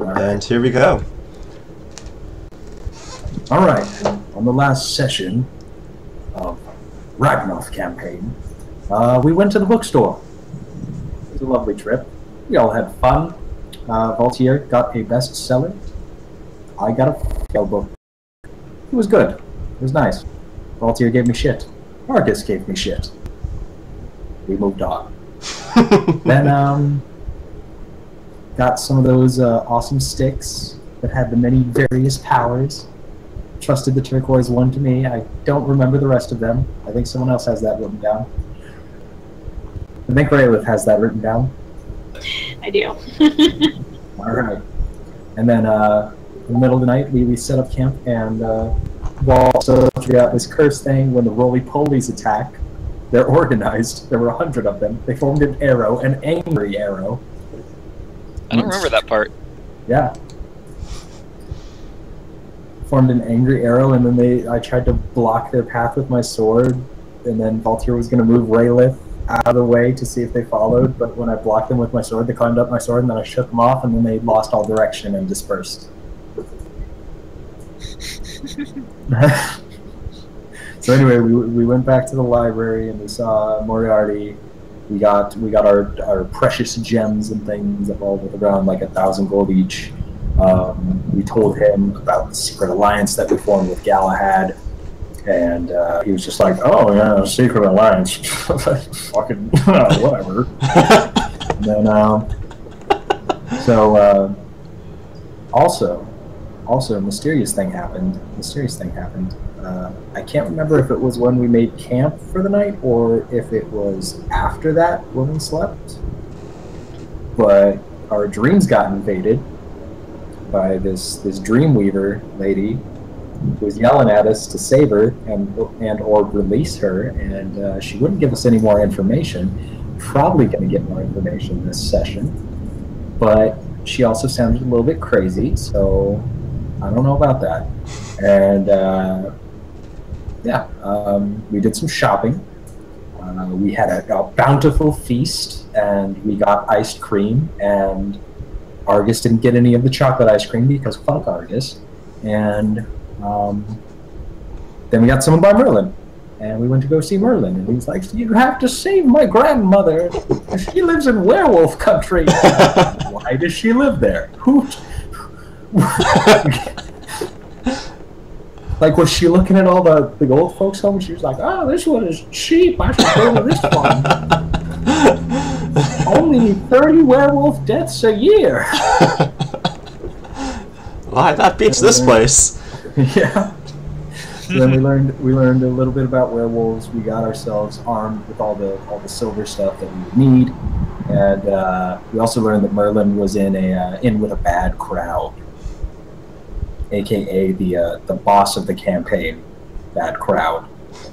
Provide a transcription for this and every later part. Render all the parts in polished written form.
And here we go. Alright, on the last session of Ragnarok campaign, we went to the bookstore. It was a lovely trip. We all had fun. Vaultier got a bestseller. I got a fail book. It was good. It was nice. Vaultier gave me shit. Marcus gave me shit. We moved on. Then, got some of those awesome sticks that had the many various powers. Trusted the turquoise one to me. I don't remember the rest of them. I think someone else has that written down. I think Raylith has that written down. I do. Alright. And then, in the middle of the night, we set up camp, and so we got this curse thing when the roly-polies attack. They're organized. There were 100 of them. They formed an arrow, an angry arrow. I don't remember that part. Yeah. Formed an angry arrow, and then I tried to block their path with my sword, and then Vaultier was going to move Raylith out of the way to see if they followed, but when I blocked them with my sword, they climbed up my sword, and then I shook them off, and then they lost all direction and dispersed. So anyway, we went back to the library, and we saw Moriarty. We got our precious gems and things that all with around like 1,000 gold each. We told him about the secret alliance that we formed with Galahad, and he was just like, "Oh yeah, secret alliance, fucking whatever." And then, also, a mysterious thing happened. I can't remember if it was when we made camp for the night or if it was after that when we slept. But our dreams got invaded by this Dreamweaver lady who was yelling at us to save her and or release her, and she wouldn't give us any more information. Probably going to get more information this session, but she also sounded a little bit crazy, so I don't know about that. And we did some shopping. We had a bountiful feast, and we got iced cream, and Argus didn't get any of the chocolate ice cream because fuck Argus. And then we got summoned by Merlin, and we went to go see Merlin, and he was like, "You have to save my grandmother. She lives in werewolf country." Why does she live there? Who? Like, was she looking at all the old folks home, and she was like, "Oh, this one is cheap. I should go to this one." Only 30 werewolf deaths a year. Why, that beats this place. Yeah. So then we learned a little bit about werewolves. We got ourselves armed with all the silver stuff that we would need, and we also learned that Merlin was in with a bad crowd, aka the boss of the campaign, bad crowd.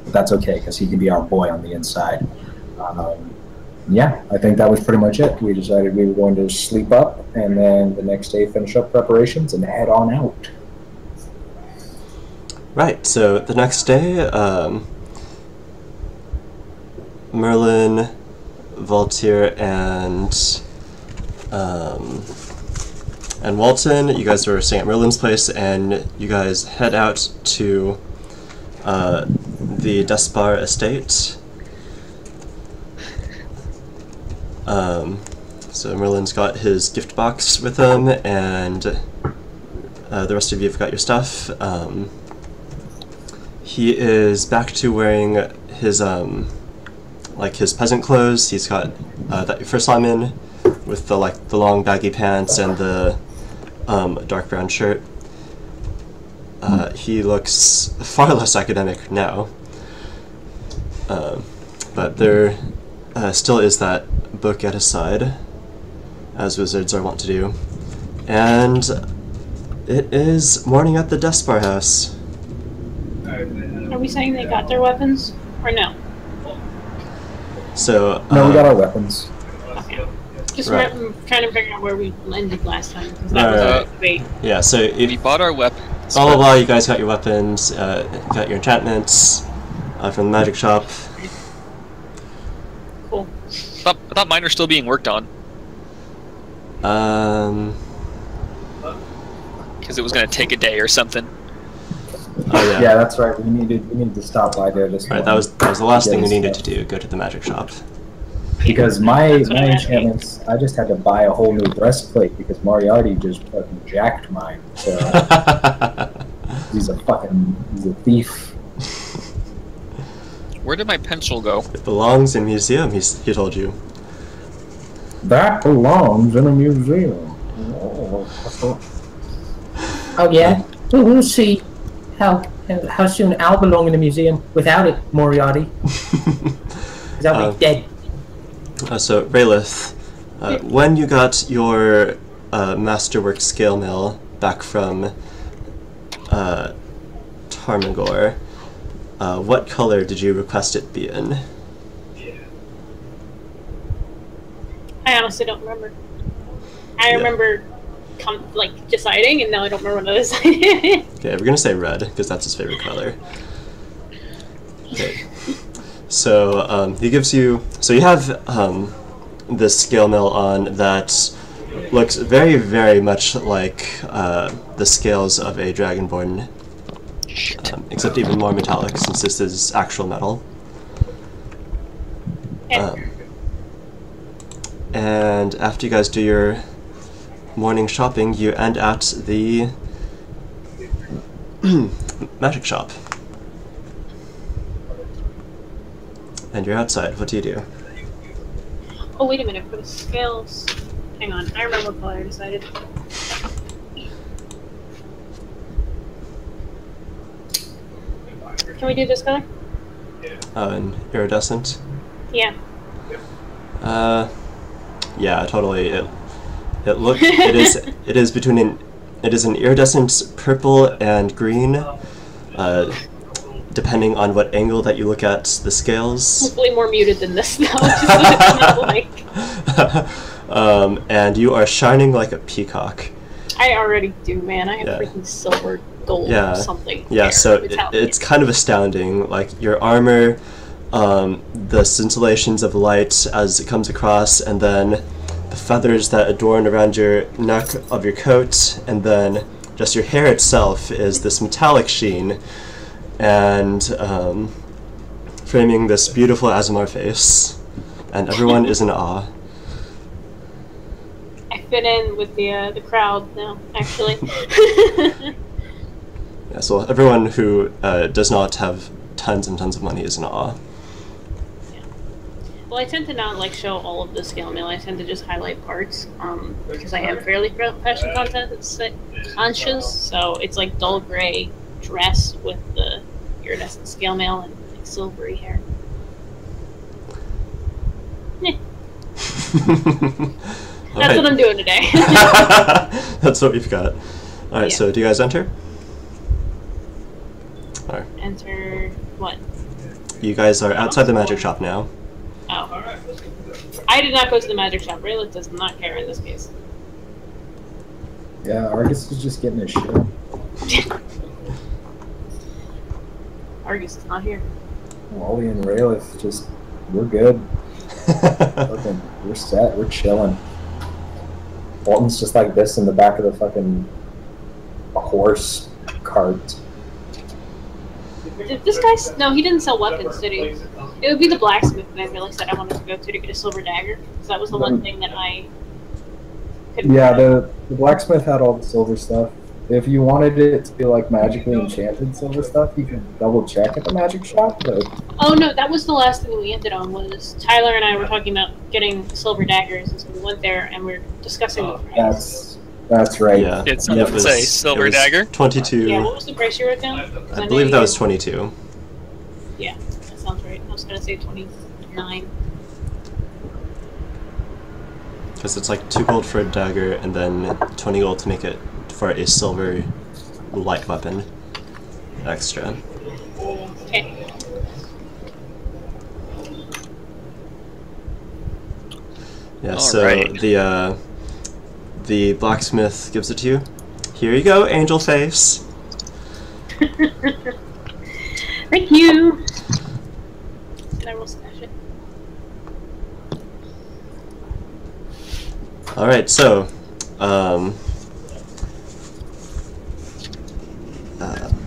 But that's okay because he can be our boy on the inside. Yeah, I think that was pretty much it. We decided we were going to sleep up, and then the next day finish up preparations and head on out. Right, so the next day, Merlin, Vaultier, and Walton, you guys were staying at Merlin's place, and you guys head out to the Despar estate. So Merlin's got his gift box with him, and the rest of you have got your stuff. He is back to wearing his his peasant clothes. He's got that you first saw him in, with the long baggy pants and the dark brown shirt. He looks far less academic now, but there still is that book at his side, as wizards are wont to do. And it is morning at the Despar house. Are we saying they got their weapons, or no? So no, we got our weapons. Okay. Just right. trying to figure out where we ended last time, because Right, that was great. Yeah, so We bought our weapons. all of you guys got your weapons, got your enchantments from the magic shop. Cool. I thought mine are still being worked on. because it was going to take a day or something. Oh yeah. Yeah, that's right. We needed to stop by there this Right, morning. that was the last thing we Get needed to stuff. do. Go to the magic shop. Because my That's what I'm asking. enchantments, I just had to buy a whole new breastplate because Moriarty just fucking jacked mine. So he's a thief. Where did my pencil go? It belongs in museum. He told you. That belongs in a museum. Oh yeah, we'll see how soon I'll belong in a museum without it, Moriarty. 'Cause I'll be dead. So Raylith, when you got your masterwork scale mill back from Tarmagor, what color did you request it be in? I honestly don't remember. I remember deciding, and now I don't remember what I decided. Okay, we're gonna say red because that's his favorite color. Okay. So he gives you. So you have this scale mill on that looks very, very much like the scales of a dragonborn, except even more metallic since this is actual metal. And after you guys do your morning shopping, you end at the magic shop. And you're outside. What do you do? Oh, wait a minute. For the scales. Hang on. I remember what color I decided. Can we do this color? An iridescent? Yeah. Yeah, totally. It is between an iridescent purple and green, depending on what angle that you look at the scales. Hopefully more muted than this, though. Just so it's not like... And you are shining like a peacock. I already do, man. I have Yeah. freaking silver, gold, something. Yeah, there. so Metallic. it's kind of astounding. Like your armor, the scintillations of light as it comes across, and then the feathers that adorn around your neck of your coat, and then just your hair itself is this metallic sheen, and framing this beautiful Azamar face, and everyone is in awe. I fit in with the crowd now, actually. Yeah, so everyone who does not have tons and tons of money is in awe. Well, I tend to not show all of the scale mail. I tend to just highlight parts, because I am fairly fashion conscious. So it's like dull gray dress with the iridescent scale mail and silvery hair. That's what I'm doing today. That's what we've got. All right, so do you guys enter? All right. Enter what? You guys are outside the magic shop now. Oh. I did not go to the magic shop. Rayla does not care in this case. Yeah, Argus is just getting his shit. Argus is not here. Wally and Raylith we're good. Fucking, we're set, we're chilling. Walton's just like this in the back of the fucking horse cart. Did this guy... No, he didn't sell weapons, did he? It would be the blacksmith that I realized that I wanted to go to get a silver dagger. Because that was the one thing that I couldn't... Yeah, the blacksmith had all the silver stuff. If you wanted it to be like magically enchanted silver stuff, you can double check at the magic shop. But Oh no, that was the last thing that we ended on. Was Tyler and I were talking about getting silver daggers, and so we went there and we were discussing the price. that's right. Yeah. Did someone say silver it was dagger? 22. Yeah, what was the price you wrote down? 'Cause I know believe that you- was 22. Yeah, that sounds right. I was gonna say 29. Because it's like 2 gold for a dagger, and then 20 gold to make it for a silver light weapon extra. Okay. Yeah, All so right. the blacksmith gives it to you. Here you go, angel face. Thank you. And I will smash it. All right, so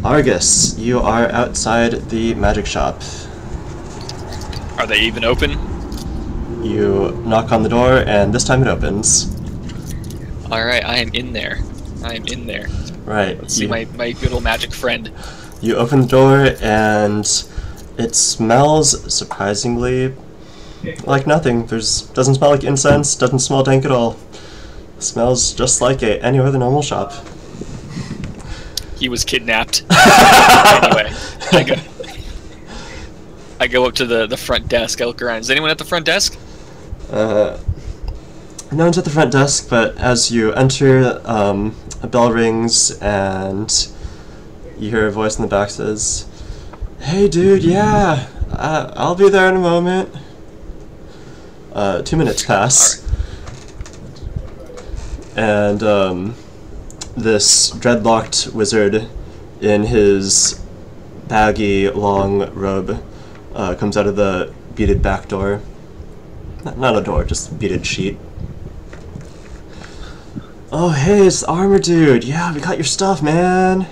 Argus, you are outside the magic shop. Are they even open? You knock on the door, and this time it opens. Alright, I am in there. I am in there. Right. Let's see my good old magic friend. You open the door, and it smells surprisingly like nothing. Doesn't smell like incense, doesn't smell dank at all. It smells just like any other normal shop. He was kidnapped. Anyway, I go up to the front desk. I look around. Is anyone at the front desk? No one's at the front desk, but as you enter, a bell rings, and you hear a voice in the back says, "Hey dude, yeah, I'll be there in a moment." 2 minutes pass. Right. And this dreadlocked wizard in his baggy, long robe comes out of the beaded back door. Not a door, just a beaded sheet. "Oh, hey, it's the armor dude. Yeah, we got your stuff, man."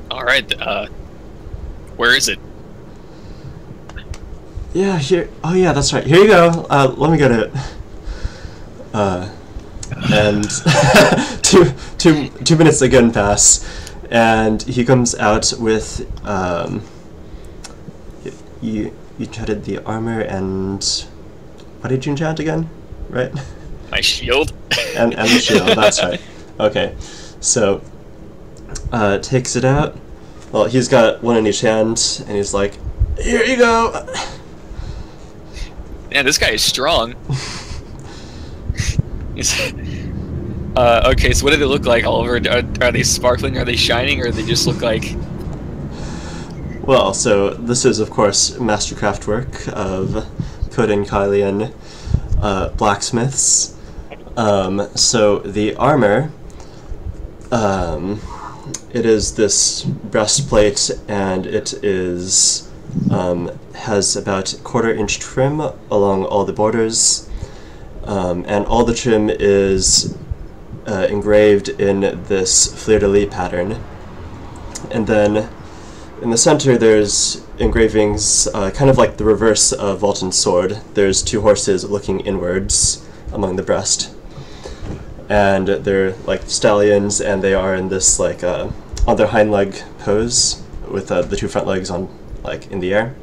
Alright, where is it? "Yeah, here. Oh, yeah, that's right. Here you go. Let me get it." And 2 minutes again pass, and he comes out with you chatted the armor and what did you enchant again? Right? My shield? and the shield. That's right. Okay, so takes it out. Well, he's got one in each hand, and he's like, "Here you go." Man, this guy is strong. Okay, so what do they look like, Oliver? Are they sparkling? Are they shining? Or do they just look like... Well, so this is, of course, mastercraft work of Koden Kylian blacksmiths. So the armor, it is this breastplate, and it is has about 1/4 inch trim along all the borders, and all the trim is engraved in this fleur-de-lis pattern. And then in the center there's engravings kind of like the reverse of Volton's sword. There's 2 horses looking inwards among the breast. And they're like stallions, and they are in this like on their hind leg pose with the 2 front legs on like in the air.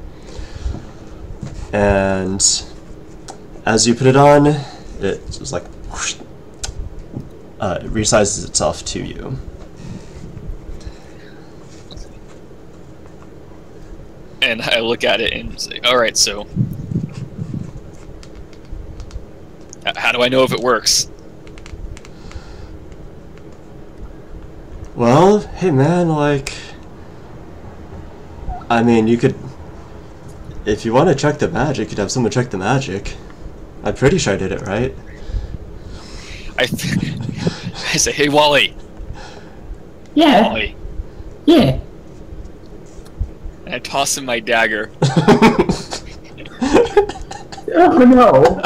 And as you put it on, it just like whoosh, it resizes itself to you. And I look at it and say, alright, so... how do I know if it works? Well, hey man, like... I mean, you could... If you want to check the magic, you could have someone check the magic. I'm pretty sure I did it right. I say, hey Wally! Yeah. Wally. Yeah. And I toss him my dagger. Oh no.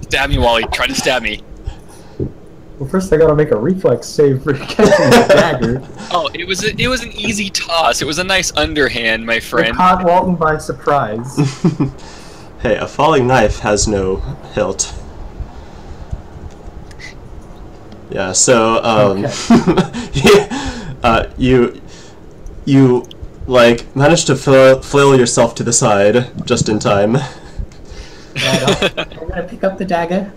Stab me, Wally. Try to stab me. Well, first I gotta make a reflex save for catching the dagger. Oh, it was an easy toss. It was a nice underhand, my I friend. caught Walton by surprise. Hey, a falling knife has no hilt. Yeah, so, yeah, you, like, managed to flail yourself to the side just in time. Right, I'm gonna pick up the dagger.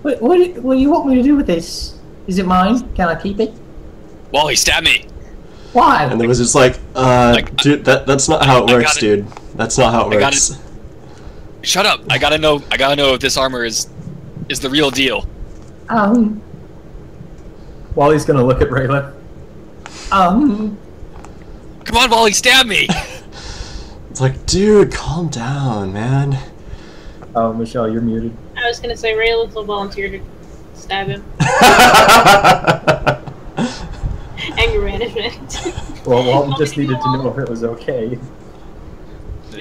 What do you want me to do with this? Is it mine? Can I keep it? Wally, stab me! Why? And the wizard's like, dude, that's not how it works, dude. That's not how it works. Shut up! I gotta know if this armor is the real deal. Wally's gonna look at Rayla. Come on, Wally, stab me! It's like, dude, calm down, man. Oh, Michelle, you're muted. I was gonna say Rayla will volunteer to stab him. Anger management. Well, Walton just needed to know if it was okay.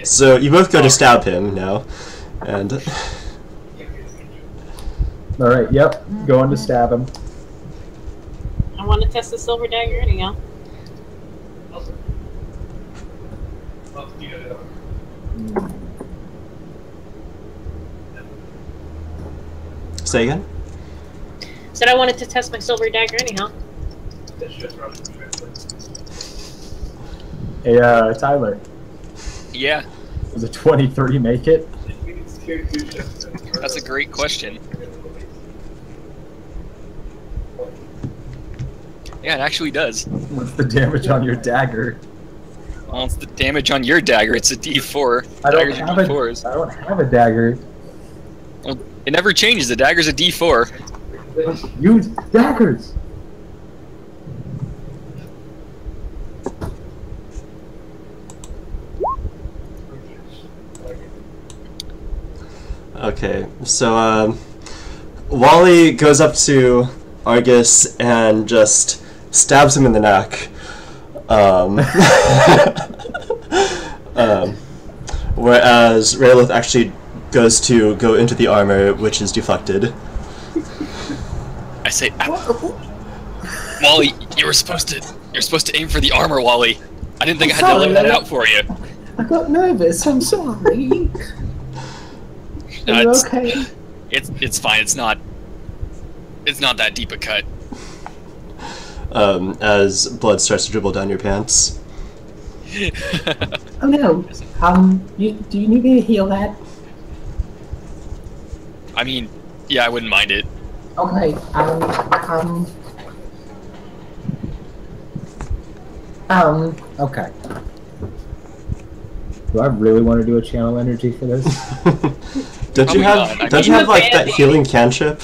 So you both go to stab him now, and All right. Yep. Going to stab him. I want to test the silver dagger anyhow. Say again? Said I wanted to test my silver dagger anyhow. Hey, Tyler. Yeah, Does a 23 make it? that's a great question. Yeah, it actually does. What's the damage on your dagger? Well, it's the damage on your dagger. It's a D4. I don't Daggers are have a. D4s. I don't have a dagger. Well, it never changes. The dagger's a D4. Use daggers. Okay, so Wally goes up to Argus and just stabs him in the neck. Whereas Raylith actually goes to go into the armor, which is deflected. I say, Wally, you're supposed to aim for the armor, Wally. I didn't think I had to lay that out for you. I got nervous. I'm sorry. No, Are you okay? It's fine. It's not that deep a cut. As blood starts to dribble down your pants. Oh no. Do you need me to heal that? I mean, yeah, I wouldn't mind it. Okay. Okay. Do I really want to do a channel energy for this? Don't you Probably have not. don't you have like that healing cantrip?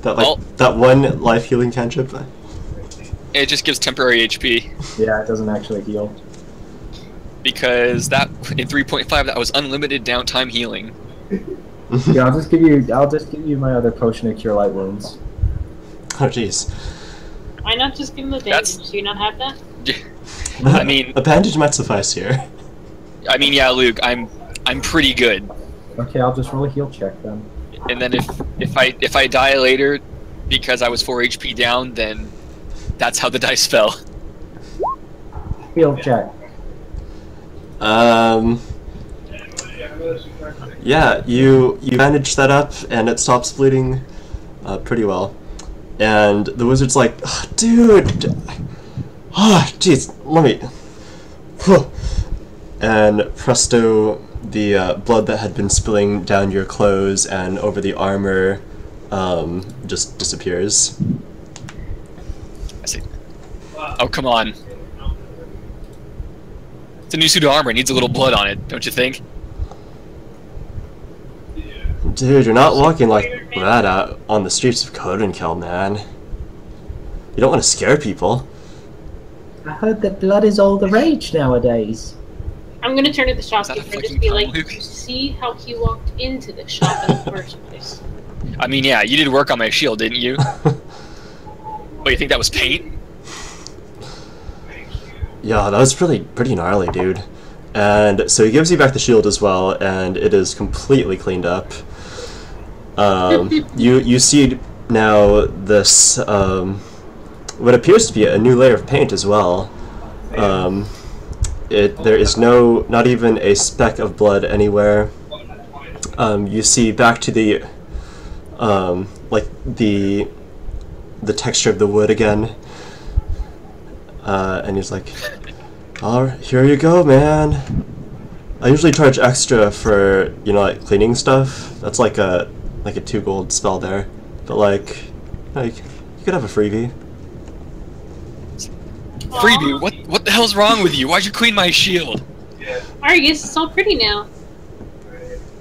That Well- that one life healing cantrip? It just gives temporary HP Yeah, it doesn't actually heal. because that in 3.5 that was unlimited downtime healing. Yeah, I'll just give you my other potion to cure light wounds. Oh jeez. Why not just give him the That's- bandage? Do you not have that? I mean, a bandage might suffice here. yeah, Luke, I'm pretty good. Okay, I'll just roll a heal check then. And then if I die later because I was 4 HP down, then that's how the dice fell. Heal check. Yeah, you bandage that up and it stops bleeding pretty well. And the wizard's like, "Ah, dude, jeez, let me. And presto, the blood that had been spilling down your clothes and over the armor just disappears. I see. Oh, come on. It's a new suit of armor. It needs a little blood on it, don't you think? Dude, you're not walking like that out on the streets of Koden, man. You don't want to scare people. I heard that blood is all the rage nowadays. I'm gonna turn to the that a shopkeeper and fucking just be like, pun, Luke? "Did you see how he walked into the shop in the first place?" I mean, yeah, you did work on my shield, didn't you? What, you think that was paint? Yeah, that was pretty gnarly, dude. And so he gives you back the shield as well, and it is completely cleaned up. You see now this what appears to be a new layer of paint as well. There is not even a speck of blood anywhere. You see back to the like the texture of the wood again. And he's like, "Oh, here you go, man. I usually charge extra for, you know, like cleaning stuff. That's like a 2 gold spell there. But like you could have a freebie." Freebie, what the hell's wrong with you? Why'd you clean my shield? Argus, it's all pretty now.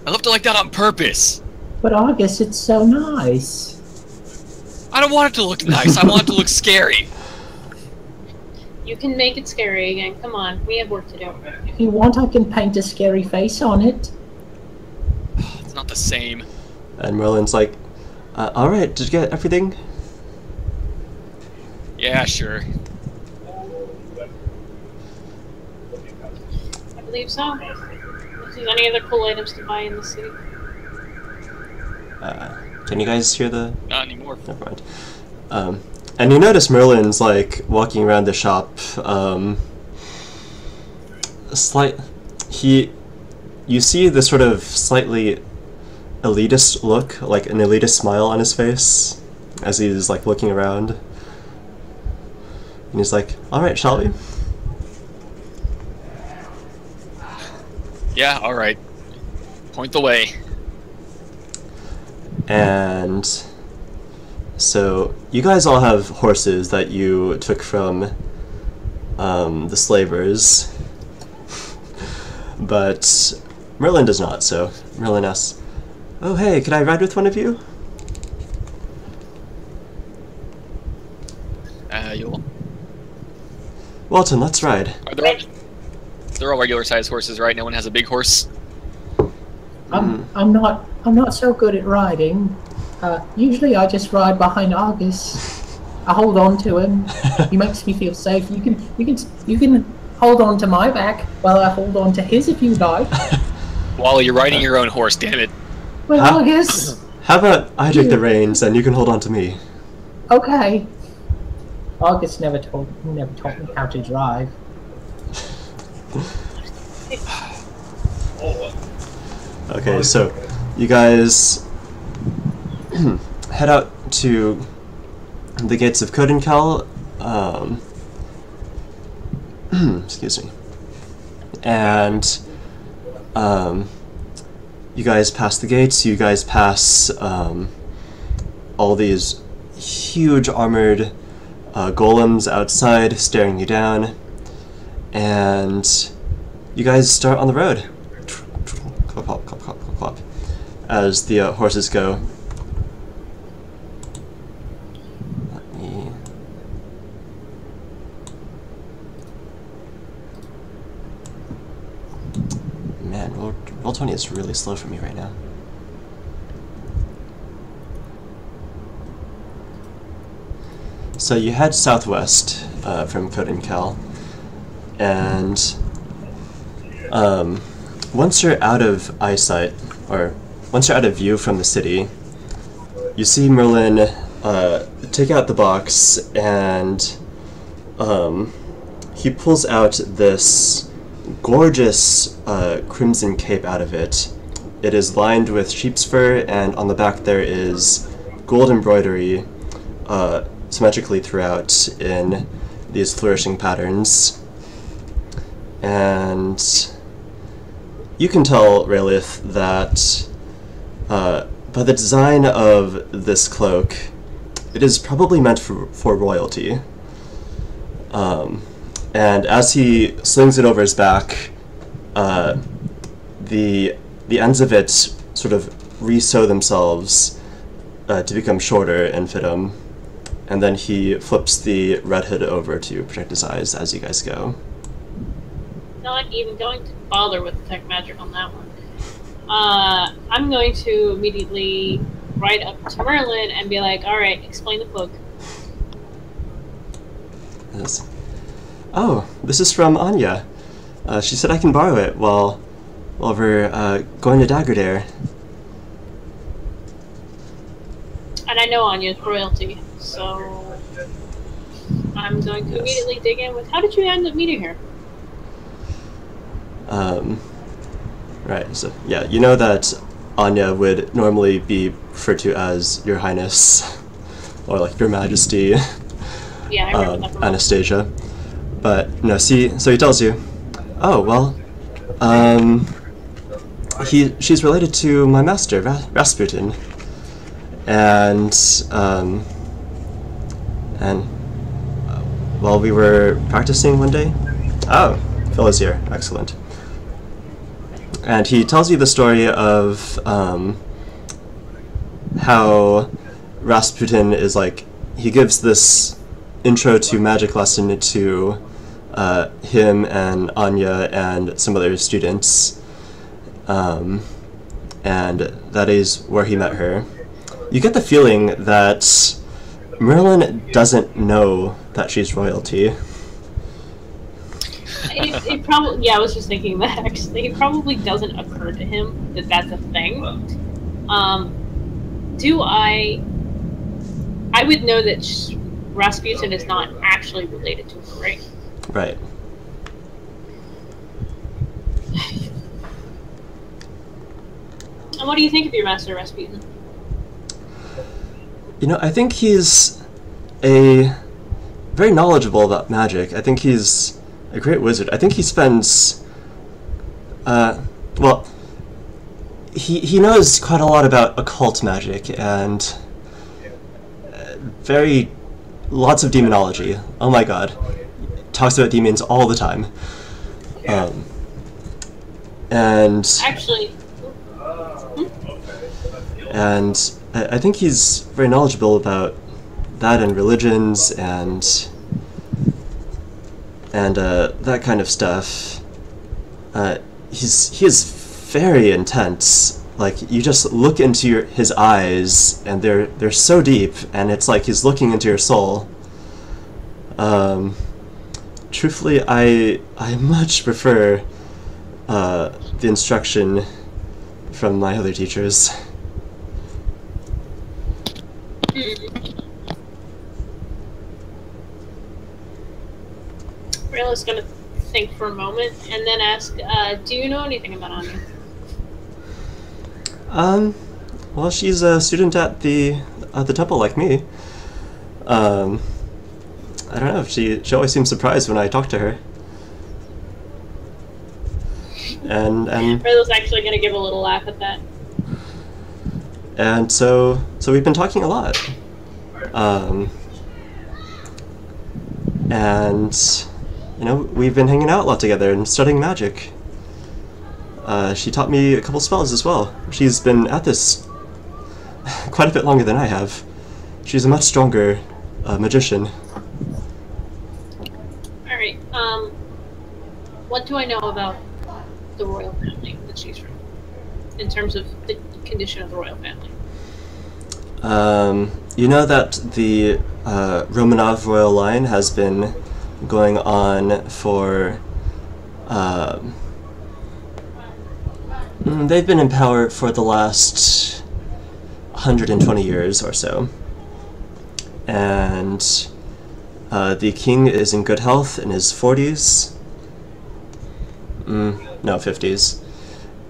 I left it like that on purpose. But August, it's so nice. I don't want it to look nice. I want it to look scary. You can make it scary again. Come on, we have work to do. If you want, I can paint a scary face on it. It's not the same. And Merlin's like, "Alright, did you get everything?" Yeah, sure. I believe so. If there's any other cool items to buy in the city. Can you guys hear the? Not anymore. Never mind. And you notice Merlin's like walking around the shop. You see the sort of slightly elitist look, like an elitist smile on his face, as he's like looking around. And he's like, "All right, shall we?" Yeah, all right. Point the way. And so you guys all have horses that you took from the slavers, but Merlin does not. So Merlin asks, "Oh, hey, can I ride with one of you?" You'll. Walton, let's ride. They're all regular sized horses, right? No one has a big horse. I'm not so good at riding. Usually I just ride behind Argus. I hold on to him. He makes me feel safe. You can hold on to my back while I hold on to his if you like. Wally, you're riding your own horse, damn it. Well, Argus. How about I take the reins and you can hold on to me? Okay. Argus never taught me how to drive. Okay, so you guys head out to the gates of Koden. Excuse me. And you guys pass the gates. You guys pass all these huge armored golems outside staring you down, and you guys start on the road. Clop, clop, clop, clop, clop, clop, as the horses go. Let me... Man, Roll20 is really slow for me right now. So you head southwest from Koden, and once you're out of eyesight, or once you're out of view from the city, you see Merlin take out the box, and he pulls out this gorgeous crimson cape out of it. It is lined with sheep's fur, and on the back there is gold embroidery symmetrically throughout in these flourishing patterns. And you can tell, Raelith, that by the design of this cloak, it is probably meant for royalty. And as he slings it over his back, the ends of it sort of re-sew themselves to become shorter and fit him. And then he flips the red hood over to protect his eyes as you guys go. Not even going to bother with detect magic on that one. I'm going to immediately ride up to Merlin and be like, "Alright, explain the cloak." Yes. Oh, this is from Anya. She said I can borrow it while we're going to Daggerdare. And I know Anya's royalty, so I'm going to immediately dig in with, how did you end up meeting her? Right, so yeah, you know that Anya would normally be referred to as Your Highness, or like Your Majesty, Yeah, I remember that from Anastasia. But no, see, so he tells you, "Oh, well, she's related to my master, Rasputin. And while we were practicing one day..." Oh, Phil is here. Excellent. And he tells you the story of how Rasputin is like, he gives this intro to magic lesson to him and Anya and some other students, and that is where he met her. You get the feeling that Merlin doesn't know that she's royalty. It probably, yeah, I was just thinking that actually. It probably doesn't occur to him that that's a thing. do I would know that Rasputin is not actually related to her, right? Right. And what do you think of your master, Rasputin? You know, I think he's very knowledgeable about magic. I think he's a great wizard. I think he spends, well, he knows quite a lot about occult magic and lots of demonology. Oh my god. Talks about demons all the time. And Actually, and I think he's very knowledgeable about that and religions and that kind of stuff. He is very intense. Like, you just look into his eyes and they're so deep, and it's like he's looking into your soul. Truthfully, I much prefer the instruction from my other teachers. Rayla's gonna think for a moment and then ask, do you know anything about Anya? Well, she's a student at the temple like me. I don't know, she always seems surprised when I talk to her. And Rayla's actually gonna give a little laugh at that. And so we've been talking a lot. And you know, we've been hanging out a lot together and studying magic. She taught me a couple spells as well. She's been at this quite a bit longer than I have. She's a much stronger magician. Alright, what do I know about the royal family that she's from? In terms of the condition of the royal family? You know that the Romanov royal line has been going on for they've been in power for the last 120 years or so, and the king is in good health in his 40s, no 50s,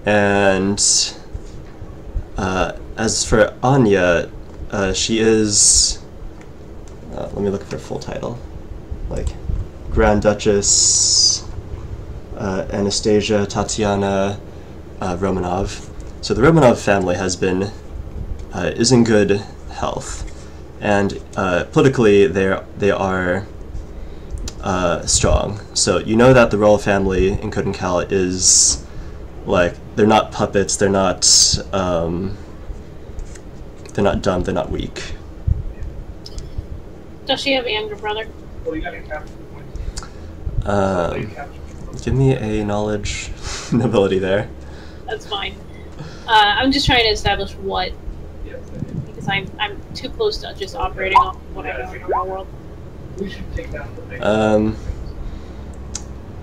and as for Anya, she is let me look for her full title, like Grand Duchess Anastasia Tatiana Romanov. So the Romanov family is in good health, and politically they are strong. So you know that the royal family in Koden is like, they're not puppets, they're not dumb, they're not weak. Does she have a younger brother? Give me a knowledge ability there. That's fine. I'm just trying to establish what, because I'm too close to just operating off what I know in the real world.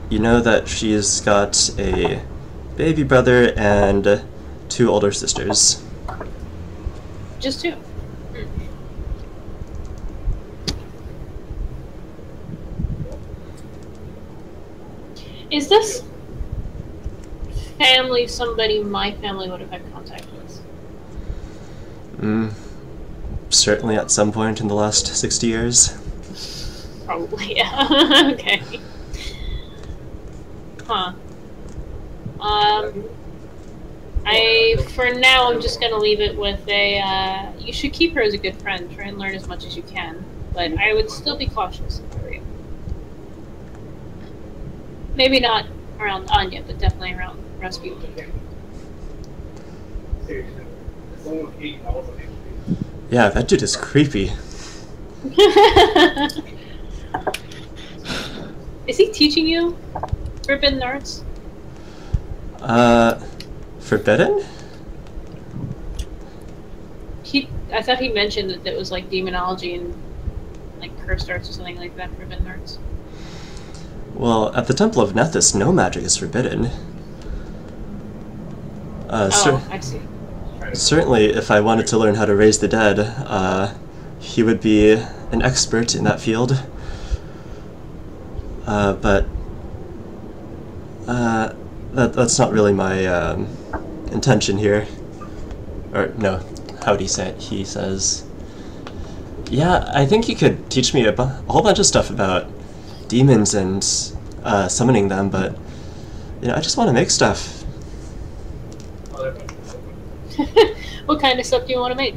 You know that she's got a baby brother and 2 older sisters. Just 2? Is this family somebody my family would have had contact with? Certainly at some point in the last 60 years. Probably, yeah. Okay. Huh. For now, I'm just gonna leave it with you should keep her as a good friend. Try and learn as much as you can. But I would still be cautious if I were you. Maybe not around Anya, but definitely around Rasputin. Yeah, that dude is creepy. Is he teaching you forbidden arts? Forbidden? I thought he mentioned that it was like demonology and like cursed arts or something like that, forbidden arts. Well, at the Temple of Nethys, no magic is forbidden. I see. certainly, if I wanted to learn how to raise the dead, he would be an expert in that field. But that's not really my intention here. Or no, how would he say it? He says, "Yeah, I think you could teach me a whole bunch of stuff about demons and summoning them, but you know, I just want to make stuff." What kind of stuff do you want to make?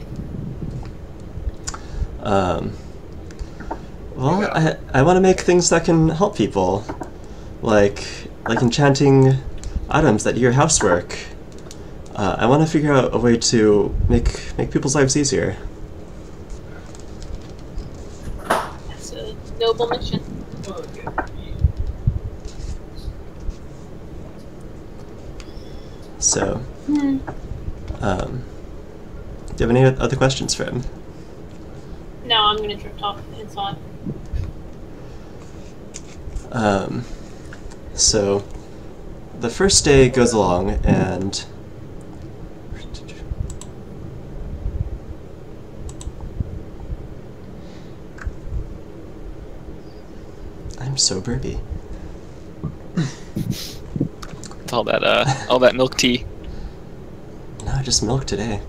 Well, I want to make things that can help people, like enchanting items that do your housework. I want to figure out a way to make people's lives easier. That's a noble mission. So, do you have any other questions for him? No, I'm gonna drift off inside. So, the first day goes along, and I'm so burpy. It's all that milk tea. No, just milk today.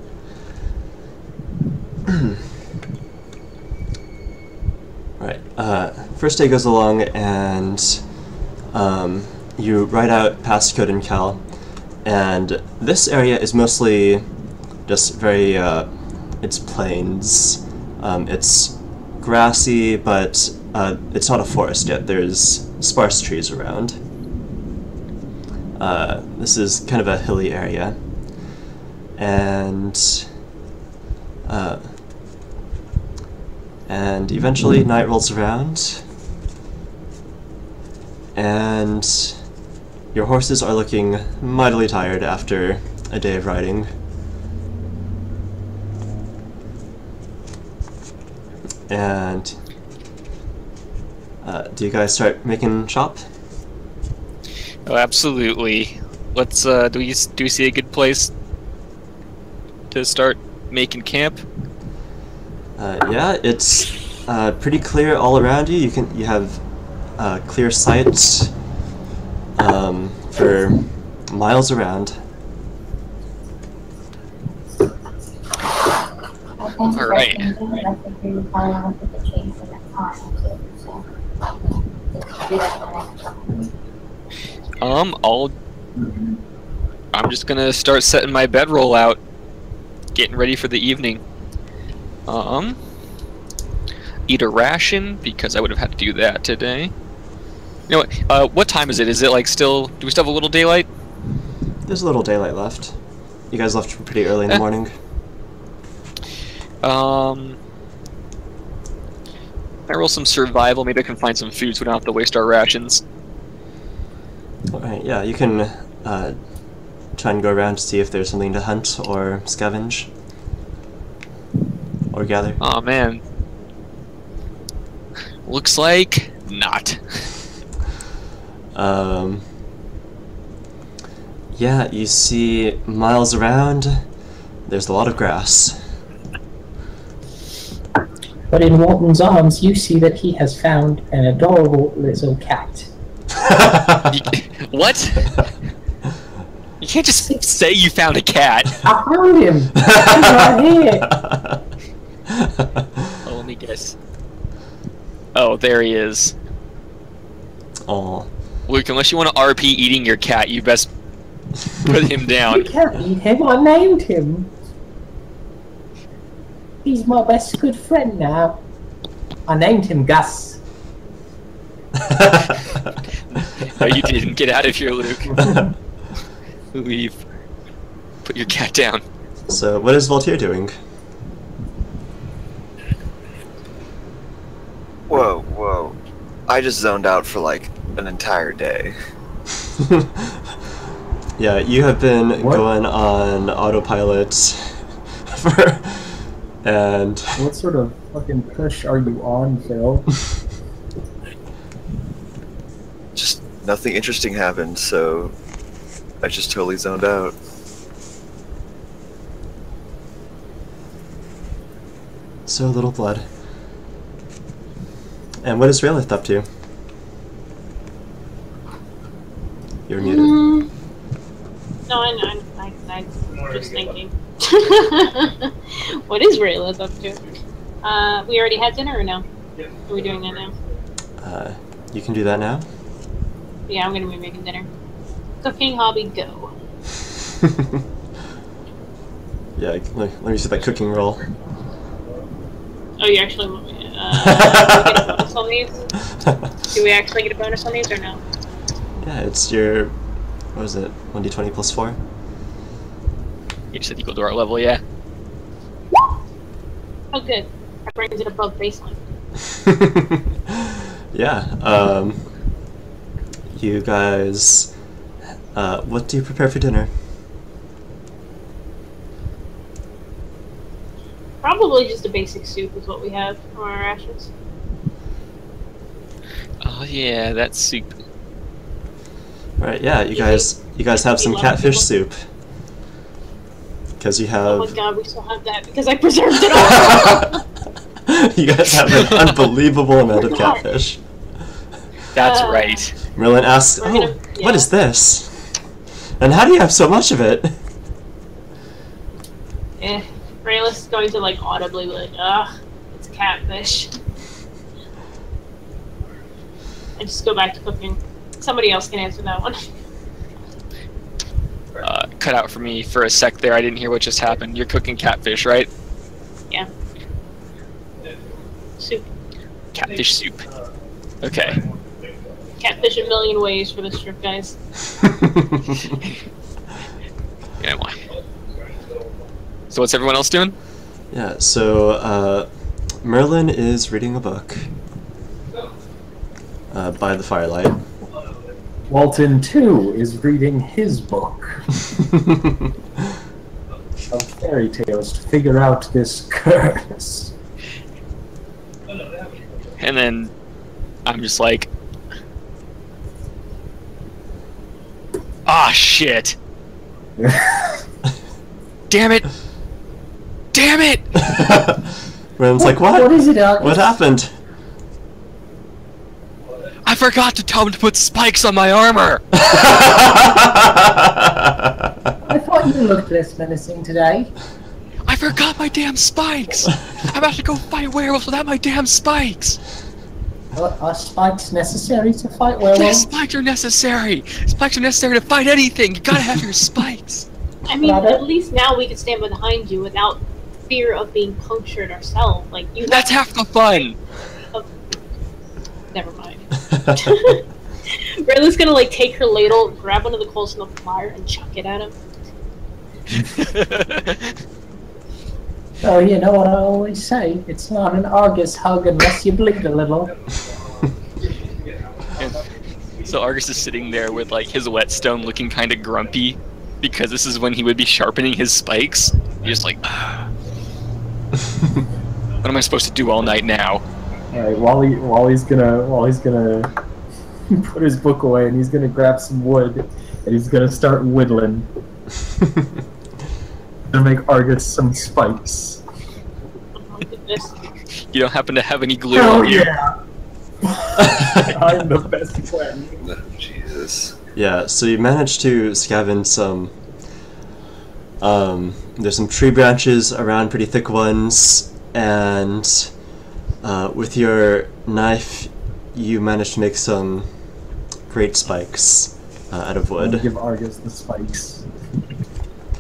Right. First day goes along, and you ride out past Koden Cal, and this area is mostly just very. It's plains. It's grassy, but it's not a forest yet. There's sparse trees around. This is kind of a hilly area, and eventually night rolls around, and your horses are looking mightily tired after a day of riding. And do you guys start making shop? Oh, absolutely. Let's. Do we see a good place to start making camp? Yeah, it's pretty clear all around you. You have clear sight for miles around. All right. I'm just gonna start setting my bedroll out, getting ready for the evening. Eat a ration because I would have had to do that today. You know what time is it? Is it like still? Do we still have a little daylight? There's a little daylight left. You guys left pretty early in the morning. I roll some survival. Maybe I can find some food so we don't have to waste our rations. Alright, yeah, you can try and go around to see if there's something to hunt or scavenge. Or gather. Oh man. Looks like not. Yeah, you see miles around, there's a lot of grass. But in Walton's arms, you see that he has found an adorable little cat. What? You can't just say you found a cat. I found him! He's right here! Oh, let me guess. Oh, there he is. Aw. Luke, unless you want to RP eating your cat, you best put him down. You can't eat him, I named him. He's my best good friend now. I named him Gus. No, you didn't. Get out of here, Luke. Leave. Put your cat down. So, what is Voltaire doing? Whoa. I just zoned out for like an entire day. Yeah, you have been going on autopilot for... And... What sort of fucking push are you on, Phil? Just nothing interesting happened, so I just totally zoned out. So little blood. And what is Raylith up to? You're muted. No, I'm just thinking. What is Raylith up to? We already had dinner or no? Are we doing that now? You can do that now? Yeah, I'm gonna be making dinner. Cooking hobby, go. Yeah, let me see that cooking roll. Oh, you actually want me get a bonus on these? Do we actually get a bonus on these or no? Yeah, it's your, what was it, 1d20 plus 4? You said equal to our level, yeah. Oh, good. That brings it above baseline. Yeah, you guys, what do you prepare for dinner? Probably just a basic soup is what we have on our rations. Oh yeah, that soup. Right, yeah, you guys have some catfish soup. Because you have... Oh my god, we still have that because I preserved it all! You guys have an unbelievable amount of catfish. That's right. Merlin asks, what is this? And how do you have so much of it? Raylith's going to like audibly be like, ugh, it's catfish. I just go back to cooking. Somebody else can answer that one. Cut out for me for a sec there. I didn't hear what just happened. You're cooking catfish, right? Yeah. Soup. Catfish soup. Okay. Catfish a million ways for this trip, guys. Yeah, why? So what's everyone else doing? Yeah, so Merlin is reading a book by the firelight. Walton, too, is reading his book of fairy tales to figure out this curse. And then I'm just like, ah, shit. Damn it. Damn it! Merlin's like, what? What is it, Alex? What happened? I forgot to tell him to put spikes on my armor! I thought you looked less menacing today. I forgot my damn spikes! I'm about to go fight werewolves without my damn spikes! Are spikes necessary to fight Yes, werewolves? spikes are necessary! Spikes are necessary to fight anything! You gotta have your spikes! I mean, at least now we can stand behind you without fear of being punctured ourselves. Like you. That's half the fun! Never mind. Rayla's gonna like take her ladle, grab one of the coals from the fire, and chuck it at him. Oh, you know what I always say? It's not an Argus hug unless you bleed a little. So Argus is sitting there with like his whetstone looking kind of grumpy because this is when he would be sharpening his spikes. He's just like, ah. What am I supposed to do all night now? Alright, while he's gonna put his book away and he's gonna grab some wood and he's gonna start whittling. Gonna make Argus some spikes. Oh my goodness. You don't happen to have any glue Oh on you? yeah! I'm the best friend. Jesus. Yeah, so you managed to scavenge some... there's some tree branches around, pretty thick ones, and with your knife you managed to make some great spikes out of I'm gonna wood. give Argus the spikes.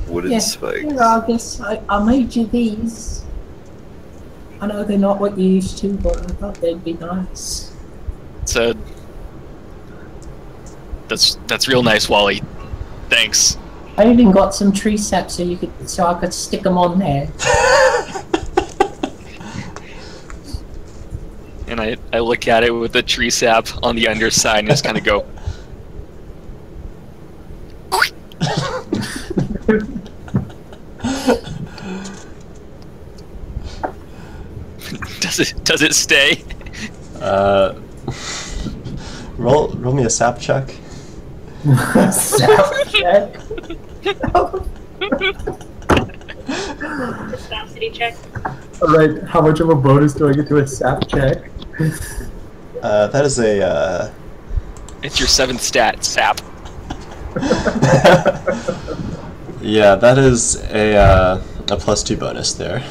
Wooden spikes. Here, Argus, I made you these. I know they're not what you used to, but I thought they'd be nice. So that's real nice, Wally. Thanks. I even got some tree sap so I could stick them on there. And I look at it with the tree sap on the underside and just kind of go. Does it stay? Roll me a sap check. Sap check. Viscosity check. Alright, how much of a bonus do I get to a sap check? That is a, It's your 7th stat, sap. yeah, that is a +2 bonus there.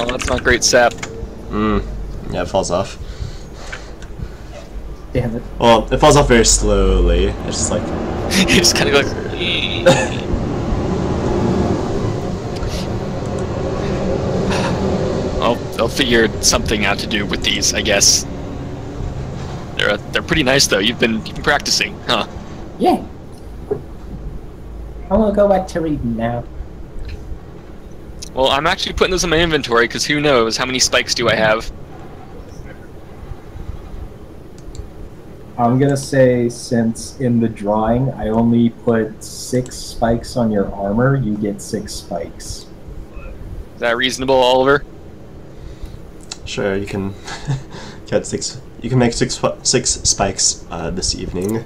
Oh, that's not great, sap. Yeah, it falls off. Damn it. Well, it falls off very slowly. It's just like... You just kind of go like... They'll figure something out to do with these, I guess. They're pretty nice though. You've been practicing, huh? Yeah. I'm gonna go back to reading now. Well, I'm actually putting this in my inventory because who knows how many spikes do I have? I'm gonna say, since in the drawing I only put 6 spikes on your armor, you get 6 spikes. Is that reasonable, Oliver? Sure, you can get 6. You can make six spikes this evening.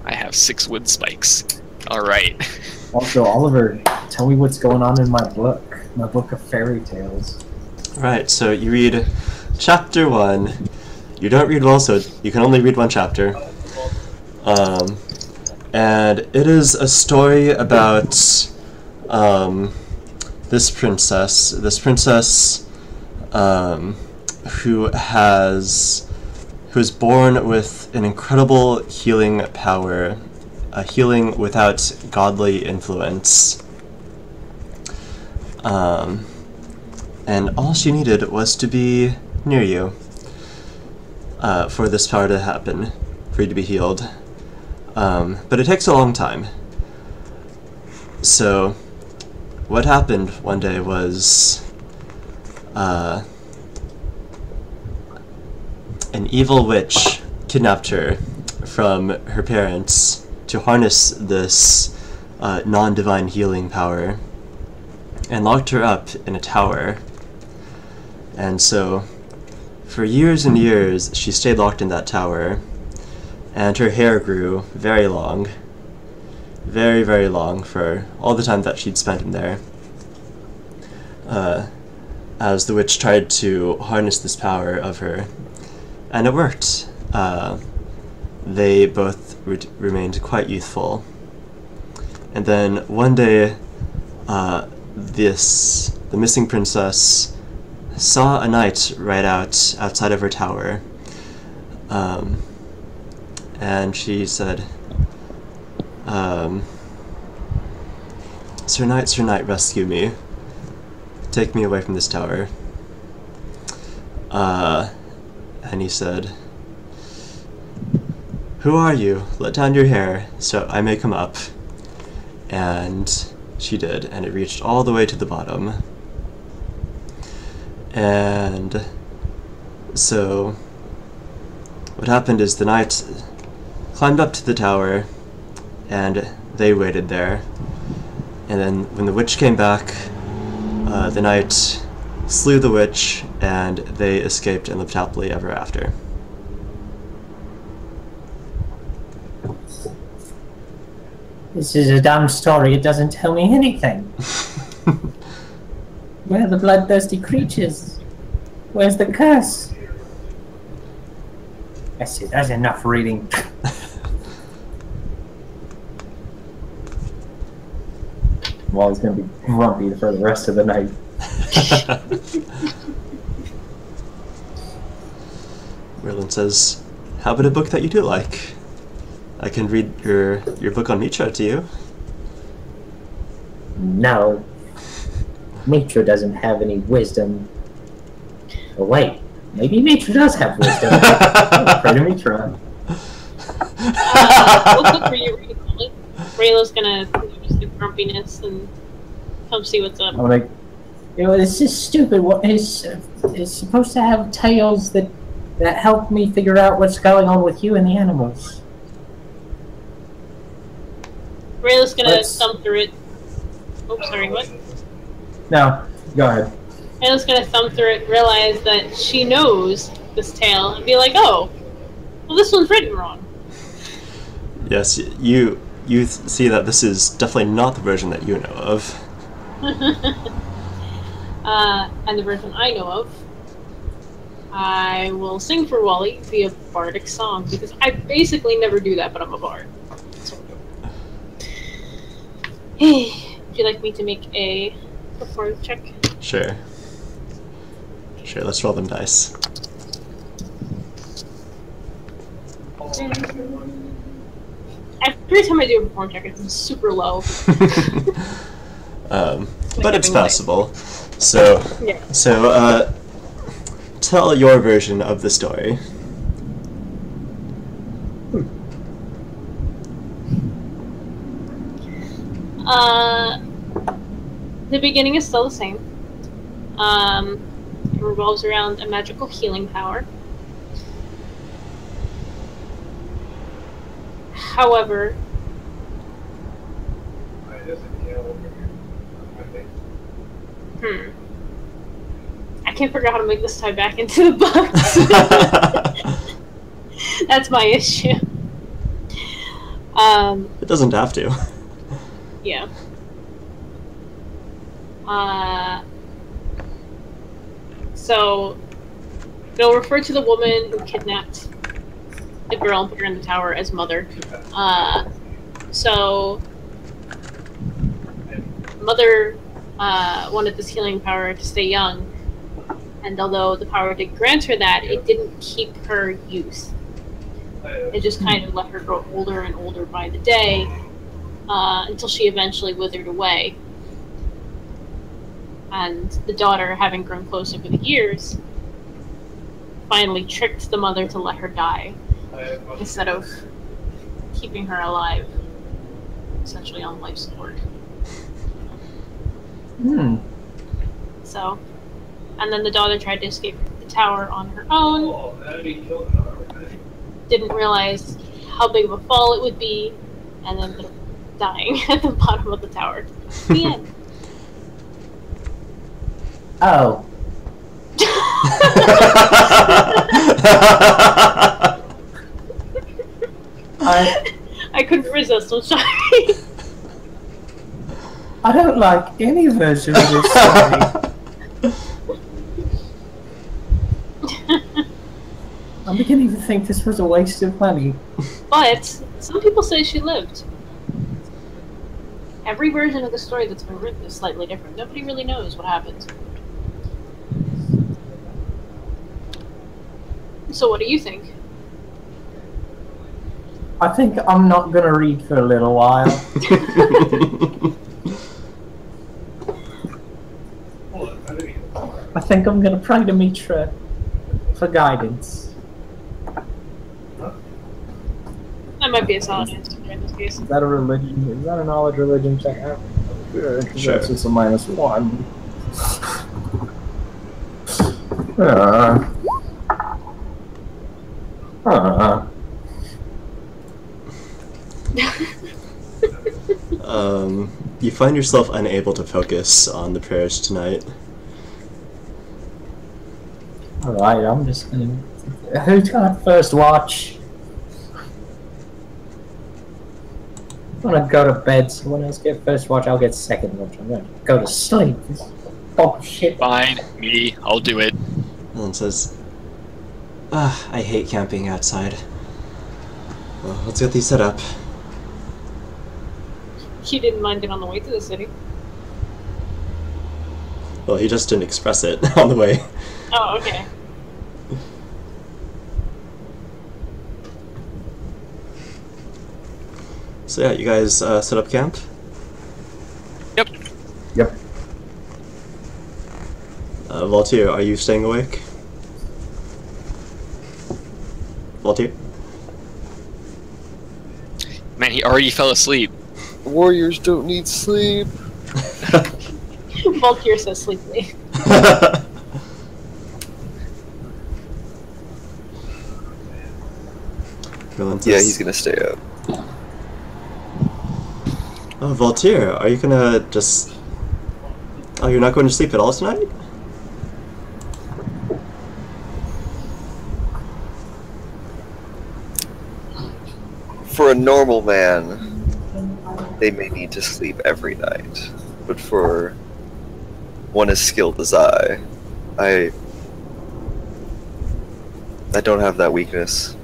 I have 6 wood spikes. All right. Also, Oliver, tell me what's going on in my book of fairy tales. Right, so you read chapter 1. You don't read well, so you can only read one chapter. And it is a story about this princess. Who is born with an incredible healing power, a healing without godly influence. And all she needed was to be near you for this power to happen, for you to be healed. But it takes a long time. So what happened one day was an evil witch kidnapped her from her parents to harness this non-divine healing power and locked her up in a tower. And so for years and years she stayed locked in that tower, and her hair grew very long, very, very long for all the time that she'd spent in there. As the witch tried to harness this power of her. And it worked. They both remained quite youthful. And then one day, the missing princess saw a knight ride outside of her tower. And she said, Sir Knight, rescue me. Take me away from this tower. And he said, who are you? Let down your hair so I may come up. And she did, and it reached all the way to the bottom. And so what happened is the knight climbed up to the tower, and they waited there. And then when the witch came back, the knight slew the witch, and they escaped and lived happily ever after. This is a damn story. It doesn't tell me anything. Where are the bloodthirsty creatures? Where's the curse? That's it. That's enough reading. Wally's gonna be grumpy for the rest of the night. Merlin says, how about a book that you do like? I can read your book on Mitra to you. No. Mitra doesn't have any wisdom. Oh wait, maybe Mitra does have wisdom. Pray to Mitra. What book were you reading, Molly? Rayla's gonna use the grumpiness and come see what's up. I'm like, It's just stupid. It's supposed to have tales that help me figure out what's going on with you and the animals. Rayla's gonna thumb through it. Oh, sorry, what? no, go ahead. Rayla's gonna thumb through it, realize that she knows this tale, and be like, oh, well, this one's written wrong. Yes, you you see that this is definitely not the version that you know of. And the version I know of, I will sing for Wally via bardic song, because I basically never do that, but I'm a bard. So. Hey, would you like me to make a performance check? Sure. Sure, let's roll them dice. Every time I do a performance check, it's super low. But it's passable. So, Yeah. Tell your version of the story. The beginning is still the same. It revolves around a magical healing power. However, I can't figure out how to make this tie back into the box. That's my issue. It doesn't have to. Yeah. So, they'll refer to the woman who kidnapped the girl and put her in the tower as Mother. So, Mother wanted this healing power to stay young, and although the power did grant her that, it didn't keep her youth. It just kind of let her grow older and older by the day, until she eventually withered away. And the daughter, having grown close over the years, finally tricked the mother to let her die, instead of keeping her alive, essentially on life support. So, and then the daughter tried to escape the tower on her own, didn't realize how big of a fall it would be, and ended up dying at the bottom of the tower. The end. Oh. I couldn't resist, I'm sorry. I don't like any version of this story. I'm beginning to think this was a waste of money. But some people say she lived. Every version of the story that's been written is slightly different. Nobody really knows what happened. So what do you think? I think I'm not gonna read for a little while. I think I'm gonna pray to Mitra for guidance. That might be a solid answer in this case. Is that a religion? Is that a knowledge religion check? Sure. That's just a -1. You find yourself unable to focus on the prayers tonight. Alright, I'm just gonna... Who's got first watch? I'm gonna go to bed, someone else get first watch, I'll get second watch. I'm gonna go to sleep. This bullshit. Fine, me, I'll do it. Ellen says, I hate camping outside. Well, let's get these set up. He didn't mind it on the way to the city. Well, he just didn't express it on the way. Oh, okay. So yeah, you guys set up camp? Yep. Yep. Voltaire, are you staying awake? Voltaire? Man, he already fell asleep. Warriors don't need sleep. Voltaire says sleepily. Yeah, he's gonna stay up. Oh, Voltaire, are you gonna just... Oh, you're not going to sleep at all tonight? For a normal man, they may need to sleep every night. But for one as skilled as I don't have that weakness.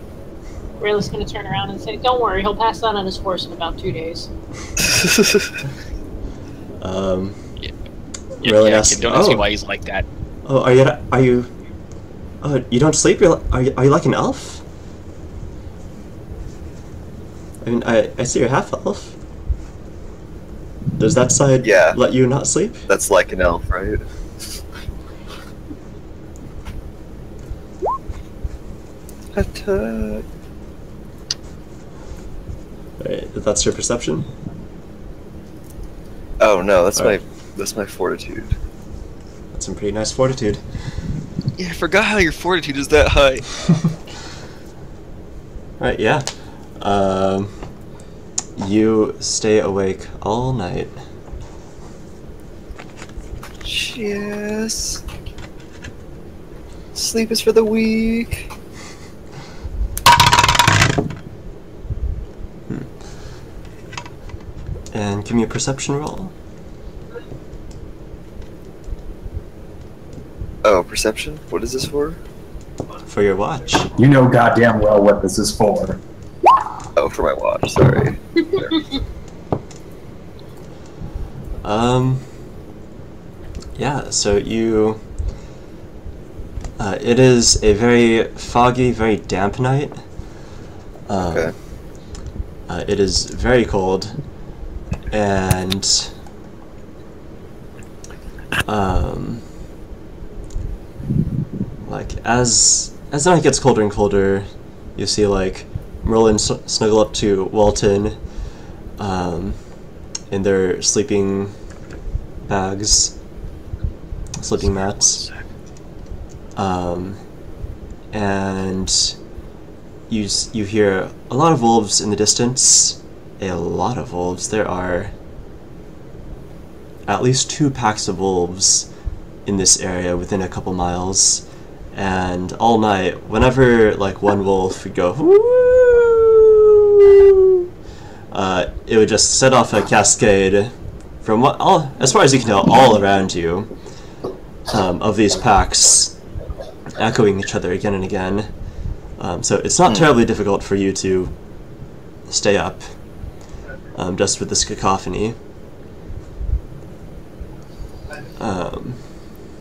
Rayla's gonna turn around and say, "Don't worry, he'll pass out on his horse in about 2 days." Yeah, don't ask me why he's like that. Oh, are you? Oh, you don't sleep? Are you like an elf? I mean, I see you're half elf. Does that side let you not sleep? That's like an elf, right? Attack. Right, that's your perception? Oh no, that's my fortitude. That's some pretty nice fortitude. Yeah, I forgot how your fortitude is that high. Right, yeah. You stay awake all night. Yes. Sleep is for the weak. And give me a perception roll. Oh, perception? What is this for? For your watch. You know goddamn well what this is for. Oh, for my watch, sorry. Yeah, so you... it is a very foggy, very damp night. Okay. It is very cold, and like as the night gets colder and colder, you see like Merlin snuggle up to Walton in their sleeping bags, sleeping mats, and you hear a lot of wolves in the distance. A lot of wolves. There are at least 2 packs of wolves in this area within a couple miles, and all night, whenever like one wolf would go woo, it would just set off a cascade from as far as you can tell, all around you, of these packs echoing each other again and again. So it's not terribly difficult for you to stay up, just with this cacophony.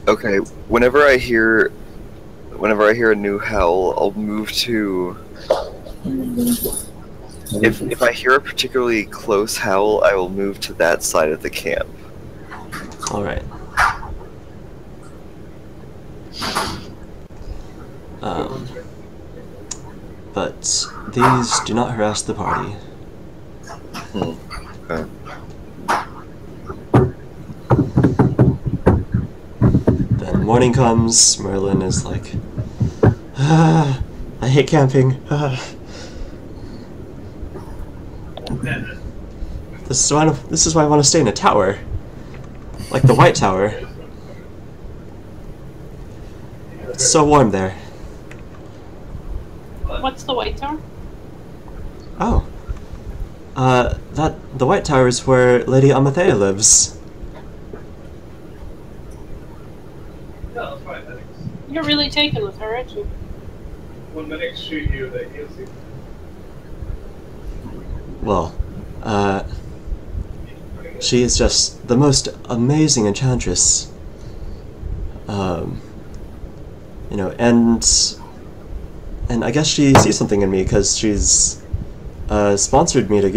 Okay, whenever I hear a new howl, I'll move to... If I hear a particularly close howl, I will move to that side of the camp. Alright. But these do not harass the party. Okay. Then morning comes, Merlin is like, I hate camping. This is why I want to stay in a tower. Like the White Tower. It's so warm there. What's the White Tower? Oh. The White Tower is where Lady Amathea lives. You're really taken with her, aren't you? Well, she is just the most amazing enchantress. You know, and I guess she sees something in me because she's sponsored me to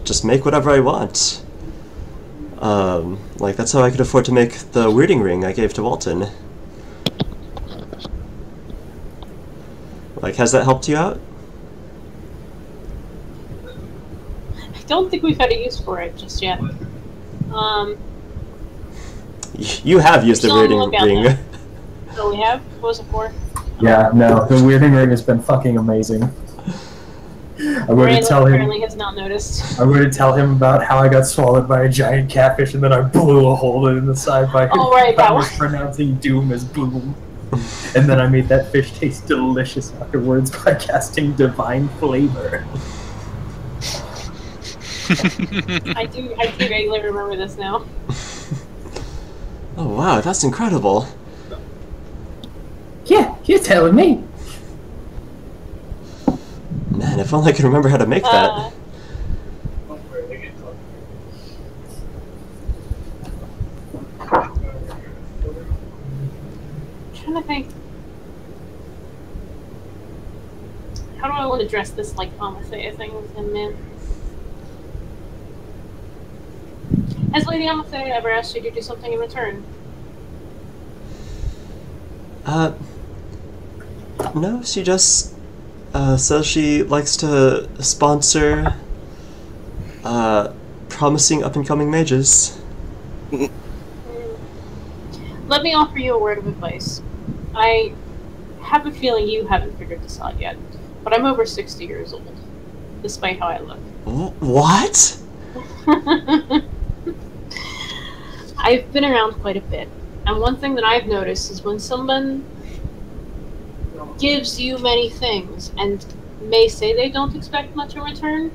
just make whatever I want. Like that's how I could afford to make the weirding ring I gave to Walton. Like, has that helped you out? I don't think we've had a use for it just yet. You have used the weirding ring. So we have? What was it for? Yeah, no, the weirding ring has been fucking amazing. I'm going to tell him. Apparently has not noticed. I'm going to tell him about how I got swallowed by a giant catfish and then I blew a hole in the side by mispronouncing doom as boom. And then I made that fish taste delicious afterwards by casting divine flavor. I do vaguely remember this now. Oh wow, that's incredible. Yeah, you're telling me. Man, if only I could remember how to make that. I'm trying to think. How do I want to dress this like Amasea thing with him, man? Has Lady Amasea ever asked you to do something in return? No, she just says she likes to sponsor promising up-and-coming mages. Let me offer you a word of advice. I have a feeling you haven't figured this out yet, but I'm over 60 years old, despite how I look. What? I've been around quite a bit, and one thing that I've noticed is when someone gives you many things and may say they don't expect much in return,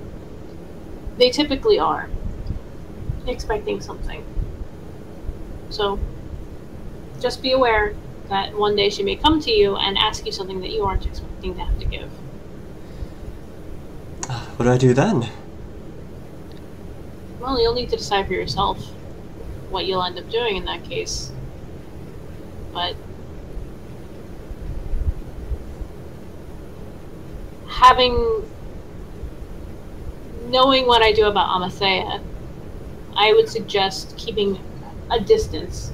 they typically are expecting something. So just be aware that one day she may come to you and ask you something that you aren't expecting to have to give. What do I do then? Well, you'll need to decide for yourself what you'll end up doing in that case. But knowing what I do about Amasea, I would suggest keeping a distance.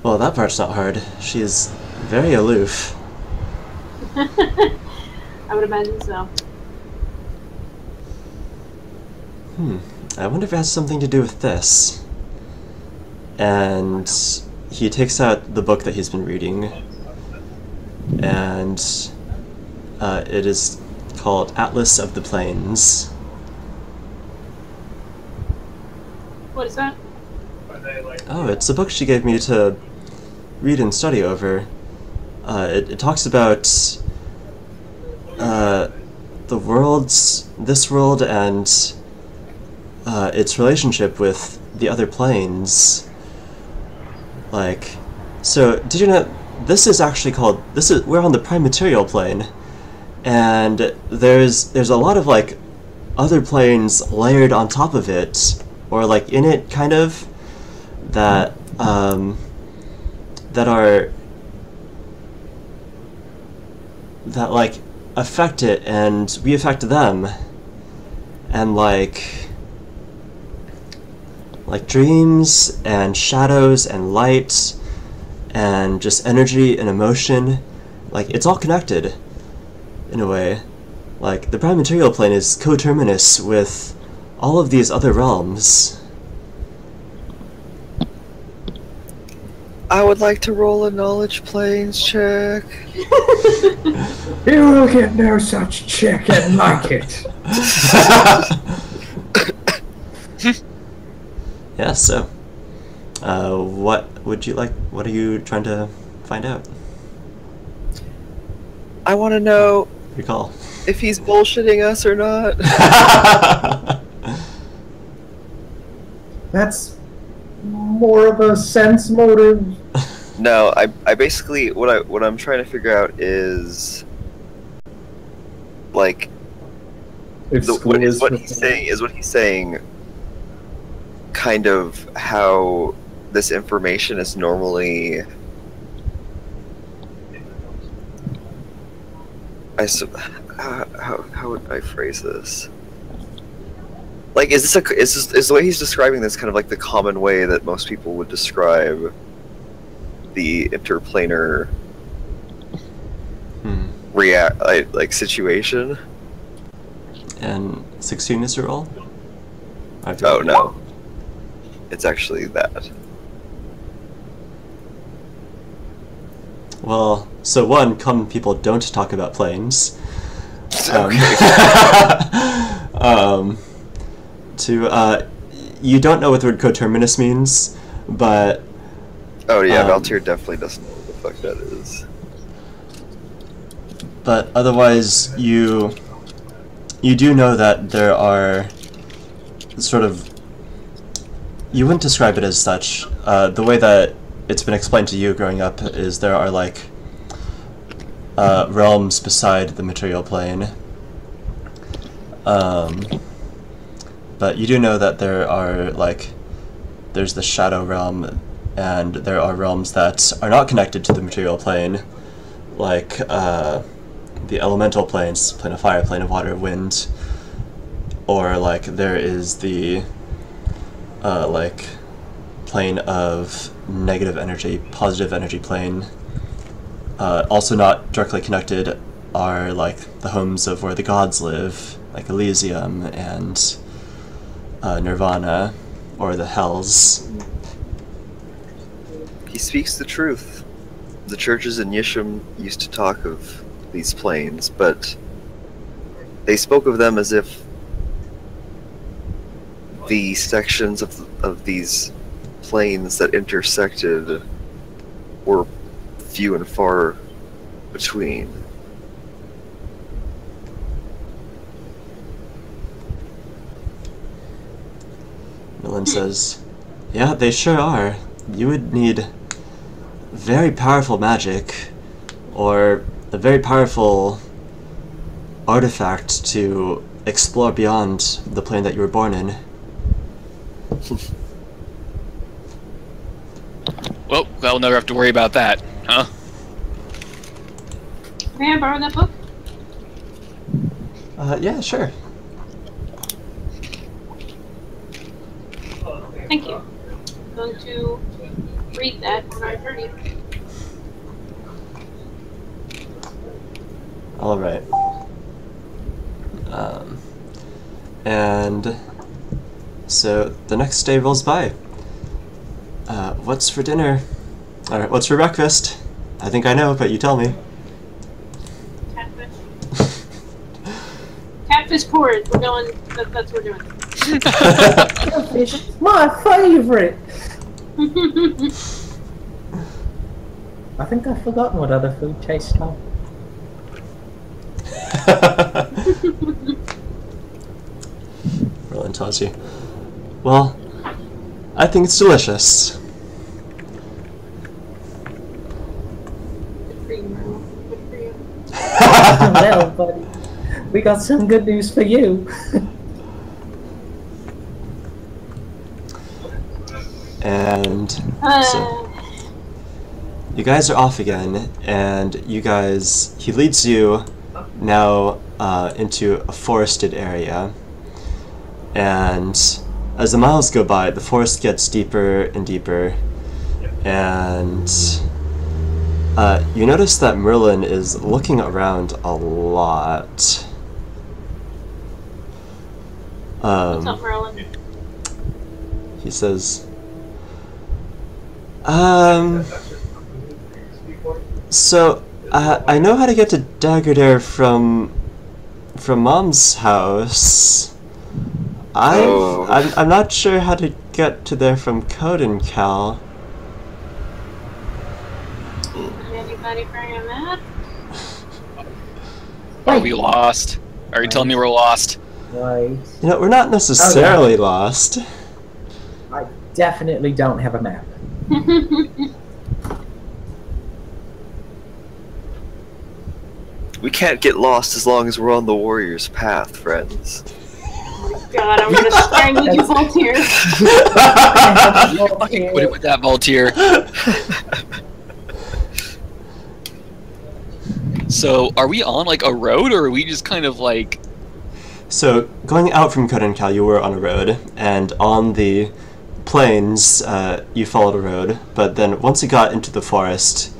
Well, that part's not hard. She is very aloof. I would imagine so. I wonder if it has something to do with this. And he takes out the book that he's been reading, and it is called Atlas of the Plains. What is that? Oh, it's a book she gave me to read and study over. It talks about this world, and its relationship with the other planes. Like, so did you know this is actually called, we're on the prime material plane, and there's a lot of like other planes layered on top of it, or like in it, kind of, that like affect it, and we affect them, and like dreams and shadows and light and just energy and emotion, like it's all connected in a way. Like the prime material plane is coterminous with all of these other realms. I would like to roll a knowledge planes check. You will get no such check and like it. Yeah, so what would you like, what are you trying to find out? I want to know Recall. if he's bullshitting us or not. That's more of a sense motive. No, I basically what I'm trying to figure out is like If what he's saying kind of how this information is normally how would I phrase this? Like, is the way he's describing this kind of like the common way that most people would describe the interplanar like situation? And 16 is your roll? Oh no, it's actually that. Well, so one, common people don't talk about planes. Two, you don't know what the word coterminous means, but... Oh yeah, Valtir definitely doesn't know what the fuck that is. But otherwise, you you do know that there are sort of... You wouldn't describe it as such. The way that it's been explained to you growing up is there are, like, realms beside the material plane. But you do know that there are, like, there's the Shadow Realm, and there are realms that are not connected to the material plane, like the elemental planes, plane of fire, plane of water, wind, or like there is the like plane of negative energy, positive energy plane. Also not directly connected are like the homes of where the gods live, like Elysium and Nirvana, or the Hells. He speaks the truth. The churches in Yisham used to talk of these planes, but they spoke of them as if the sections of these planes that intersected were few and far between. Millen says, yeah, they sure are. You would need very powerful magic, or a very powerful artifact to explore beyond the plane that you were born in. Well, I'll never have to worry about that, huh? May I borrow that book? Yeah, sure. Thank you. I'm going to read that when I read it. All right. And so the next day rolls by. What's for dinner? All right, what's for breakfast? I think I know, but you tell me. Catfish. Catfish porridge. We're going. That's what we're doing. Catfish, my favourite! I think I've forgotten what other food tastes like. Roland tells you. Well, I think it's delicious. Good for you, Merle. Good for you. Well, buddy, we got some good news for you. And so you guys are off again, and you guys, he leads you now into a forested area, and as the miles go by, the forest gets deeper and deeper, and you notice that Merlin is looking around a lot. What's up, Merlin? He says, so, I know how to get to Daggerdare from Mom's house. I'm not sure how to get to there from Koden, Cal. Anybody bring a map? Are we lost? Are you telling me we're lost? Right. You know, we're not necessarily lost. I definitely don't have a map. We can't get lost as long as we're on the warrior's path, friends. God, I'm gonna strangle you, Voltaire. Put it with that, Voltaire. So, are we on, like, a road, or are we just kind of, like... So, going out from Koden, Cal, you were on a road, and on the plains, you followed a road, but then once you got into the forest,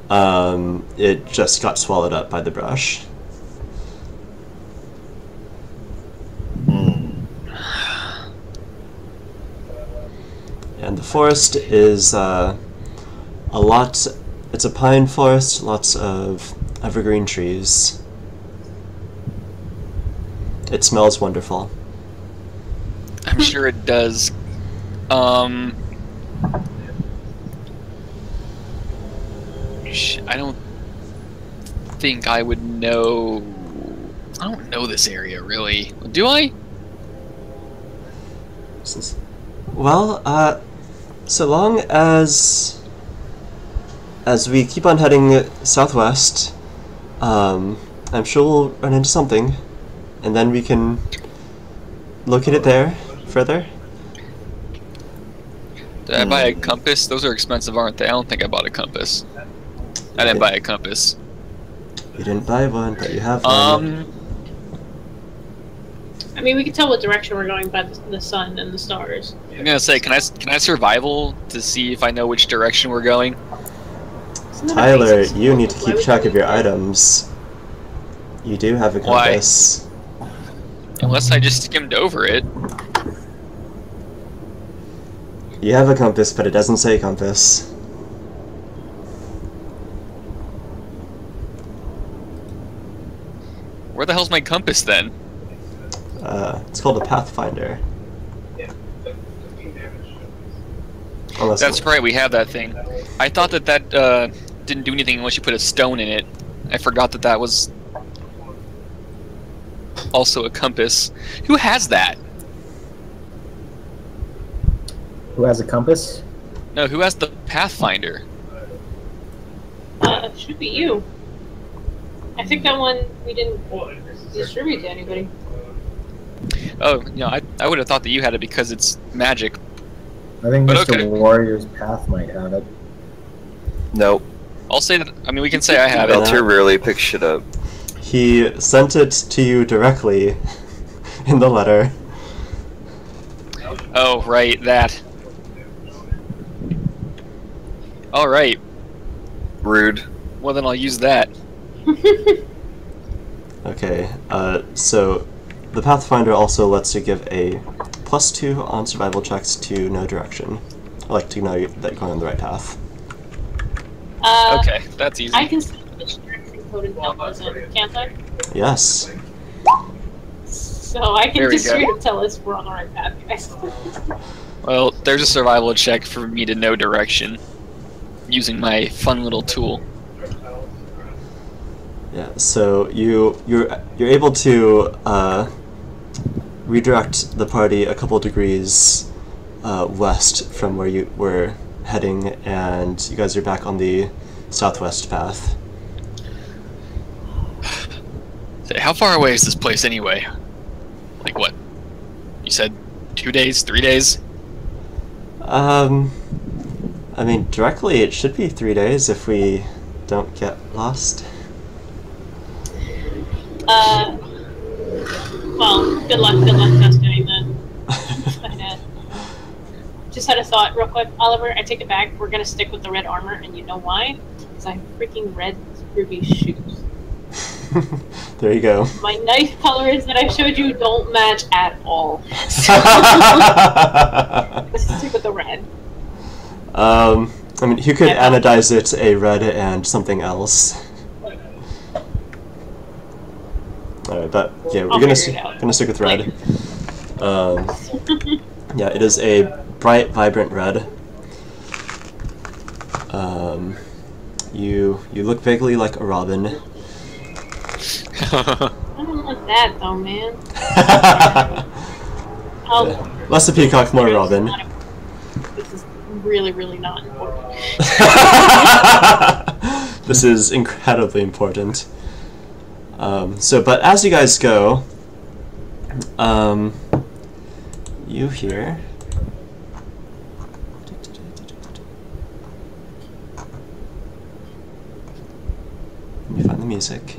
it just got swallowed up by the brush. And the forest is a lot, it's a pine forest, lots of evergreen trees. It smells wonderful. I'm sure it does. I don't think I would know I don't know this area really. Do I? Well, so long as we keep on heading southwest, I'm sure we'll run into something, and then we can locate it there further. Did I buy a compass? Those are expensive, aren't they? I don't think I bought a compass. I didn't buy a compass. You didn't buy one, but you have one. I mean, we can tell what direction we're going by the sun and the stars. I'm gonna say, can I survival to see if I know which direction we're going? Tyler, you need to keep track of your items. You do have a compass. Why? Unless I just skimmed over it. You have a compass, but it doesn't say compass. Where the hell's my compass then? It's called a Pathfinder. Unless That's right, we have that thing. I thought that didn't do anything unless you put a stone in it. I forgot that was also a compass. Who has that? Who has a compass? No, who has the Pathfinder? It should be you. I think that one we didn't distribute to anybody. Oh, no, I would have thought that you had it because it's magic. I think But Mr. okay. Warrior's Path might have it. Nope. I'll say that, I mean, we can say I have it. Belter rarely picks shit up. he sent it to you directly in the letter. Oh, right, that. Alright, Rude. well then I'll use that. Okay, so the Pathfinder also lets you give a +2 on survival checks to know direction. I like to know that you're going on the right path. Okay, that's easy. I can see which direction Koden tells us in, can't I? Yes. So I can There we just go. straight up tell us we're on the right path, guys. Well, there's a survival check for me to know direction. Using my fun little tool. Yeah. So you're able to redirect the party a couple degrees west from where you were heading, and you guys are back on the southwest path. Say, how far away is this place anyway? Like what? You said 2 days, 3 days? I mean, directly it should be 3 days if we don't get lost. Well, good luck us doing that. Just had a thought real quick. Oliver, I take it back. We're gonna stick with the red armor, and you know why? Because I have freaking red ruby shoes. There you go. My knife colors that I showed you don't match at all. Let's stick with the red. I mean, you could anodize it a red and something else. Alright, but yeah, we're gonna stick with red. Yeah, it is a bright, vibrant red. You look vaguely like a robin. I don't like that though, man. Less a peacock, more a robin. This is really, really not important. This is incredibly important. But as you guys go, you hear. Let me find the music.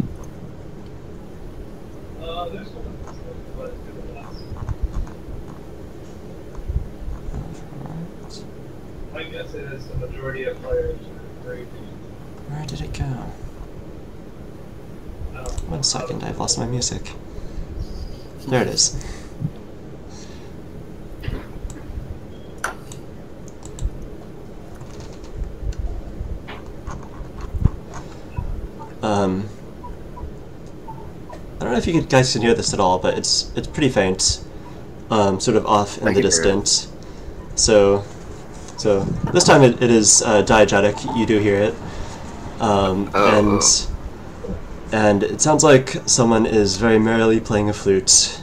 My guess is the majority of players are great. Where did it go? 1 second, I've lost my music. There it is. I don't know if you guys can hear this at all, but it's pretty faint, sort of off in the distance. So this time it is diegetic. You do hear it, and And it sounds like someone is very merrily playing a flute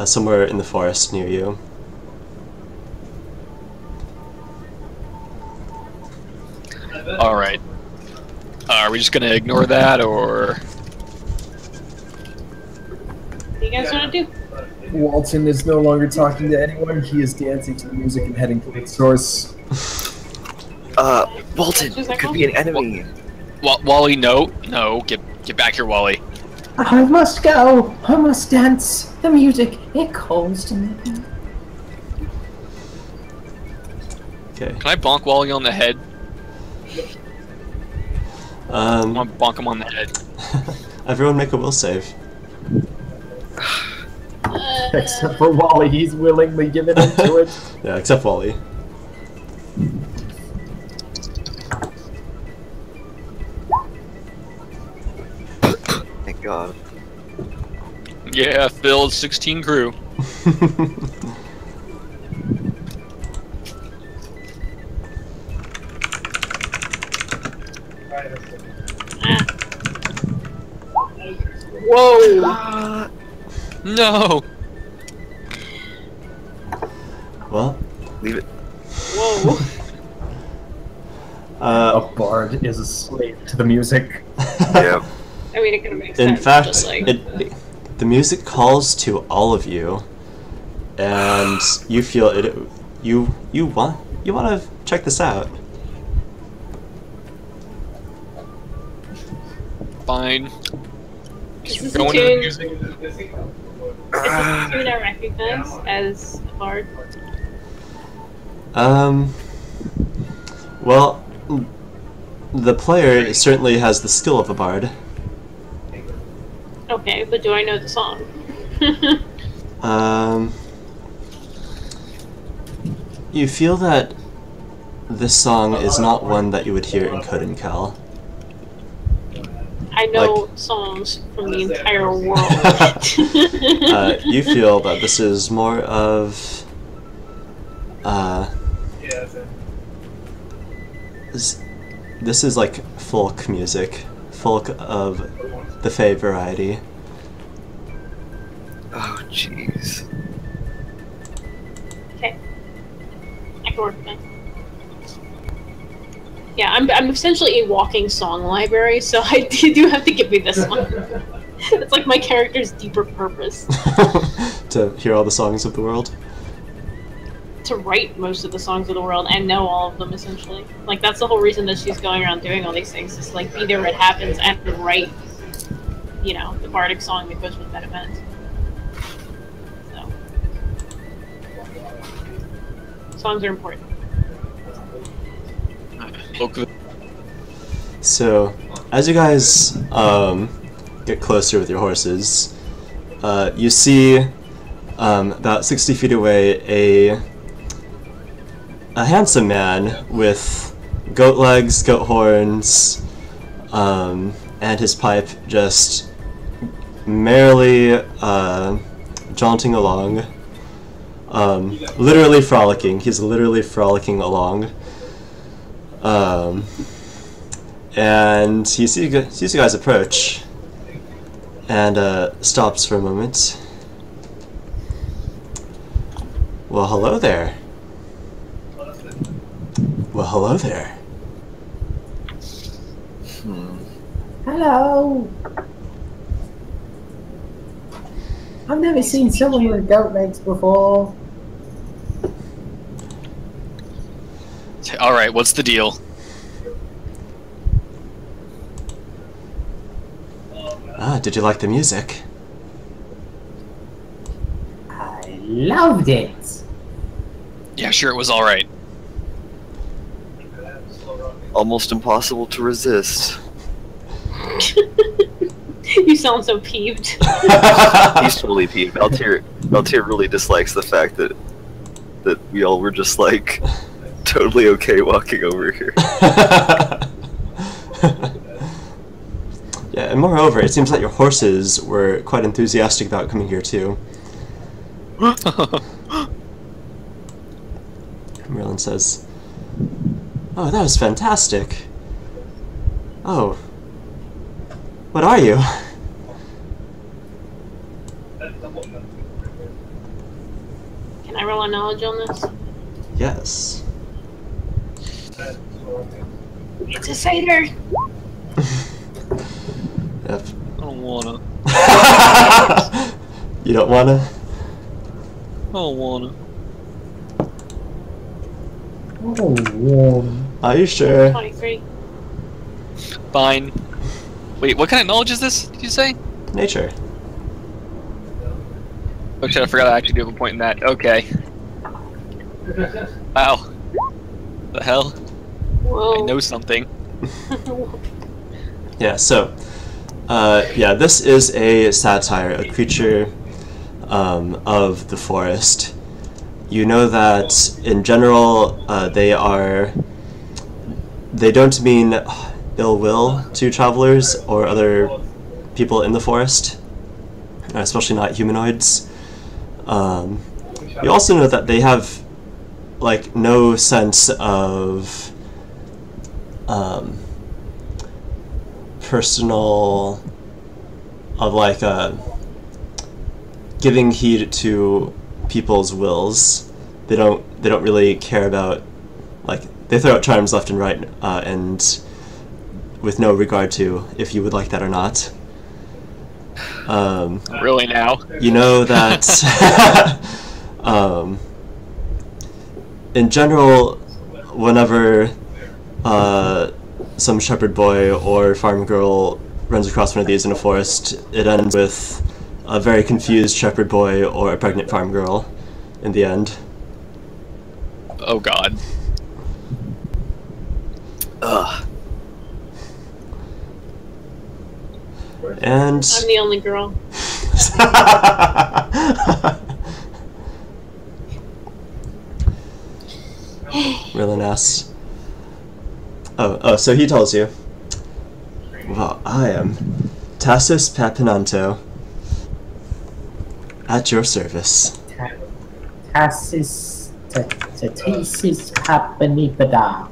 somewhere in the forest near you. Alright. Are we just gonna ignore that, or...? What do you guys want to do? Walton is no longer talking to anyone. He is dancing to the music and heading to the source. Walton, it could be an enemy. Wally, no. No, get back here, Wally. I must go. I must dance. The music, it calls to me. Okay. Can I bonk Wally on the head? I want to bonk him on the head. Everyone make a will save. Except for Wally, he's willingly given into it. Yeah, except Wally. Thank God. Yeah, Phil, 16 crew. Whoa! No! Well, Leave it. Whoa! A bard is a slave to the music. Yeah. I mean, it could make sense. in fact, but, like, the music calls to all of you, and you feel it. You want to check this out. Fine. is this Going a to the tune? music. Is this a tune I recognize as a bard? Well, the player certainly has the skill of a bard. Okay, but do I know the song? You feel that this song is not one that you would hear in Koden Cal. I know songs from the entire world. You feel that this is more of this is like folk music, folk of the Fae variety. Oh, jeez. Okay. I can work with that. Yeah, I'm essentially a walking song library, so I do have to give me this one. It's like my character's deeper purpose. To hear all the songs of the world. To write most of the songs of the world and know all of them, essentially. Like, that's the whole reason that she's going around doing all these things, is like be there when it happens and write, you know, the bardic song that goes with that event. So songs are important. So, as you guys get closer with your horses, you see about 60 feet away a handsome man with goat legs, goat horns, and his pipe just merrily jaunting along. Literally frolicking. He's literally frolicking along. And he sees you guys approach, and stops for a moment. Well, hello there. Well, hello there. Hello. I've never seen someone with goat legs before. Alright, what's the deal? Ah, did you like the music? I loved it. Yeah, sure, it was alright. Almost impossible to resist. You sound so peeved. He's totally peeved. Altair really dislikes the fact that we all were just like totally okay walking over here. Yeah, and moreover, it seems that your horses were quite enthusiastic about coming here too. Merlin says, "Oh, that was fantastic. Oh, What are you? Can I roll a knowledge on this? Yes. It's a satyr. Yep. I don't wanna. You don't wanna? I don't wanna. Oh, warm. Are you sure? 23. Fine. Wait, what kind of knowledge is this? Did you say? Nature. Oh shit! I forgot I actually do have a point in that. Okay. Wow. The hell? Whoa. I know something. Yeah, so, yeah, this is a satyr, a creature of the forest. You know that in general, they don't mean ill will to travelers or other people in the forest, especially not humanoids. You also know that they have like no sense of personal, of like giving heed to people's wills. They don't really care about, like, they throw out charms left and right, and with no regard to if you would like that or not. Really now? You know that in general, whenever some shepherd boy or farm girl runs across one of these in a forest, it ends with a very confused shepherd boy or a pregnant farm girl in the end. Oh god. Ugh. And I'm the only girl. Merlin asks, oh, so he tells you, well, I am Tassus Papinanto, at your service. Tassis Papanipada.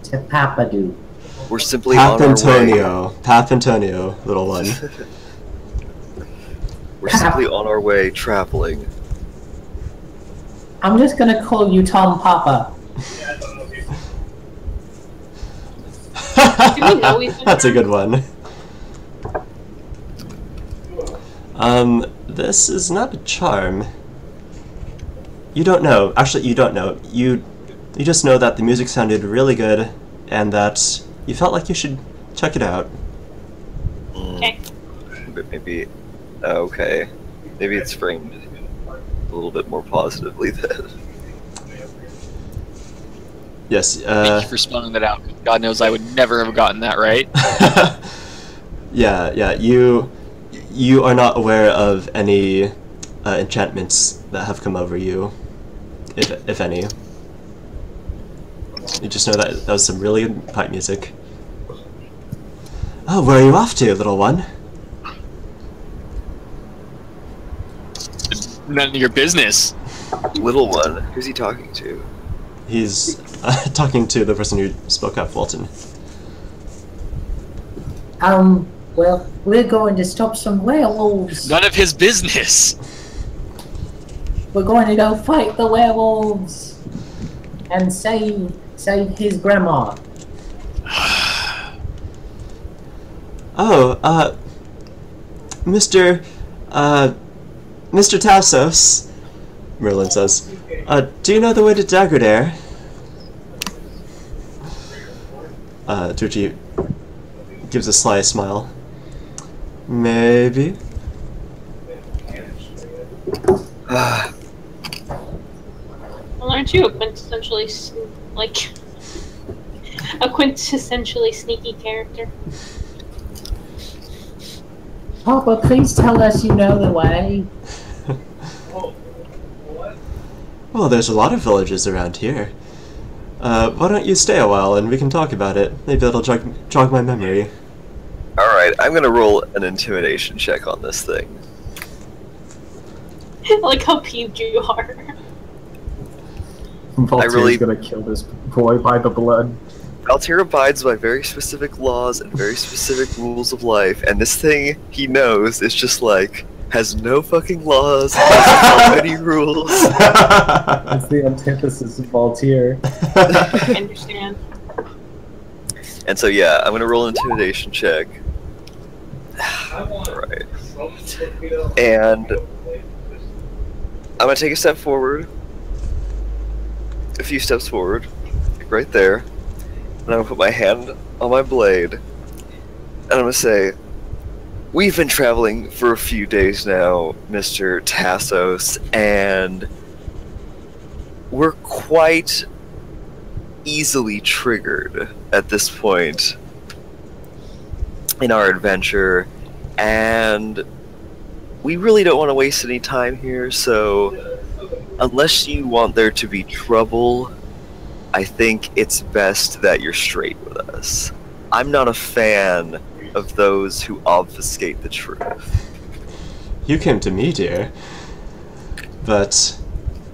Tapapadu. We're simply on our way. Papantonio, little one. We're simply on our way traveling. I'm just gonna call you Tom Papa. Do we know we've been That's a good friends? one. This is not a charm. You don't know. Actually, you don't know. You just know that the music sounded really good, and that you felt like you should check it out. Okay. But maybe, okay. Maybe it's framed a little bit more positively then. Yes. Thank you for spelling that out. God knows I would never have gotten that right. Yeah. You are not aware of any enchantments that have come over you, if any. You just know that was some really good pipe music. Oh, where are you off to, little one? None of your business. Little one, who's he talking to? He's talking to the person who spoke up, Walton. Well, we're going to stop some werewolves. None of his business. We're going to go fight the werewolves and save his grandma. Oh, Mr. Tassos, Merlin says, do you know the way to Daggerdare? Tucci gives a sly smile. Maybe. Well, aren't you a quintessentially, a quintessentially sneaky character? Papa, please tell us you know the way. Well, there's a lot of villages around here. Why don't you stay a while and we can talk about it? Maybe that'll jog my memory. Alright, I'm gonna roll an intimidation check on this thing. I like how peeved you are. Voltaire's really- gonna kill this boy by the blood. Altair abides by very specific laws and very specific rules of life, and this thing he knows is just like has no fucking laws, has many rules. It's the antithesis of Altair. I understand. And so yeah, I'm gonna roll an intimidation check. Alright. And I'm gonna take a step forward. A few steps forward. Like right there. And I'm gonna put my hand on my blade. And I'm gonna say, we've been traveling for a few days now, Mr. Tassos, and we're quite easily triggered at this point in our adventure, and we really don't want to waste any time here, so unless you want there to be trouble, I think it's best that you're straight with us. I'm not a fan of those who obfuscate the truth. You came to me, dear. But,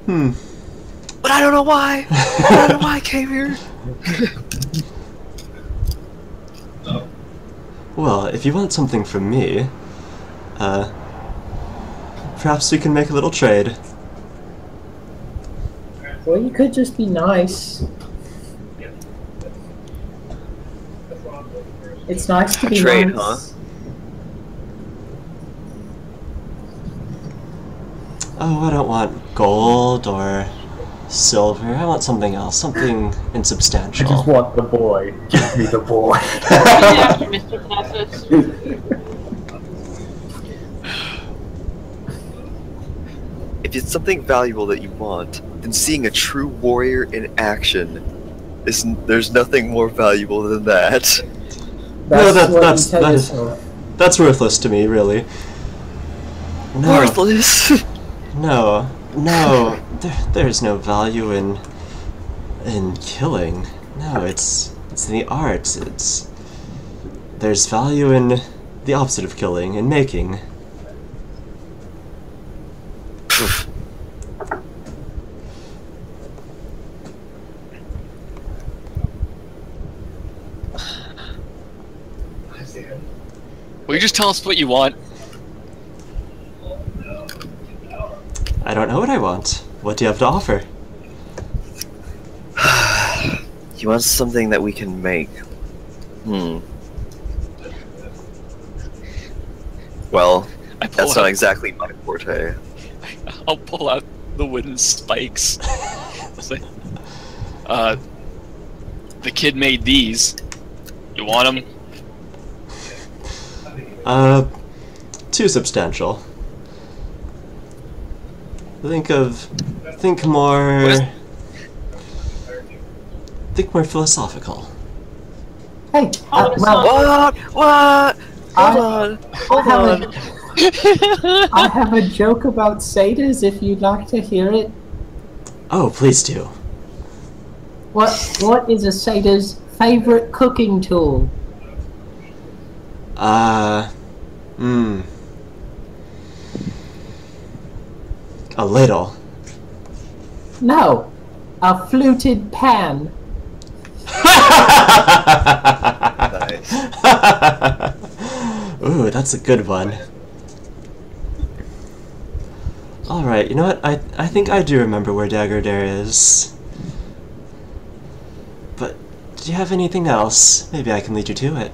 But I don't know why. I don't know why I came here. well, if you want something from me, perhaps we can make a little trade. Well, you could just be nice. It's nice to be Trade, nice. huh? Oh, I don't want gold or silver. I want something else, something I insubstantial. just want the boy. Give me the boy. Yeah, Mr. Tassos. If it's something valuable that you want, then seeing a true warrior in action there's nothing more valuable than that. No, That's what that's you tell that yourself. that's worthless to me, really. No, Worthless. no, there's no value in killing. No, it's in the arts. There's value in the opposite of killing, in making. Will you just tell us what you want? I don't know what I want. What do you have to offer? You want something that we can make. Well, I pull that's not out- exactly my forte. I'll pull out the wooden spikes. I'll say, the kid made these. You want them? Too substantial. Think more philosophical. Hey, Oh, it's well, What? I- Hold on. I have a joke about satyrs if you'd like to hear it. Oh, please do. What is a satyr's favorite cooking tool? A little. No, a fluted pan. Nice. Ooh, that's a good one. Alright, you know what? I think I do remember where Daggerdare is. But do you have anything else? Maybe I can lead you to it.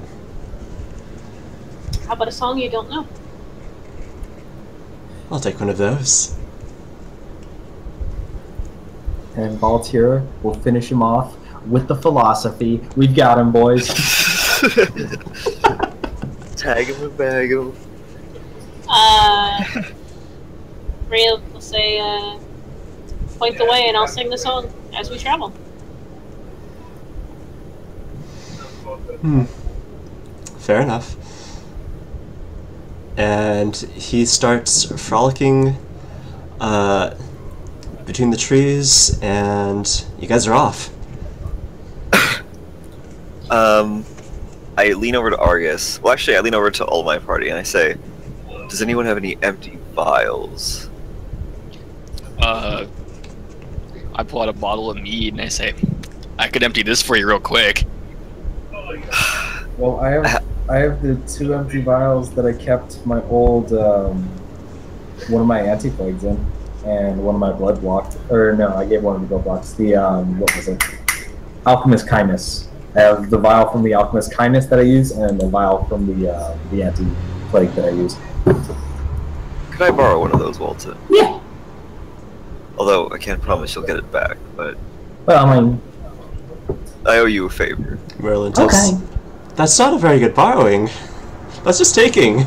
How about a song you don't know? I'll take one of those. And Valtier will finish him off with the philosophy. We've got him, boys. Tag him and bag him. Ray will say, point the way and I'll sing the song as we travel. Fair enough. And he starts frolicking between the trees, and you guys are off. I lean over to Argus. Well, actually, I lean over to all my party and I say, does anyone have any empty vials? I pull out a bottle of mead and I say, I could empty this for you real quick. Well, I have the 2 empty vials that I kept my old one of my anti-plagues in, and one of my blood blocked. Or no, I gave one of the blood blocks. The what was it? Alchemist Kindness. I have the vial from the Alchemist Kindness that I use, and the vial from the anti-plague that I use. Could I borrow one of those, Walter? Yeah. Although I can't promise you'll get it back, but Well, I mean, I owe you a favor. Merlin tells. Okay. That's not a very good borrowing. That's just taking.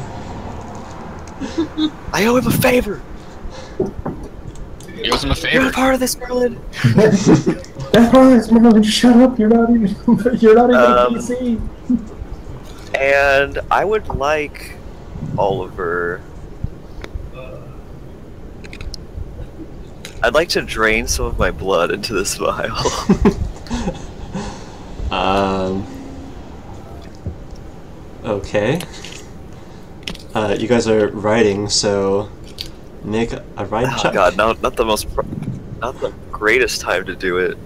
I owe him a favor. He owes him a You're favor. a part of this, Merlin. that's right, Merlin. Shut up. You're not even a PC. And I would like Oliver. I'd like to drain some of my blood into this vial. Okay. You guys are riding, so make a ride Oh check. god, not the not the greatest time to do it.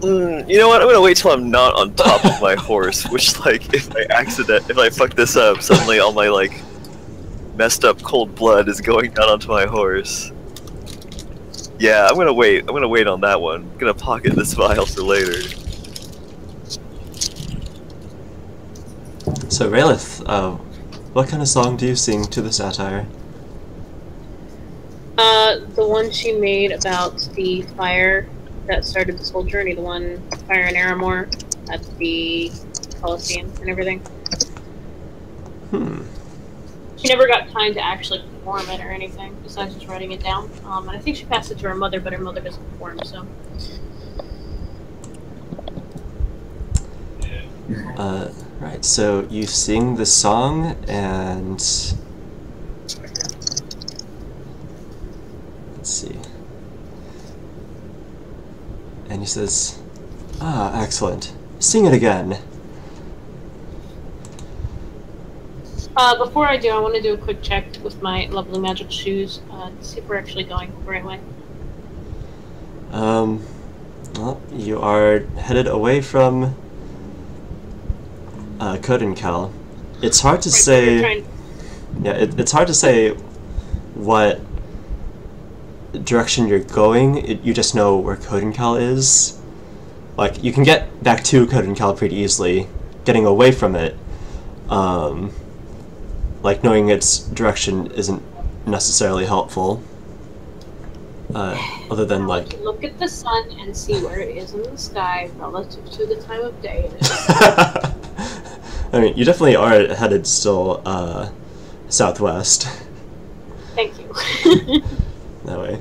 You know what? I'm gonna wait till I'm not on top of my horse. Which, like, if I fuck this up, suddenly all my like messed up cold blood is going down onto my horse. Yeah, I'm gonna wait. I'm gonna wait on that one. I'm gonna pocket this vial for later. So Raelith, what kind of song do you sing to the satyr? The one she made about the fire that started this whole journey, the one fire in Aramor at the Colosseum and everything. She never got time to actually perform it or anything, besides just writing it down. And I think she passed it to her mother, but her mother doesn't perform, so. Right, so you sing the song, and let's see. And he says, "Ah, excellent. Sing it again." Before I do, I want to do a quick check with my lovely magical shoes to see if we're actually going the right way. Well, you are headed away from Koden. It's hard to Right, so say. you're trying- Yeah, it's hard to say what direction you're going. You just know where Koden is. Like, you can get back to Koden pretty easily. Getting away from it, like, knowing its direction isn't necessarily helpful. Other than, like... Look at the sun and see where it is in the sky relative to the time of day it is. I mean, you definitely are headed still, southwest. Thank you. That way.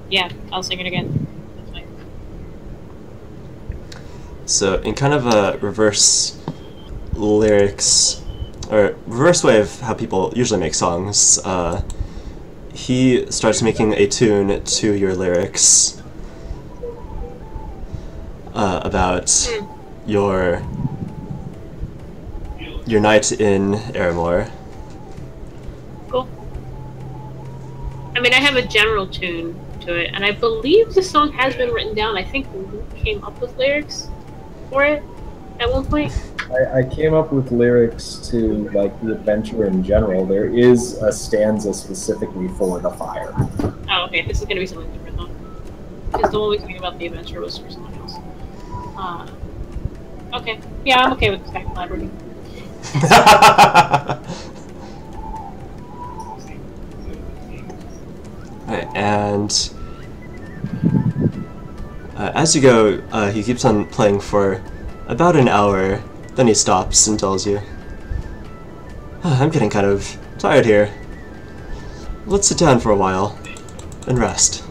Yeah, I'll sing it again. That's fine. So, in kind of a reverse lyrics, or reverse way of how people usually make songs, he starts making a tune to your lyrics about your night in Aramor. Cool. I mean, I have a general tune to it, and I believe the song has been written down. I think Luke came up with lyrics for it at one point. I came up with lyrics to, like, the adventure in general. There is a stanza specifically for the fire. Oh, okay. This is gonna be something different though, because the one we talking about the adventure was for someone else. Okay. Yeah, I'm okay with the fact collaborating. Right, and as you go, he keeps on playing for about an hour, then he stops and tells you, "I'm getting kind of tired here. Let's sit down for a while and rest."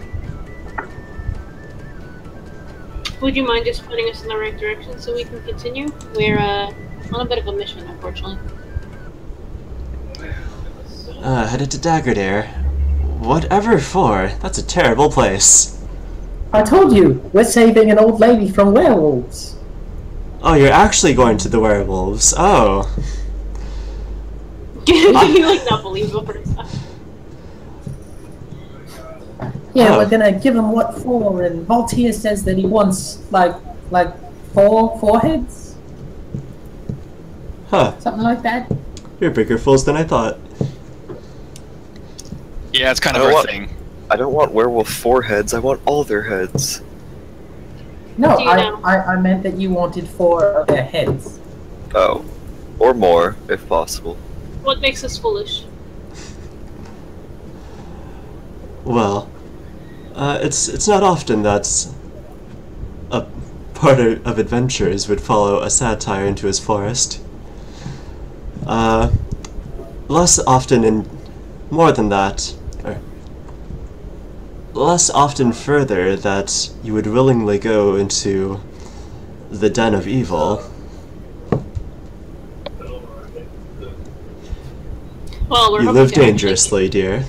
Would you mind just putting us in the right direction so we can continue? We're on a bit of a mission, unfortunately. Headed to Daggerdare. Whatever for? That's a terrible place. I told you, we're saving an old lady from werewolves. Oh, you're actually going to the werewolves. Oh. You like not believe the first time. Yeah, Oh. we're gonna give him what for, and Voltaire says that he wants like four heads, Huh. something like that. You're bigger fools than I thought. Yeah, it's kind I of don't our want- thing. I don't want werewolf 4 heads, I want all their heads. No, Do you know? I meant that you wanted 4 of their heads. Oh. Or more, if possible. What makes us foolish? Well, it's not often that a part of adventurers would follow a satyr into his forest. Less often and more than that, or less often further that you would willingly go into the den of evil. Well, we're You hoping live to actually- dangerously, dear.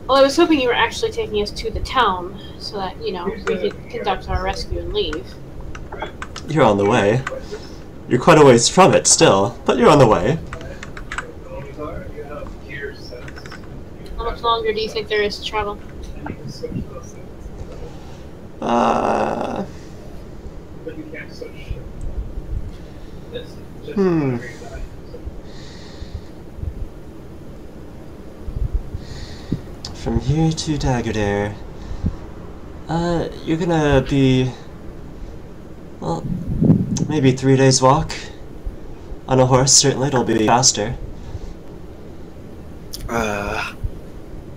Well, I was hoping you were actually taking us to the town so that, you know, we could conduct our rescue and leave. You're on the way. You're quite a ways from it still, but you're on the way. How much longer do you think there is to travel? Hmm. From here to Daggerdare, you're gonna be, well, maybe 3 days walk. On a horse, certainly it'll be faster.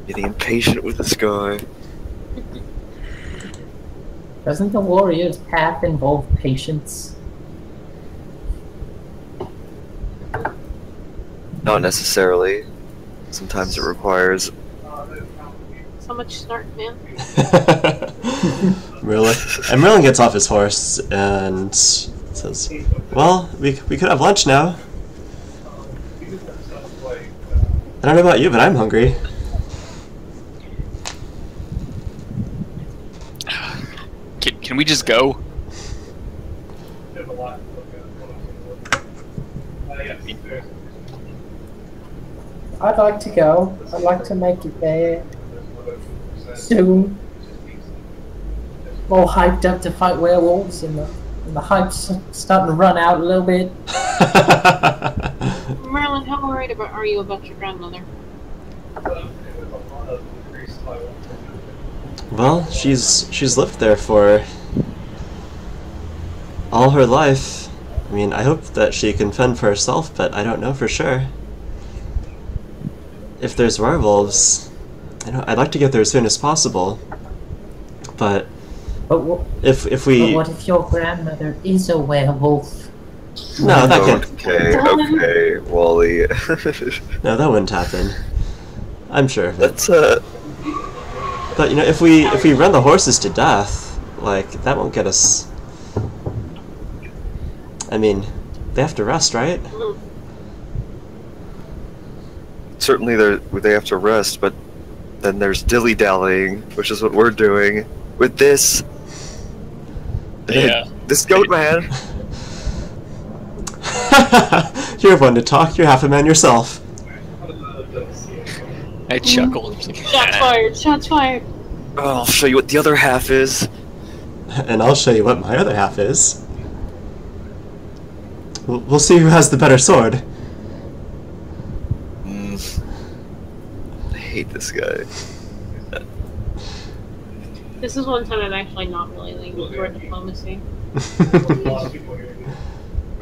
Getting impatient with this guy. Doesn't the warrior's path involve patience? Not necessarily. Sometimes it requires. So much snark, man. Merlin gets off his horse and says, "Well, we could have lunch now. I don't know about you, but I'm hungry." Can we just go? I'd like to go. I'd like to make it there soon. All hyped up to fight werewolves, and the hype's starting to run out a little bit. Merlin, how worried are you about your grandmother? Well, she's lived there for all her life. I mean, I hope that she can fend for herself, but I don't know for sure. If there's werewolves, I'd like to get there as soon as possible. But if we But what if your grandmother is a werewolf? no, that can't. Okay, Wally. No, that wouldn't happen. I'm sure of it. Let's But if we run the horses to death, like that won't get us. I mean, they have to rest, right? certainly they have to rest, but then there's dilly-dallying, which is what we're doing with this. Yeah. This goat man. You're one to talk. You're half a man yourself. I chuckled. Shots fired! Shots fired! Oh, I'll show you what the other half is. And I'll show you what my other half is. We'll see who has the better sword. I hate this guy. This is one time I'm actually not really leaning toward diplomacy.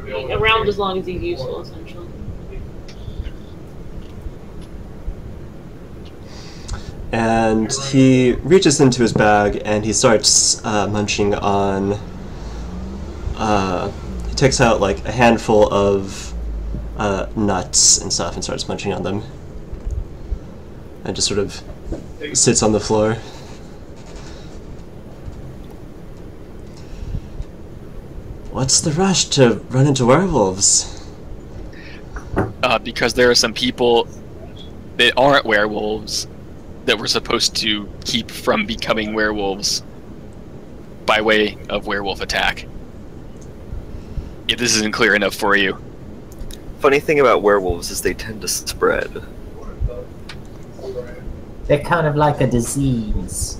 Around as long as he's useful, essentially. And he reaches into his bag and he starts munching on. He takes out like a handful of nuts and stuff and starts munching on them. And just sort of sits on the floor. What's the rush to run into werewolves? Because there are some people that aren't werewolves that we're supposed to keep from becoming werewolves by way of werewolf attack. If this isn't clear enough for you. Funny thing about werewolves is they tend to spread. They're kind of like a disease.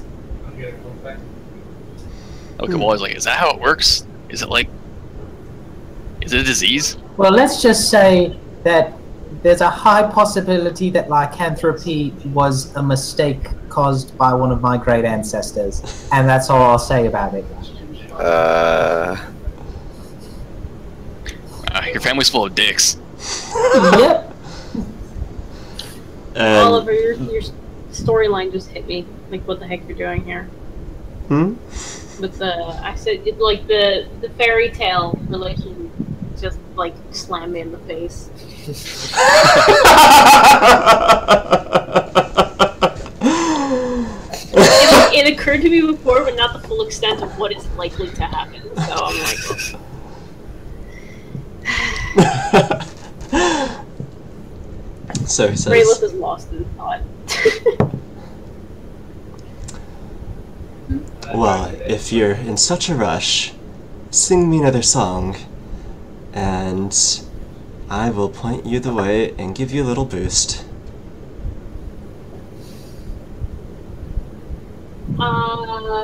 Okay, well, I was like, is that how it works? Is it a disease? Well, let's just say that there's a high possibility that lycanthropy was a mistake caused by one of my great ancestors, and that's all I'll say about it. Your family's full of dicks. Yep. Oliver, your storyline just hit me. Like, what the heck you're doing here? With I said, like, the fairy tale relation just, like, slammed me in the face. It occurred to me before, but not the full extent of what is likely to happen. So I'm like, So he says, Raylith is lost in thought. well, if you're in such a rush, sing me another song, and I will point you the way and give you a little boost.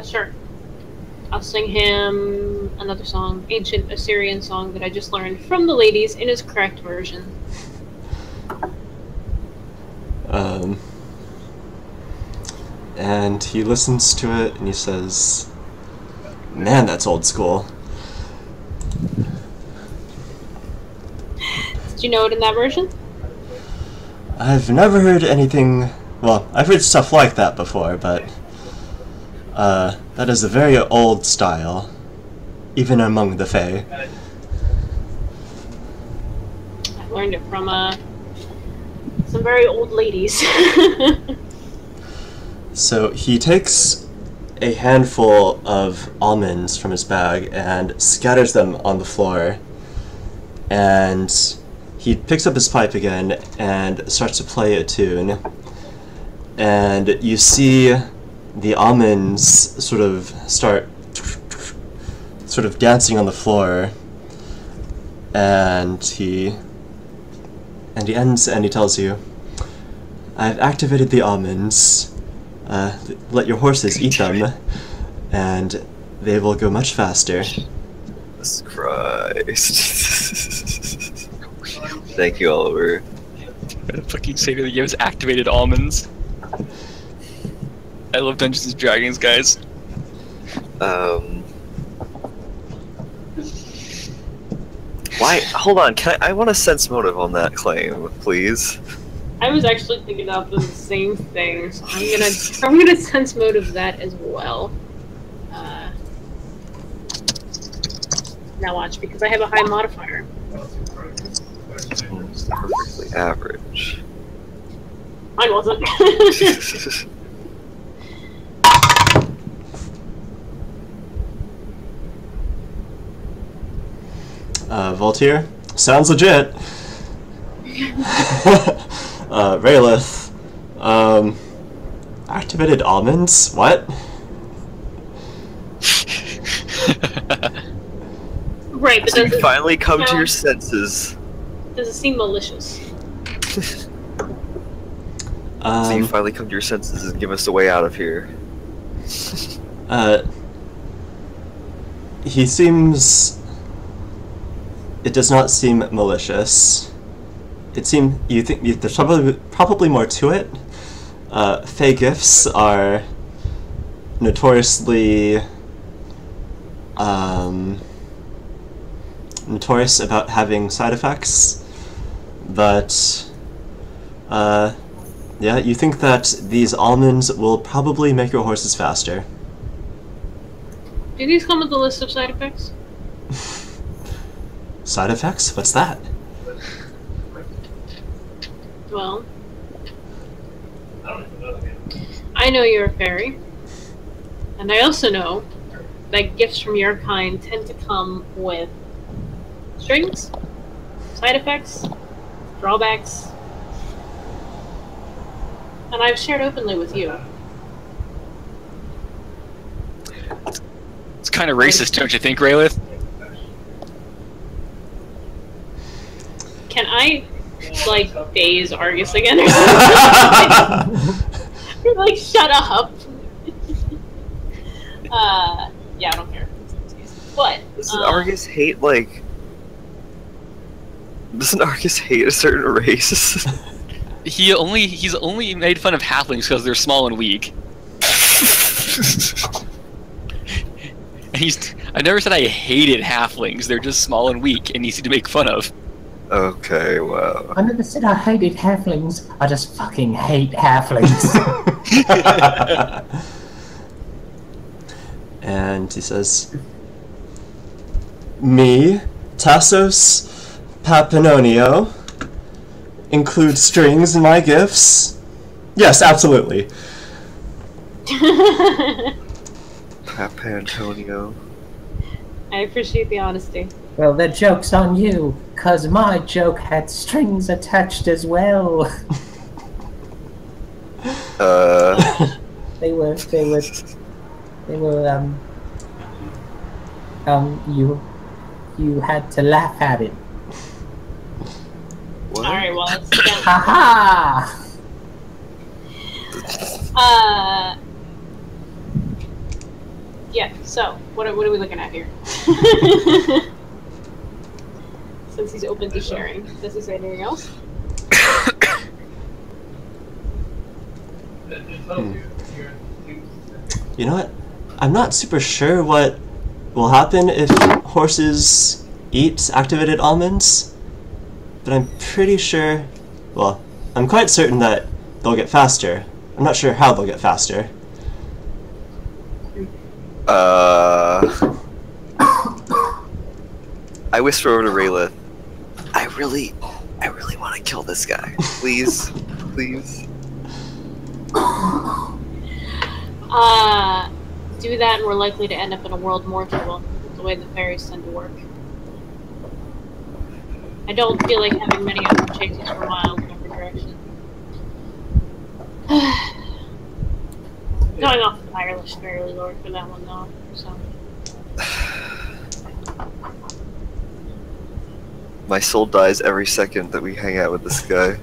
Sure. I'll sing him another song, ancient Assyrian song that I just learned from the ladies in his correct version. And he listens to it and he says, man, that's old school. Did you know it in that version? I've never heard anything, well, I've heard stuff like that before, but that is a very old style, even among the Fae. I learned it from some very old ladies. So he takes a handful of almonds from his bag and scatters them on the floor, and he picks up his pipe again and starts to play a tune, and you see the almonds sort of start dancing on the floor, and he ends and he tells you, I've activated the almonds. Let your horses eat them, and they will go much faster. Jesus Christ. Thank you, Oliver. The fucking satyr that gives activated almonds. I love Dungeons and Dragons, guys. Why? Hold on. I want a sense motive on that claim, please. I was actually thinking of the same thing, so I'm gonna sense motive that as well. Now watch, because I have a high modifier. Perfectly average. Mine wasn't. Voltaire? Sounds legit. Raylith. Activated almonds? What? Right, but So does you it finally come to sound- your senses. Does it seem malicious? So you finally come to your senses and give us a way out of here. He seems... It does not seem malicious. You think there's probably more to it. Fey gifts are notoriously notorious about having side effects, but yeah, you think that these almonds will probably make your horses faster. Do these come with a list of side effects? Side effects? What's that? Well, I know you're a fairy, and I also know that gifts from your kind tend to come with strings, side effects, drawbacks, and I've shared openly with you. It's kind of racist, don't you think, Raylith? Can I, like, daze Argus again or something? You're like, shut up. Yeah, I don't care. But Doesn't Argus hate like? Doesn't Argus hate a certain race? He's only made fun of halflings because they're small and weak. And I never said I hated halflings. They're just small and weak and easy to make fun of. Okay, wow. I never said I hated halflings. I just fucking hate halflings. And he says, "Me, Tassos Papinonio, include strings in my gifts?" Yes, absolutely. Papa Antonio. I appreciate the honesty. Well, the joke's on you, 'cause my joke had strings attached as well. They were, you had to laugh at it. What? Alright, well, let's Ha ha! Yeah, so, what are we looking at here? Since he's open to sharing. Does he say anything else? You know what? I'm not super sure what will happen if horses eat activated almonds, but I'm pretty sure, well, I'm quite certain that they'll get faster. I'm not sure how they'll get faster. I whisper over to Raylith. I really want to kill this guy. Please, please. Do that and we're likely to end up in a world more trouble, the way the fairies tend to work. I don't feel like having many other chases for miles in every direction. Going off the tireless fairy lord for that one though, so. My soul dies every second that we hang out with this guy.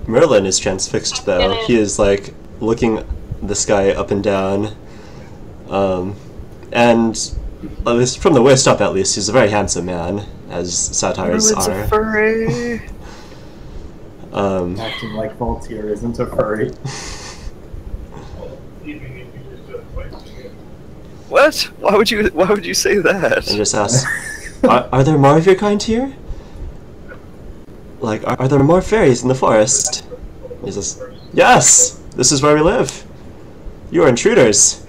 Merlin is transfixed though. He is like looking this guy up and down. And at least from the waist up, at least, he's a very handsome man, as satyrs Merlin's are. a furry. Acting like Voltaire isn't a furry. What? Why would you say that? And just asks, are there more of your kind here? Like, are there more fairies in the forest? He says, yes! This is where we live. You are intruders.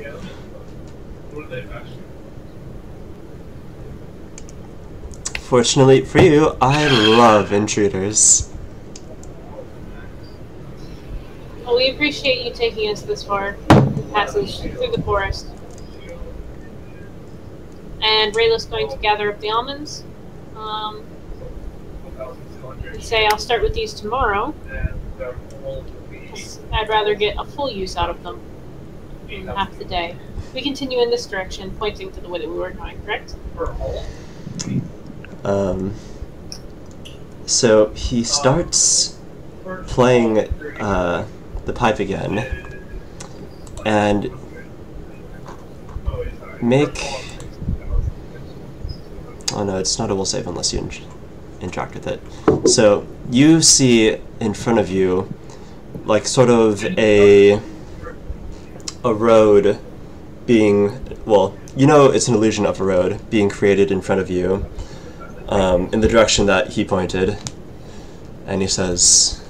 Fortunately for you, I love intruders. Well, we appreciate you taking us this far, the passage through the forest. And Rayla's going to gather up the almonds. And say I'll start with these tomorrow. I'd rather get a full use out of them in half the day. We continue in this direction, pointing to the way that we were going, correct? So he starts playing the pipe again, and make. Oh no, it's not a will save unless you interact with it. So you see in front of you, like sort of a road being, well, you know it's an illusion of a road being created in front of you, in the direction that he pointed, and he says,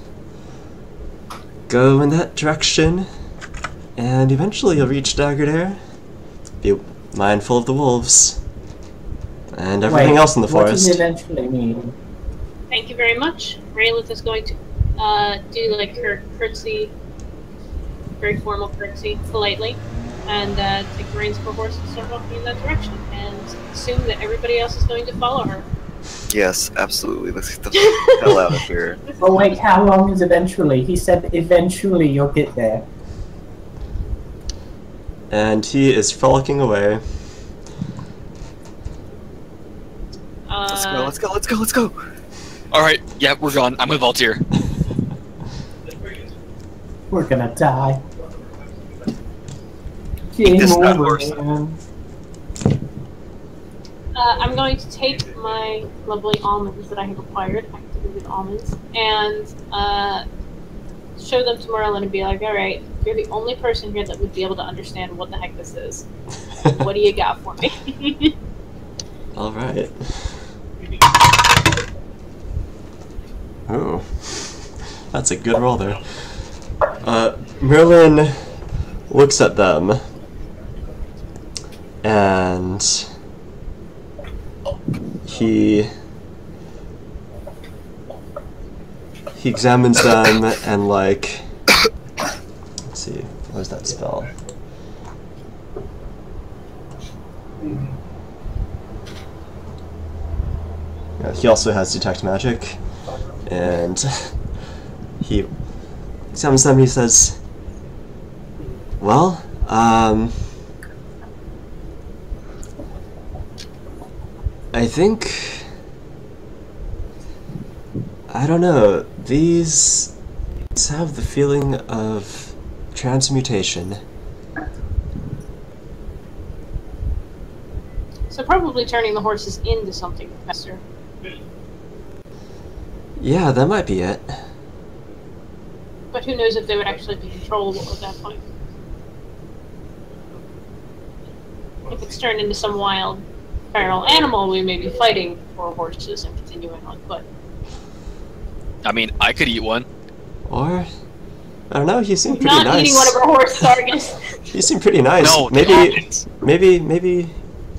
go in that direction, and eventually you'll reach Daggerdare. Be mindful of the wolves. And everything else in the forest. What does eventually mean? Thank you very much. Raylith is going to do like her curtsy, very formal curtsy, politely, and take the reins of her horse and start walking in that direction, and assume that everybody else is going to follow her. Yes, absolutely. Let's get the hell out of here. Oh wait, how long is eventually? He said eventually you'll get there. And he is frolicking away. Let's go. Alright, yeah, we're gone. I'm with Voltaire. We're gonna die. Eat this Game fat over, horse. man. I'm going to take my lovely almonds that I have acquired, activated almonds, and show them to Merlin and be like, alright, you're the only person here that would be able to understand what the heck this is. What do you got for me? Alright. Oh. That's a good roll there. Merlin looks at them and he examines them and like, let's see, where's that spell? Yeah, he also has detect magic, and he examines them and he says, well, I think, I don't know, these have the feeling of transmutation. So probably turning the horses into something faster. Yeah, that might be it. But who knows if they would actually be controllable at that point. If it's turned into some wild feral animal, we may be fighting for horses and continuing on foot. I mean, I could eat one. Or, I don't know, he seemed pretty Not nice. eating one of our horse targets. He seemed pretty nice. No, maybe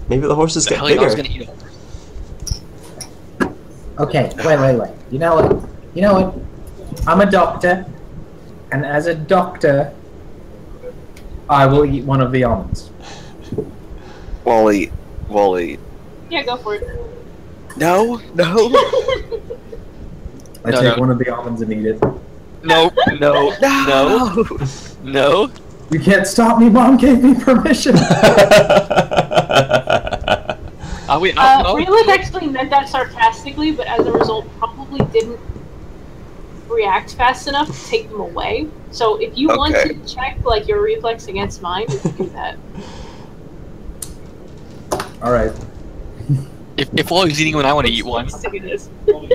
the horses The get hell, I was bigger. gonna eat them. Okay, wait. You know what? I'm a doctor, and as a doctor, I will eat one of the almonds. Wally. Yeah, go for it. No. I take one of the almonds and eat it. No. You can't stop me. Mom gave me permission. Wait, no. Realic actually meant that sarcastically, but as a result probably didn't react fast enough to take them away. So if you want to check like your reflex against mine, you can do that. All right. If Wally's eating one, I want to eat one.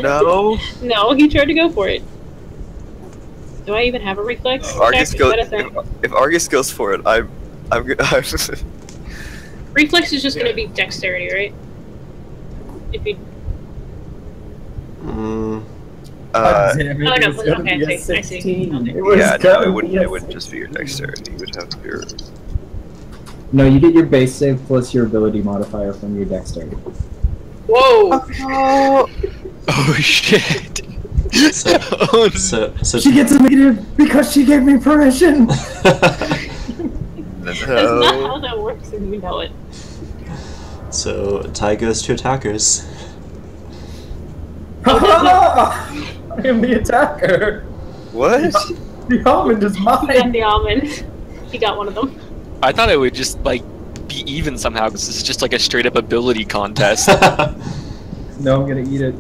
No. No, he tried to go for it. Do I even have a reflex? Argus check? goes. Is that a thing? If Argus goes for it, I'm Reflex is just going to be dexterity, right? If you. God damn it, Oh, no, it was gonna okay, be a I see. 16. Okay. It was yeah, no, gonna it be wouldn't. a It wouldn't just be your dexterity. You would have your. No, you get your base save plus your ability modifier from your dexterity. Whoa! Oh shit! So She gets a negative because she gave me permission. That's not how that works, and you know it. So Ty goes to attackers. I am the attacker. What? The almond is He got mine. the almond. He got one of them. I thought it would just like be even somehow because this is just like a straight up ability contest. No, I'm gonna eat it.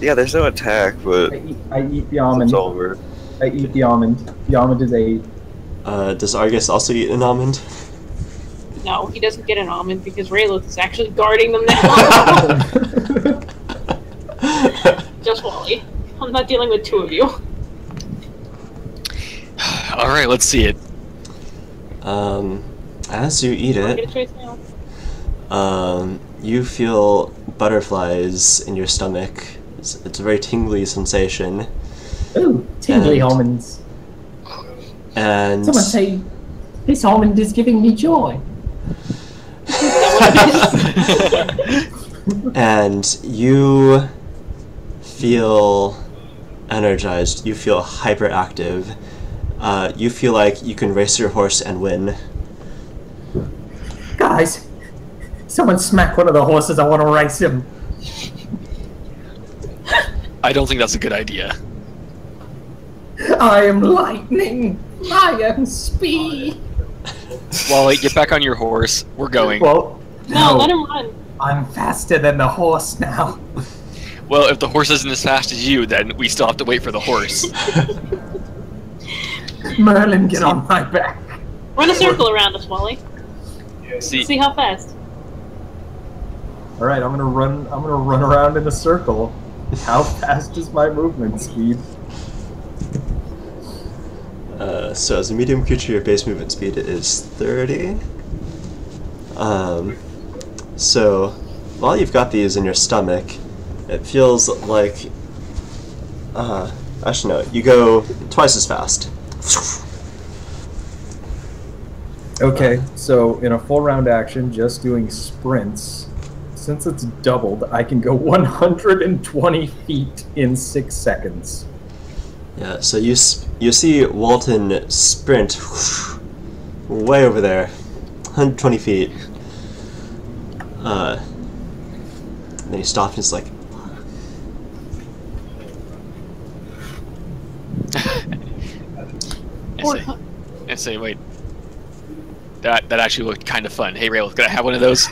Yeah, there's no attack, but I eat the almond. it's over. I eat the almond. The almond is 8. Does Argus also eat an almond? No, he doesn't get an almond because Rayluth is actually guarding them now. Just Wally. I'm not dealing with two of you. Alright, let's see it. As you eat Get a it, choice now. you feel butterflies in your stomach. It's a very tingly sensation. Ooh, tingly And- almonds. And Someone say, this almond is giving me joy. and you feel energized. You feel hyperactive. You feel like you can race your horse and win. Guys, someone smack one of the horses. I want to race him. I don't think that's a good idea. I am lightning. I am speed. Wally, get back on your horse. We're going. Well, No, let him run. I'm faster than the horse now. Well, if the horse isn't as fast as you, then we still have to wait for the horse. Merlin, get on my back. Run a circle around us, Wally. See how fast. All right, I'm gonna run around in a circle. How fast is my movement speed? So as a medium creature, your base movement speed is 30. So while you've got these in your stomach, it feels like actually no, you go twice as fast. Okay, so in a full round action, just doing sprints, since it's doubled, I can go 120 feet in 6 seconds. Yeah, so you see Walton sprint way over there, 120 feet. Then he stopped and he's like, I say, wait. That actually looked kind of fun. Hey, Rail, could I have one of those?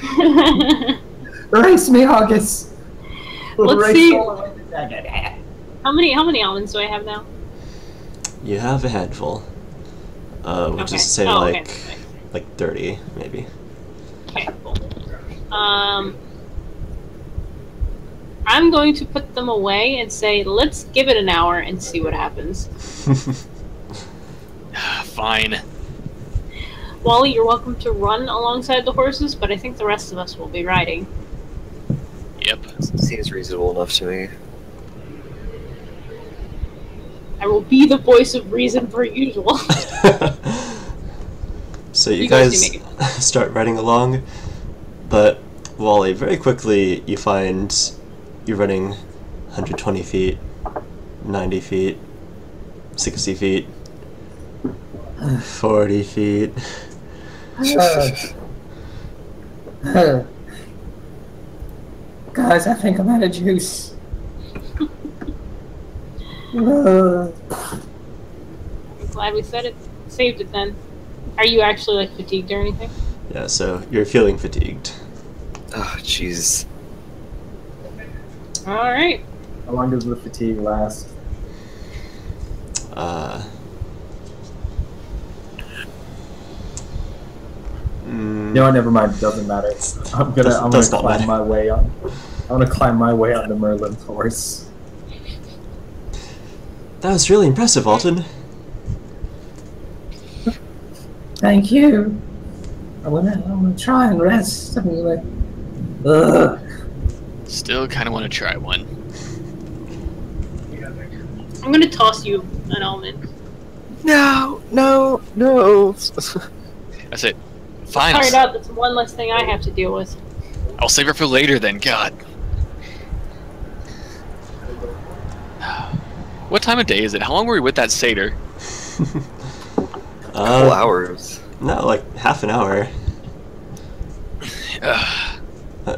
Race me, August. Let's Race see. all the way to Daggerdare. How many almonds do I have now? you have a handful. Which Okay. is to say Oh, like okay. like 30 maybe. Okay, cool. I'm going to put them away and say, let's give it an hour and see what happens. Fine. Wally, you're welcome to run alongside the horses, but I think the rest of us will be riding. Yep. Seems reasonable enough to me. I will be the voice of reason per usual. So you You guys guys do make start riding along, but Wally, very quickly you find you're running 120 feet, 90 feet, 60 feet, 40 feet. Guys, I think I'm out of juice. I'm glad we said it, saved it then. Are you actually like fatigued or anything? Yeah, so you're feeling fatigued. Oh, jeez. Alright. How long does the fatigue last? No, never mind. Doesn't matter. I'm gonna Does not climb matter. my way on. I'm gonna climb my way on the Merlin's horse. That was really impressive, Alton. Thank you. I'm gonna try and rest. I'm like, ugh. Still kind of want to try one. I'm gonna toss you an almond. No, no, no. That's it. Fine. Fired out, that's one less thing I have to deal with. I'll save it for later then. God. What time of day is it? How long were we with that satyr? Couple hours. No, like half an hour.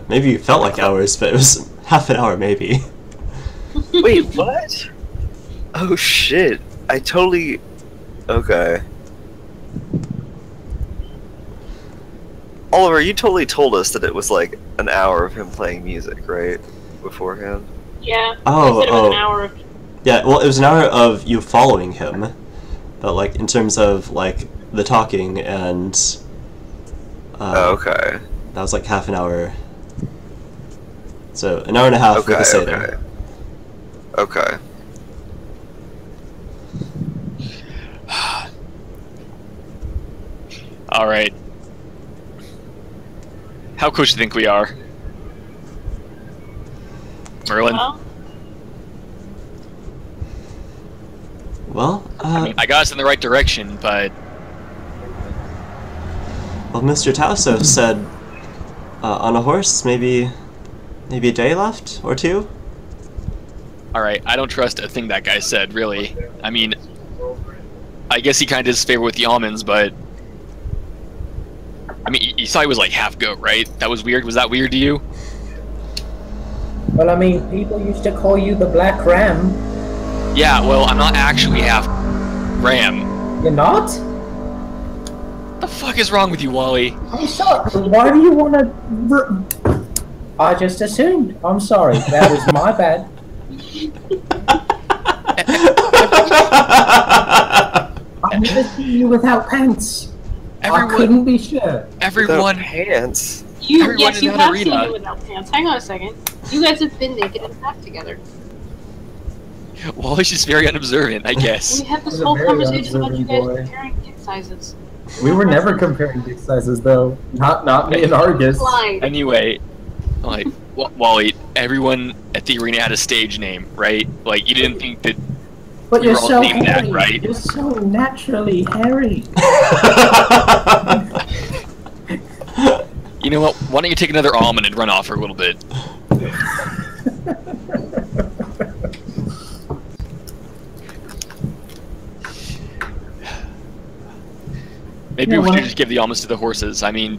Maybe it felt like hours, but it was half an hour maybe. Wait, what? Oh shit. I totally... Okay. Oliver, you totally told us that it was like an hour of him playing music, right? Beforehand? Yeah. Oh, I said it was oh. an hour of... Yeah, well, it was an hour of you following him, but like in terms of like the talking and Oh, okay. that was like half an hour. So an hour and a half with Okay, the satyr. okay. Okay. Alright. How close do you think we are? Merlin? Well, I mean, I got us in the right direction, but... well, Mr. Tauso said on a horse, maybe a day left or two. Alright, I don't trust a thing that guy said, really. I mean, I guess he kind of did his favor with the almonds, but... I mean, you saw he was like half goat, right? That was weird. Was that weird to you? Well, I mean, people used to call you the Black Ram. Yeah, well, I'm not actually half ram. You're not? What the fuck is wrong with you, Wally? I'm sorry. Why do you want to... I just assumed. I'm sorry. That was my bad. I've never seen you without pants. I Everyone, couldn't be sure. everyone, Without pants. Everyone Yes, in you that have arena. seen him without pants. Hang on a second. You guys have been naked and packed together. Wally's just very unobservant, I guess. We had this He's a whole very conversation about you guys unobservant boy. comparing dick sizes. We were never comparing dick sizes, though. Not me and Argus. Lied. Anyway, like, Wally, everyone at the arena had a stage name, right? Like, you didn't think that But We you're were all so named that, hairy. right? You're so naturally hairy. You know what? Why don't you take another almond and run off for a little bit? Maybe Yeah, we why should don't- just give the almonds to the horses. I mean,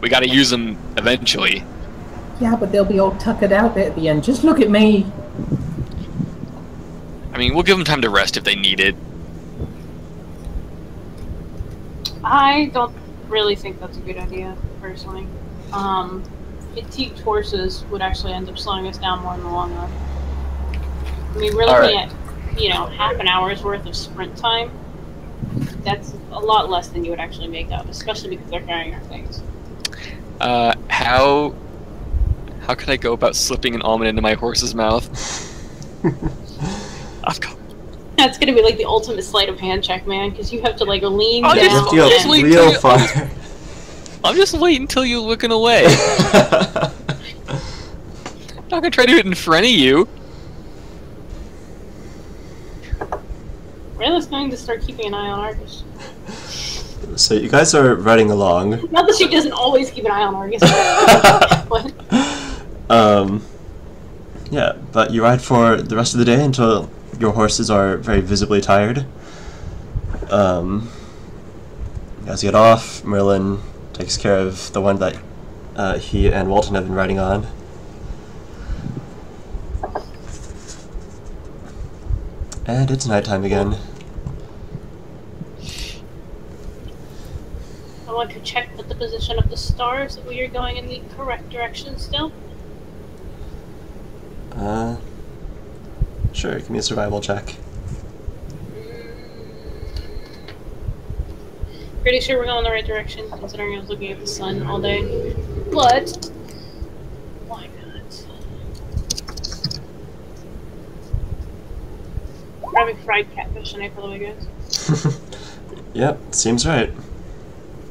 we got to use them eventually. Yeah, but they'll be all tuckered out at the end. Just look at me. I mean, we'll give them time to rest if they need it. I don't really think that's a good idea, personally. Fatigued horses would actually end up slowing us down more in the long run. I mean, we're looking at, half an hour's worth of sprint time. That's a lot less than you would actually make up, especially because they're carrying our things. How can I go about slipping an almond into my horse's mouth? I've got. That's gonna be like the ultimate sleight of hand check, man, because you have to like lean I'll down. You have to go Just wait real till- far. I'm just waiting until you're looking away. I'm not gonna try to do it in front of you. Rayla's going to start keeping an eye on Argus. So you guys are riding along. Not that she doesn't always keep an eye on Argus. What? Yeah, but you ride for the rest of the day until your horses are very visibly tired. As you get off, Merlin takes care of the one that he and Walton have been riding on. And it's nighttime again. I want to check with the position of the stars that we are going in the correct direction still. Sure, give me a survival check. Pretty sure we're going the right direction, considering I was looking at the sun all day. But why not? We're having fried catfish tonight, by the way, guys. Yep, seems right.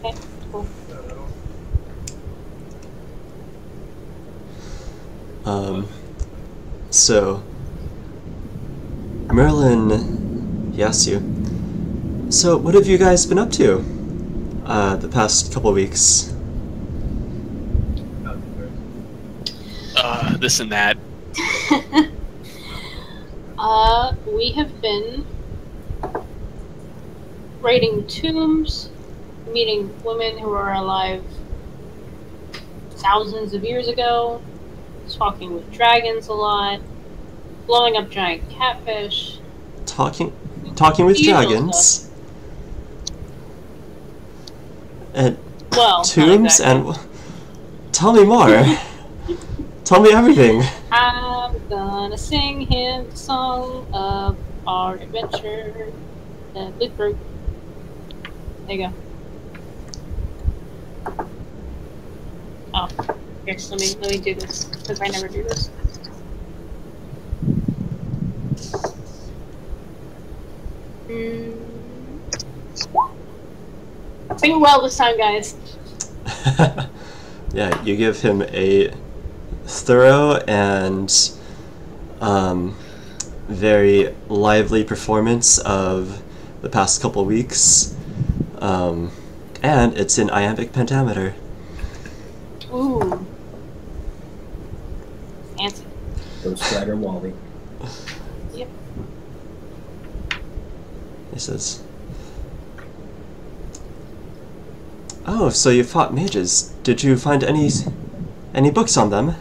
Okay, cool. So Merlin, he asks you, so what have you guys been up to the past couple of weeks? This and that. We have been raiding tombs, meeting women who are alive thousands of years ago, talking with dragons a lot, blowing up giant catfish. Talking with Usual dragons? stuff. And Well, not tombs exactly. and tell me more. Tell me everything. I'm gonna sing him the song of our adventure. Loot fruit. There you go. Oh, yes. Let me do this because I never do this. Sing well this time, guys. Yeah, you give him a thorough and very lively performance of the past couple weeks, and it's in iambic pentameter. Ooh. Fancy. Ghost Rider Wally. Yep. He says, "Oh, so you fought mages. Did you find any books on them?"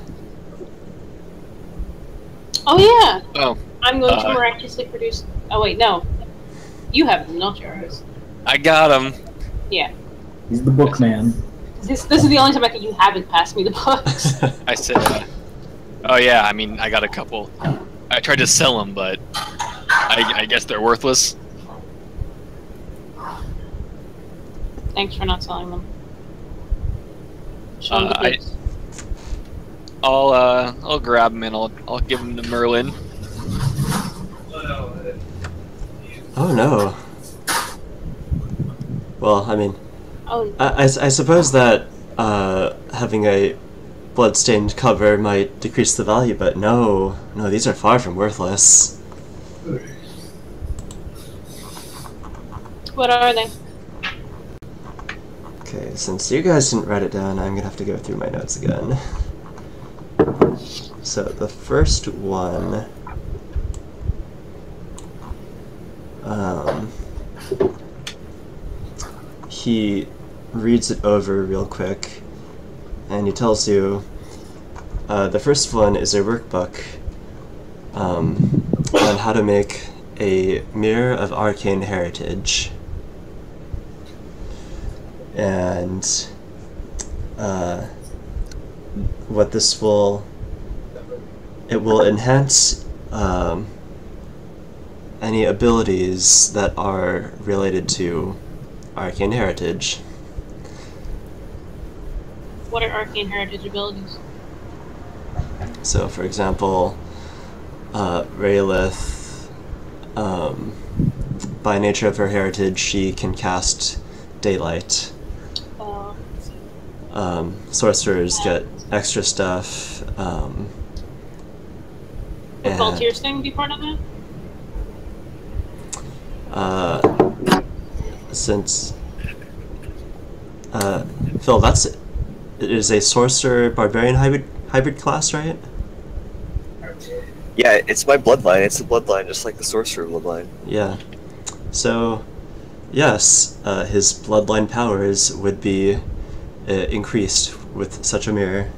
Oh yeah. Oh, I'm going to miraculously produce. Oh wait, no. You have them, not yours. I got him. Yeah. He's the book man. This is the only time I think you haven't passed me the books. I said, oh yeah, I mean, I got a couple. I tried to sell them, but I guess they're worthless. Thanks for not selling them. Show 'em the I- goods. I'll grab them and I'll give them to Merlin. Oh no. Well, I mean, Oh, I suppose that having a blood-stained cover might decrease the value, but no, these are far from worthless. what are they? Okay, since you guys didn't write it down, I'm gonna have to go through my notes again. So the first one, he reads it over real quick, and he tells you the first one is a workbook on how to make a mirror of arcane heritage. And what this will, it will enhance any abilities that are related to arcane heritage. What are arcane heritage abilities? So, for example, Raylith, by nature of her heritage, she can cast daylight. Sorcerers get extra stuff. Would Volunteers thing be part of that? Since Phil, that's it is a sorcerer barbarian hybrid class, right? Yeah, it's my bloodline. It's a bloodline, just like the sorcerer bloodline. Yeah. So, yes, his bloodline powers would be increased with such a mirror.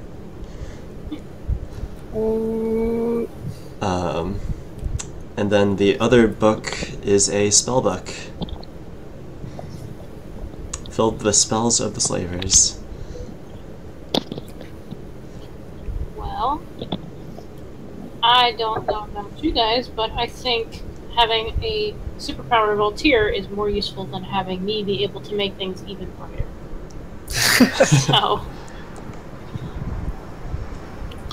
And then the other book is a spell book filled with the spells of the slavers. Well, I don't know about you guys, but I think having a superpower volunteer is more useful than having me be able to make things even brighter. So,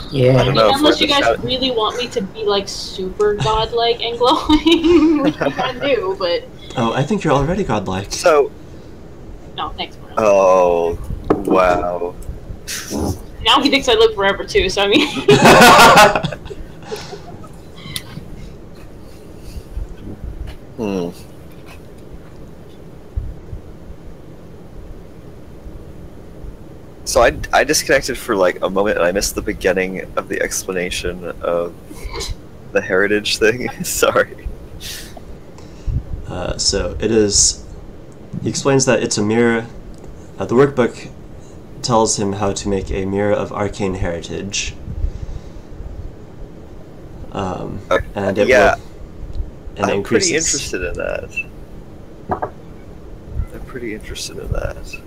Yeah. I mean, know, unless for you the guys shout- really want me to be like super godlike and glowing, which I kind of do, but Oh, I think you're already godlike. So, no, thanks, Marlon. oh, wow. Now he thinks I live forever too, so I mean. So I disconnected for like a moment and I missed the beginning of the explanation of the heritage thing. Sorry. So it is. He explains that it's a mirror. The workbook tells him how to make a mirror of arcane heritage. And it Yeah, will, and it I'm pretty increases. interested in that. I'm pretty interested in that.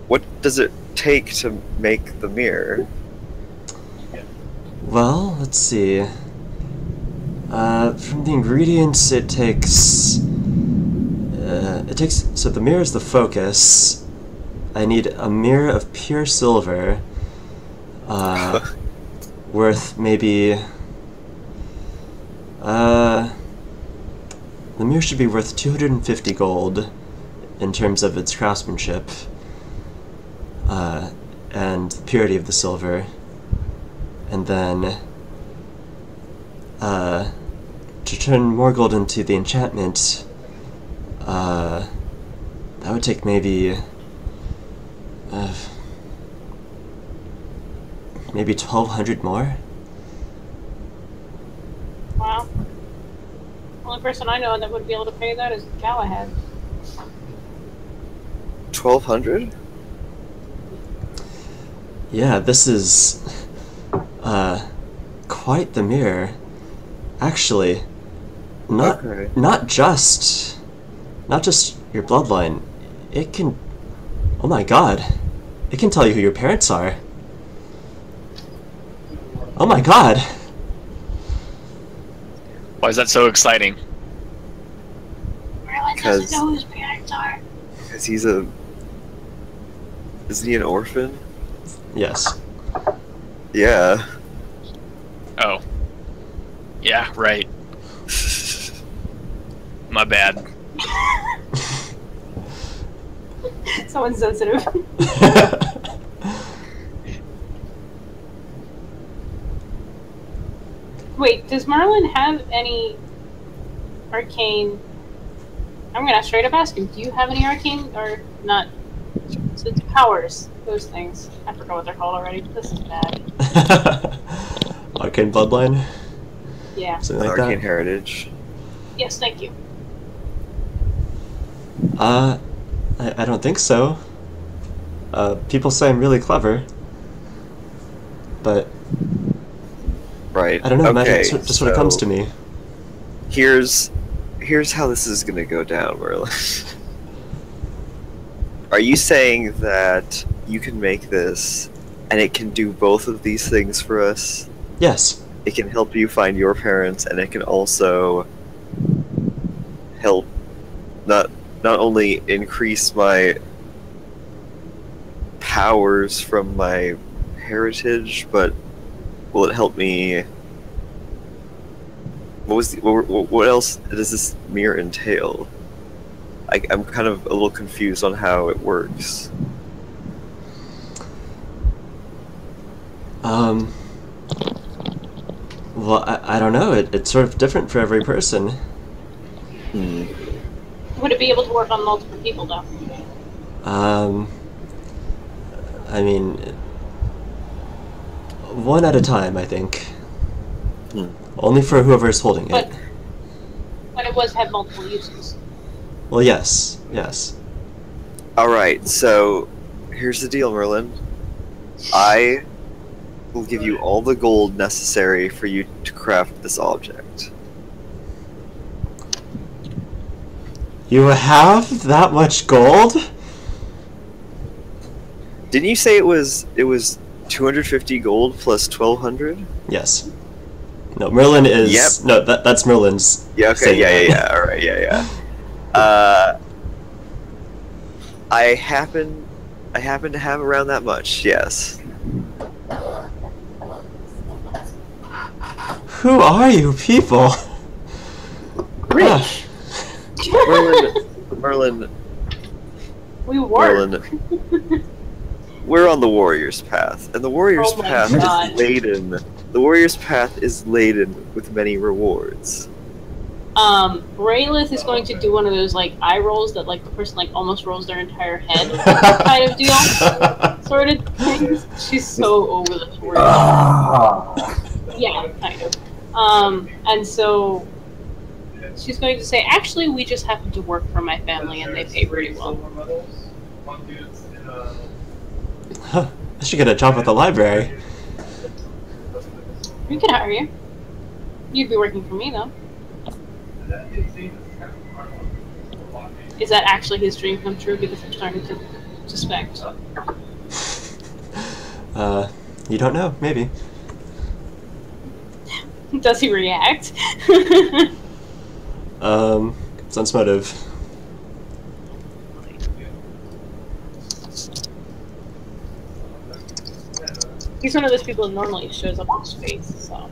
What does it take to make the mirror? Well, let's see. From the ingredients, it takes. So the mirror is the focus. I need a mirror of pure silver. Worth maybe. The mirror should be worth 250 gold in terms of its craftsmanship and the purity of the silver. And then to turn more gold into the enchantment, that would take maybe 1,200 more. Wow. Only person I know that would be able to pay that is Galahad. 1,200? Yeah, this is quite the mirror. Actually, Okay. not just your bloodline. It can, oh my god, it can tell you who your parents are. Oh my god. Why is that so exciting? Merlin doesn't know whose parents are. Because he's a... Isn't he an orphan? Yes. Yeah. Oh. Yeah, right. My bad. Someone's sensitive. Wait, does Merlin have any arcane... I'm gonna straight up ask him, do you have any arcane, or not? So it's powers, those things. I forgot what they're called already. This is bad. Arcane bloodline? Yeah. Something like Arcane that? heritage. Yes, thank you. I don't think so. People say I'm really clever. But Right. I don't know, okay, magic just sort of comes to me. Here's how this is gonna go down, Merlin. Are you saying that you can make this and it can do both of these things for us? Yes. It can help you find your parents, and it can also help not only increase my powers from my heritage, but will it help me? What else does this mirror entail? I'm kind of a little confused on how it works. Well, I don't know. It's sort of different for every person. Would it be able to work on multiple people, though? I mean, one at a time, I think. Only for whoever's holding it. But it was have multiple uses. Well, yes. Yes. Alright, so here's the deal, Merlin. I will give you all the gold necessary for you to craft this object. You have that much gold? Didn't you say it was 250 gold plus 1200? Yes. No, Merlin is... Yep. No, that's Merlin's... Yeah, okay, saying that. yeah, alright, yeah. I happen to have around that much, yes. Who are you people? Rich. Merlin, We were. Merlin, we're on the warrior's path, and the warrior's Oh my path God. is laden. The warrior's path is laden with many rewards. Braylith is going to do one of those like eye rolls that like the person like almost rolls their entire head kind of deal, sort of things. She's so over the word. Yeah, kind of. And so she's going to say, actually, we just happen to work for my family and they pay pretty well. Huh, I should get a job at the library. We could hire you. You'd be working for me, though. Is that actually his dream come true? Because I'm starting to suspect. You don't know, maybe. Does he react? Sense motive. He's one of those people that normally shows up on his face, so.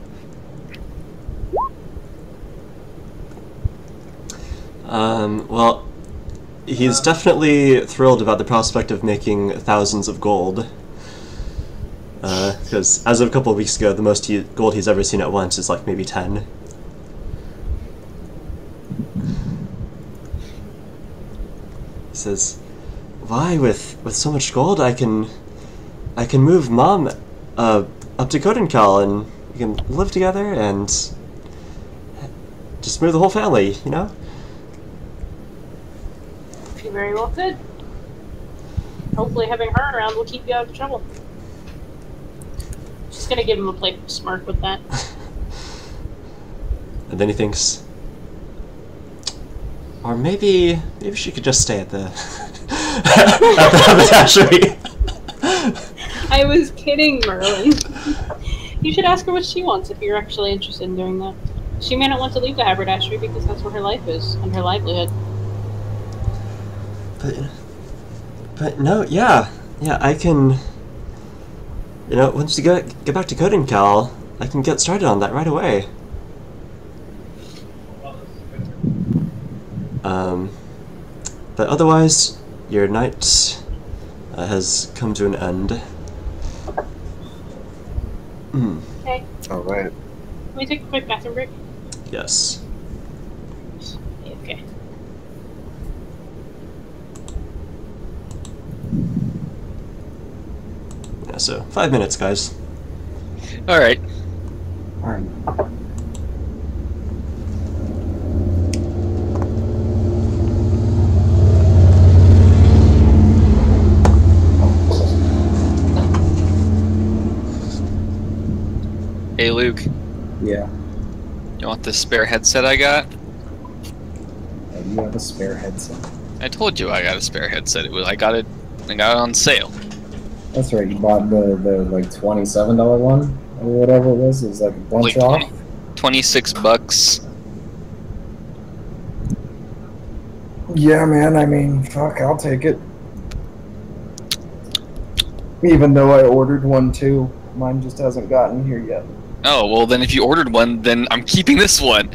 Well, he's definitely thrilled about the prospect of making thousands of gold. Because as of a couple of weeks ago, the most gold he's ever seen at once is like maybe 10. He says, "Why, with so much gold, I can move Mom up to Koden and we can live together and just move the whole family, you know?" You very well could. Hopefully having her around will keep you out of trouble. Just gonna give him a playful smirk with that. And then he thinks, or maybe she could just stay at the at the haberdashery. I was kidding, Merlin. You should ask her what she wants if you're actually interested in doing that. She may not want to leave the haberdashery because that's where her life is and her livelihood. But no, yeah, I can. You know, once you get back to Koden, Cal, I can get started on that right away. But otherwise, your night has come to an end. Okay. Alright. Can we take a quick bathroom break? Yes. Okay. Yeah, so 5 minutes, guys. All right. Alright. Hey, Luke. Yeah. You want the spare headset I got? You have a spare headset. I told you I got a spare headset. I got it on sale. That's right. You bought the like $27 one or whatever it was. It was like a bunch Like off. $26. Yeah, man. I mean, fuck. I'll take it. Even though I ordered one too, mine just hasn't gotten here yet. Oh, well then if you ordered one, then I'm keeping this one.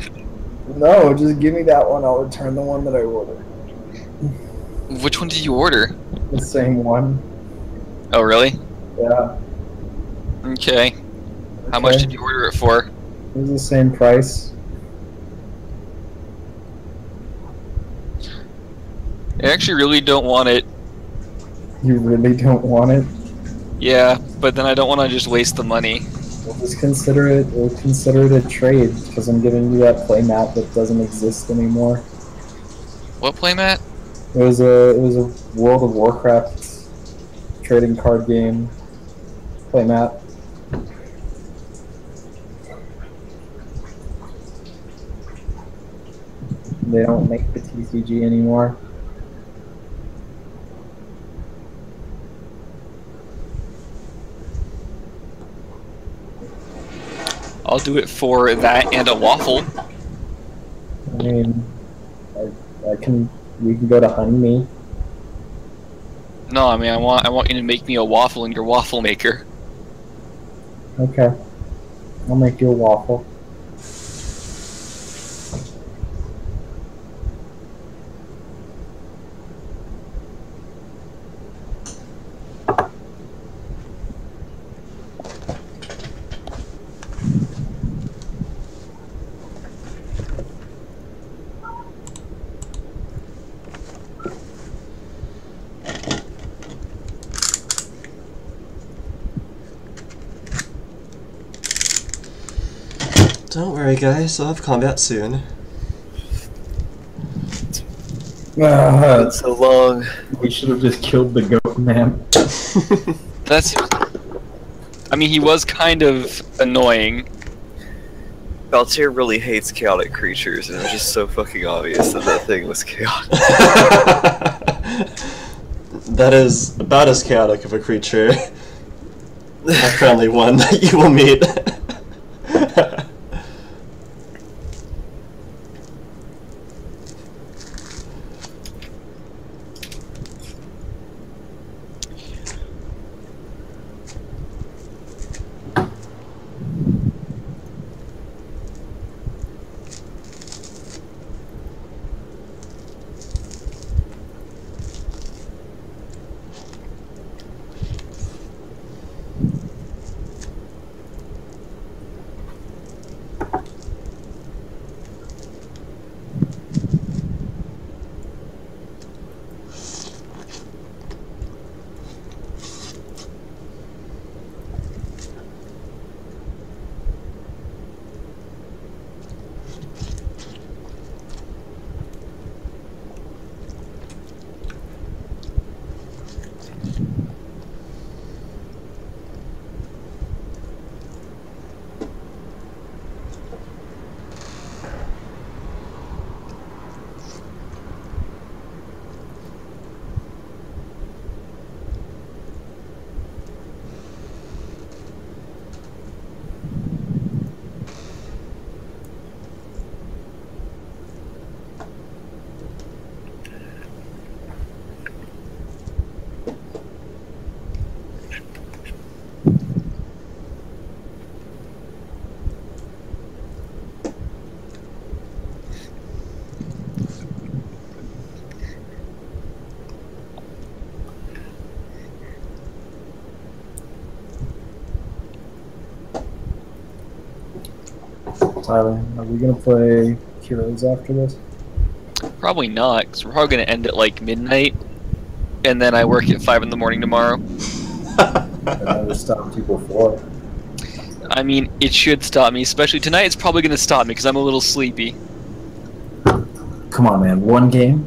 No, just give me that one. I'll return the one that I ordered. Which one did you order? The same one. Oh, really? Yeah. Okay. How much did you order it for? It was the same price. I actually really don't want it. You really don't want it? Yeah, but then I don't want to just waste the money. We'll just consider it. We'll consider it a trade because I'm giving you that playmat that doesn't exist anymore. What playmat? It was a World of Warcraft trading card game playmat. They don't make the TCG anymore. I'll do it for that and a waffle. I mean, I can. We can go to Honey. No, I mean I want you to make me a waffle in your waffle maker. Okay, I'll make you a waffle. Don't worry, guys. I'll have combat soon. It's so long. We should have just killed the goat man. That's. I mean, he was kind of annoying. Baltier really hates chaotic creatures, and it was just so fucking obvious that that thing was chaotic. That is about as chaotic of a creature. A friendly one that you will meet. Tyler, are we gonna play Heroes after this? Probably not, because we're probably going to end at like midnight, and then I work at 5 in the morning tomorrow. And I was stopped you before. I mean, it should stop me, especially tonight. It's probably going to stop me because I'm a little sleepy. Come on, man. One game.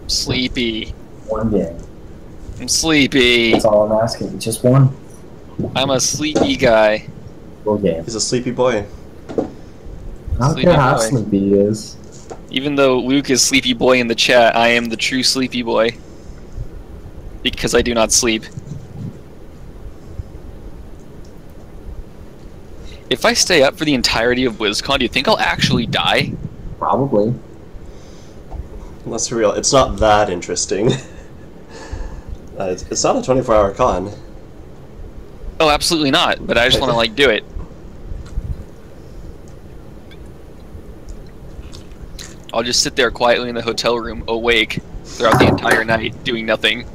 Sleepy. One game. I'm sleepy. That's all I'm asking. Just one. I'm a sleepy guy. Full game. He's a sleepy boy. I don't Sleepy care how boy. sleepy he is. Even though Luke is sleepy boy in the chat, I am the true sleepy boy. Because I do not sleep. If I stay up for the entirety of BlizzCon, do you think I'll actually die? Probably. Let's be real, it's not that interesting. It's not a 24-hour con. Oh, absolutely not, but I just want to, like, do it. I'll just sit there quietly in the hotel room, awake, throughout the entire night, doing nothing.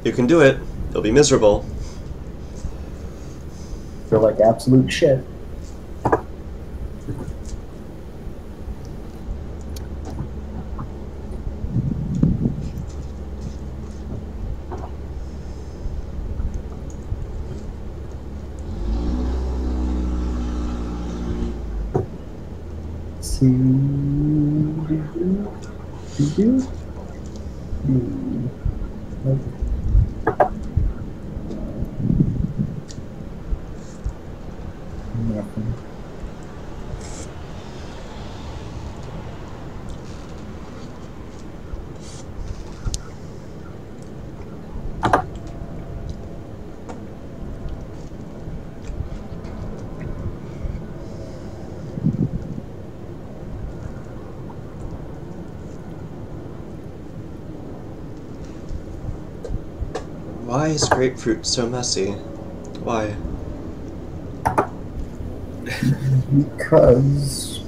You can do it. You'll be miserable. Feel like absolute shit. Nothing. Why is grapefruit so messy? Why? Because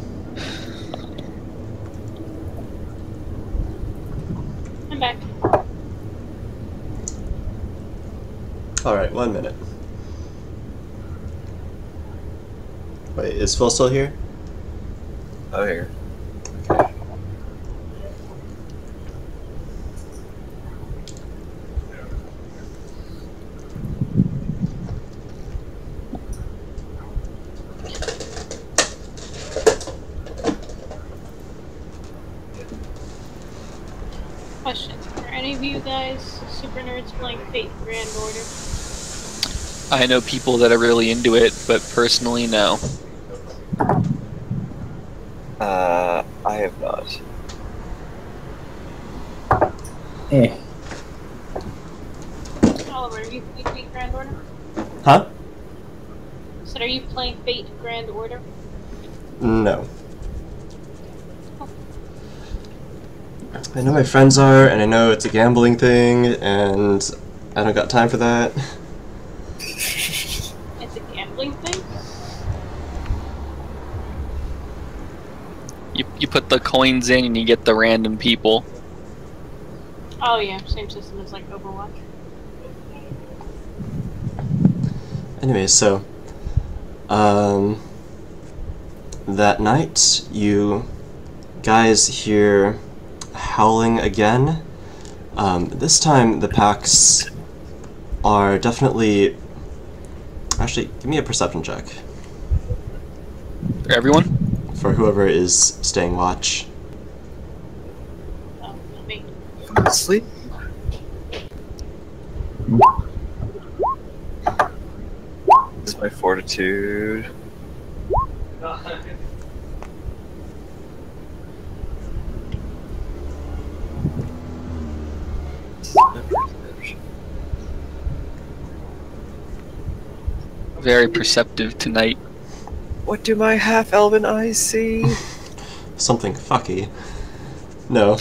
I'm back. Alright, 1 minute. Wait, is Phil still here? Oh, here. Question. Are any of you guys super nerds playing Fate Grand Order? I know people that are really into it, but personally, no. I have not. eh. Oliver, are you playing Fate Grand Order? Huh? So are you playing Fate Grand Order? No. I know my friends are, and I know it's a gambling thing, and I don't got time for that. It's a gambling thing? You put the coins in and you get the random people. Oh yeah, same system as like Overwatch. Anyway, so, that night, you guys hear howling again. This time the packs are definitely... Actually, give me a perception check. For everyone? For whoever is staying watch. Oh, not me. Sleep? This is my fortitude. Very perceptive tonight. What do my half-elven eyes see? Something fucky. No.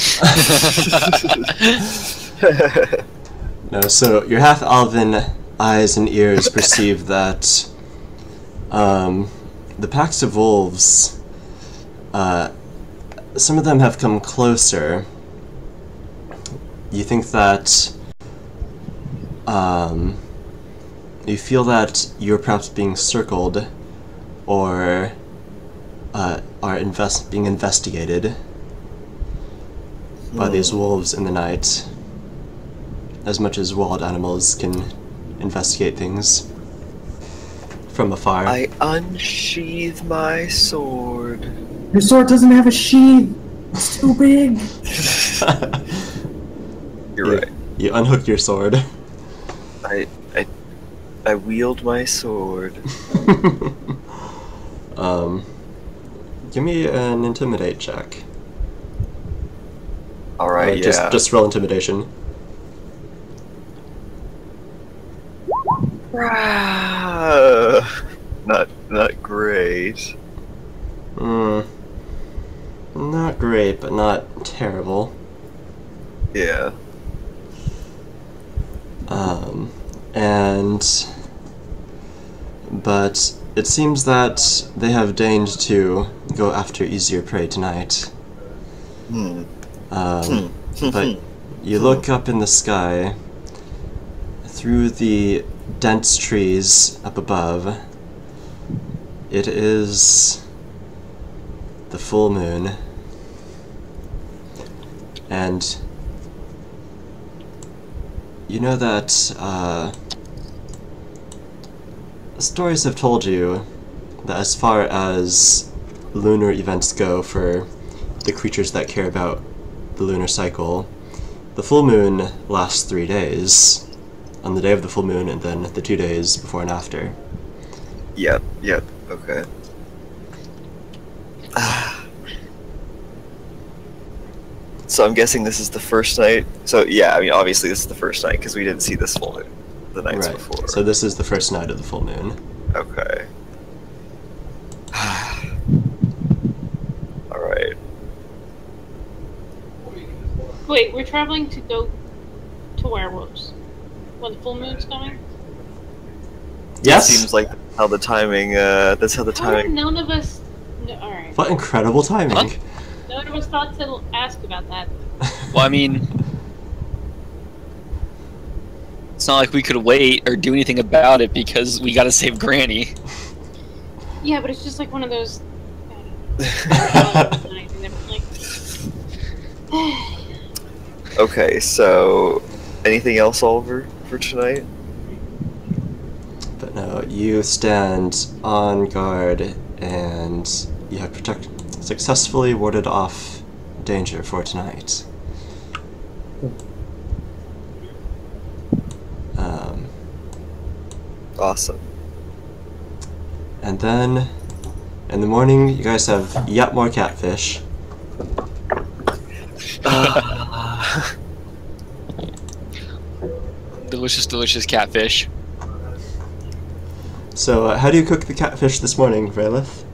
No, so your half-elven eyes and ears perceive that the packs of wolves, some of them have come closer, you think that you feel that you're perhaps being circled or are being investigated by these wolves in the night, as much as wild animals can investigate things from afar. I unsheathe my sword. Your sword doesn't have a sheath. It's too big. You're right. You unhook your sword. I wield my sword. Give me an intimidate check. All right, yeah. Just roll intimidation. Not great. Not great, but not terrible. Yeah. But it seems that they have deigned to go after easier prey tonight. But you look up in the sky, through the dense trees up above. It is the full moon, and you know that stories have told you that as far as lunar events go for the creatures that care about the lunar cycle, the full moon lasts 3 days, on the day of the full moon and then the 2 days before and after. Yep, okay. So I'm guessing this is the first night. So yeah, I mean obviously this is the first night because we didn't see this full moon the nights before. So this is the first night of the full moon. Okay. Alright. Wait, we're traveling to go to werewolves when the full moon's coming? Yes. It seems like how the timing. That's how the timing. None of us. No, all right. What incredible timing! What? None of us thought to ask about that. Well, I mean, it's not like we could wait or do anything about it because we gotta save Granny. Yeah, but it's just like one of those. Okay, so anything else, Oliver, for tonight? But no, you stand on guard and you have successfully warded off danger for tonight. Awesome. And then in the morning, you guys have yet more catfish. Delicious, delicious catfish. So, how do you cook the catfish this morning, Vraylith?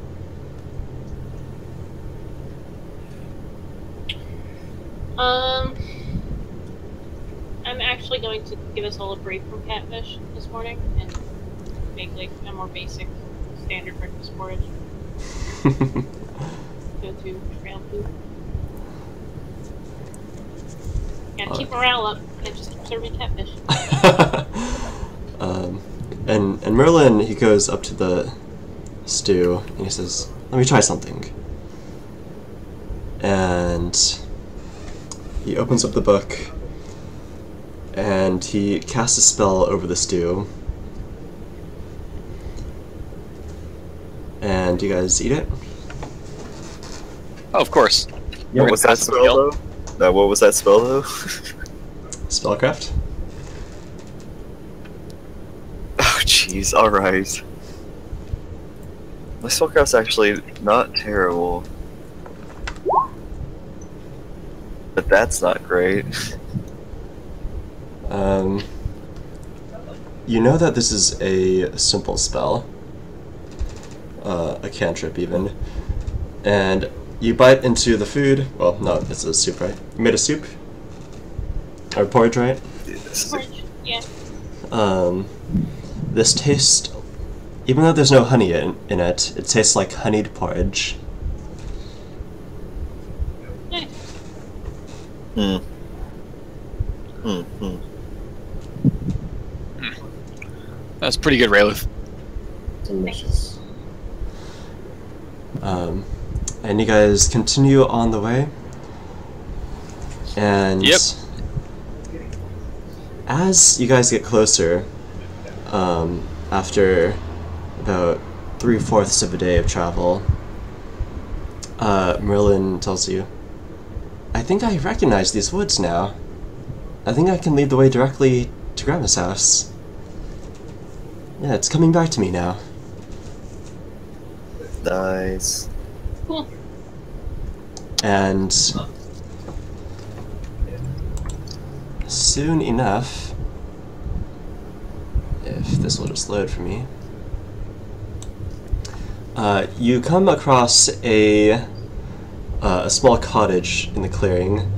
I'm actually going to give us all a break from catfish this morning and make like a more basic standard breakfast porridge. Go to trail food. Gotta keep morale up and just keep serving catfish. And Merlin, he goes up to the stew and he says, "Let me try something." And he opens up the book and he casts a spell over the stew. And you guys eat it? Oh, of course. Yeah, What was that spell though? No, what was that spell though? Spellcraft? Oh jeez, alright. My spellcraft's actually not terrible. But that's not great. You know that this is a simple spell. A cantrip even. And you bite into the food. Well, no, it's a soup, right? You made a soup? Or porridge, right? Porridge, yeah. This tastes, even though there's no honey in it, it tastes like honeyed porridge. Nice. Mm-hmm. That's pretty good, Rayluth. Delicious. And you guys continue on the way. And Yep. as you guys get closer, after about 3/4 of a day of travel, Merlin tells you, I think I recognize these woods now. I think I can lead the way directly to Grandma's house. Yeah, it's coming back to me now. Nice. Cool. And soon enough, if this will just load for me, you come across a small cottage in the clearing.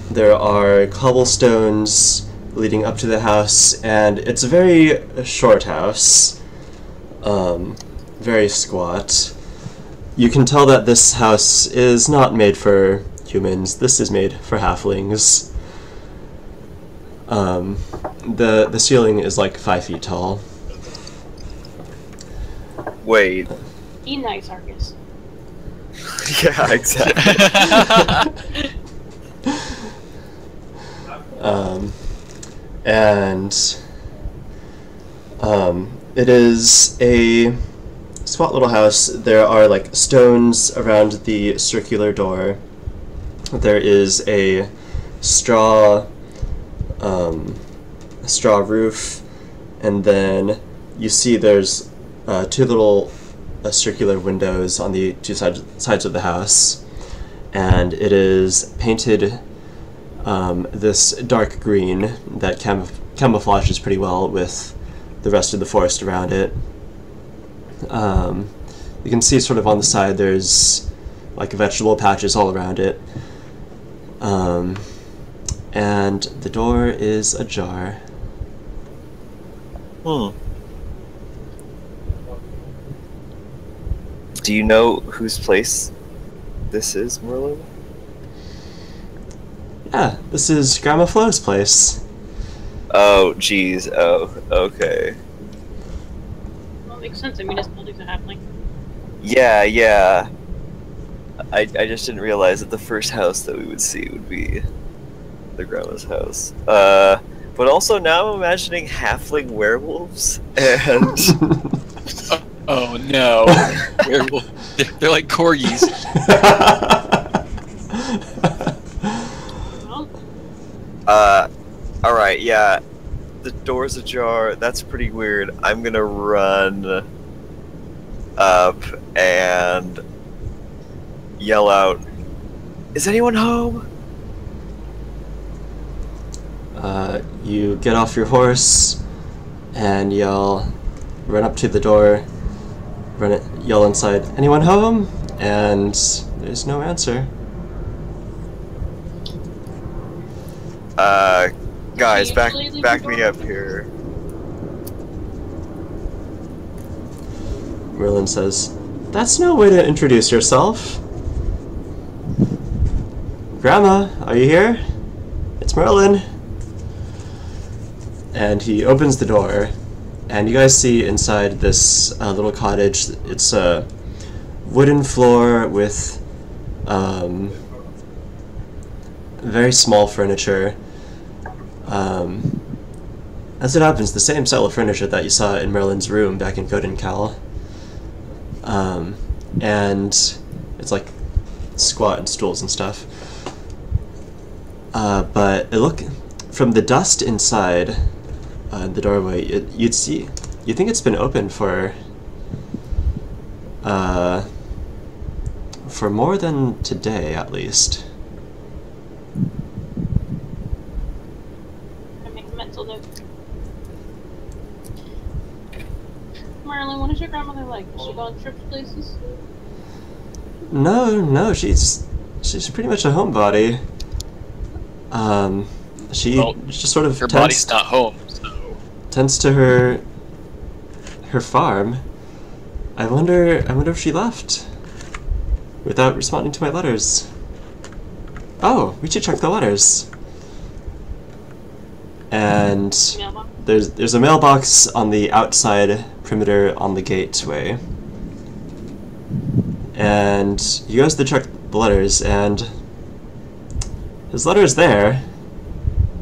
There are cobblestones leading up to the house, and it's a very short house, very squat. You can tell that this house is not made for humans. This is made for halflings. The ceiling is like 5 feet tall. Wait. Be nice, Argus. Yeah, exactly. It is a squat little house. There are like stones around the circular door. There is a straw roof, and then you see there's 2 little circular windows on the 2 sides of the house, and it is painted this dark green that camouflages pretty well with the rest of the forest around it. You can see sort of on the side there's like vegetable patches all around it, and the door is ajar. Do you know whose place this is, Merlin? Yeah, this is Grandma Flo's place. Oh, geez. Oh, okay. Well, makes sense. I mean, his building's a halfling. Yeah. I just didn't realize that the first house that we would see would be the grandma's house. But also now I'm imagining halfling werewolves, and... Oh no. Werewolf. They're like corgis. Well, Alright, yeah. The door's ajar. That's pretty weird. I'm gonna run up and yell out, "Is anyone home?" You get off your horse and run up to the door, yell inside, anyone home? And there's no answer. Guys, back me up here. Merlin says, that's no way to introduce yourself. Grandma, are you here? It's Merlin. And he opens the door, and you guys see inside this little cottage. It's a wooden floor with very small furniture. As it happens, the same style of furniture that you saw in Merlin's room back in Koden Cal. And it's like squat and stools and stuff. But from the dust inside the doorway, you'd think it's been open for more than today, at least. I make a mental note. Marlon, what is your grandmother like? Does she go on trips places? No, she's pretty much a homebody. She just sort of Her body's not home, so... tends to her farm. I wonder if she left without responding to my letters. Oh, we should check the letters. and Mailbox. there's a mailbox on the outside perimeter on the gateway. And he goes to check the letters, and his letter is there,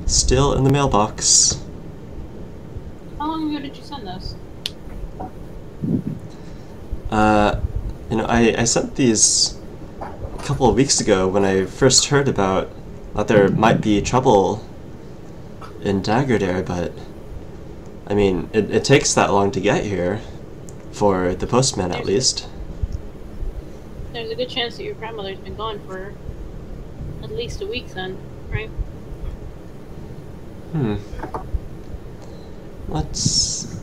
still in the mailbox. How long ago did you send those? You know, I sent these a couple of weeks ago when I first heard about that there might be trouble in Daggerdare, but I mean, it takes that long to get here, for the postman at least. There's a good chance that your grandmother's been gone for at least a week then, right? Let's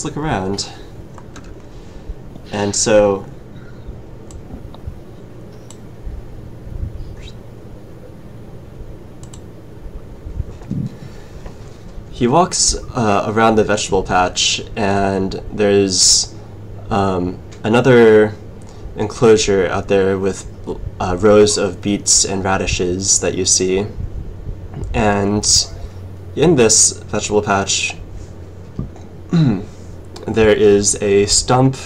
look around. And so he walks around the vegetable patch, and there's another enclosure out there with rows of beets and radishes that you see. And in this vegetable patch, there is a stump,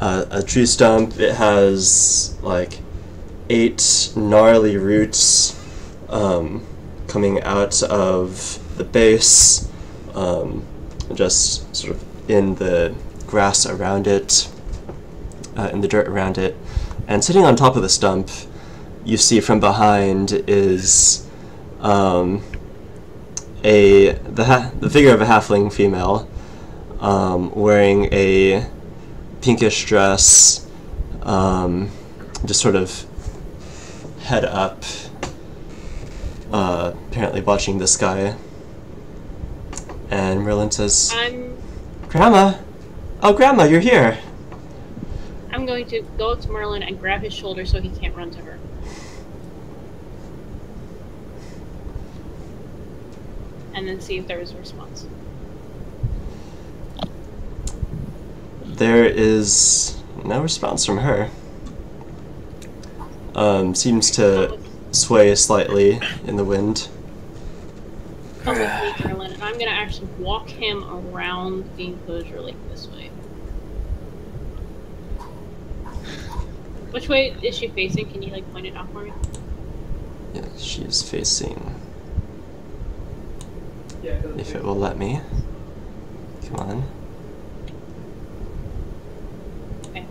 a tree stump. It has like 8 gnarly roots coming out of the base, just sort of in the grass around it, in the dirt around it. And sitting on top of the stump, you see from behind is the figure of a halfling female, wearing a pinkish dress, just sort of head up, apparently watching the sky. And Merlin says, Grandma! Oh, Grandma, you're here! I'm going to go up to Merlin and grab his shoulder so he can't run to her. And then see if there is a response. There is no response from her. Seems to sway slightly in the wind. Come with me, Merlin, and I'm gonna actually walk him around the enclosure like this way. Which way is she facing? Can you like point it out for me? Yeah, she is facing. If it will let me. Come on. Okay.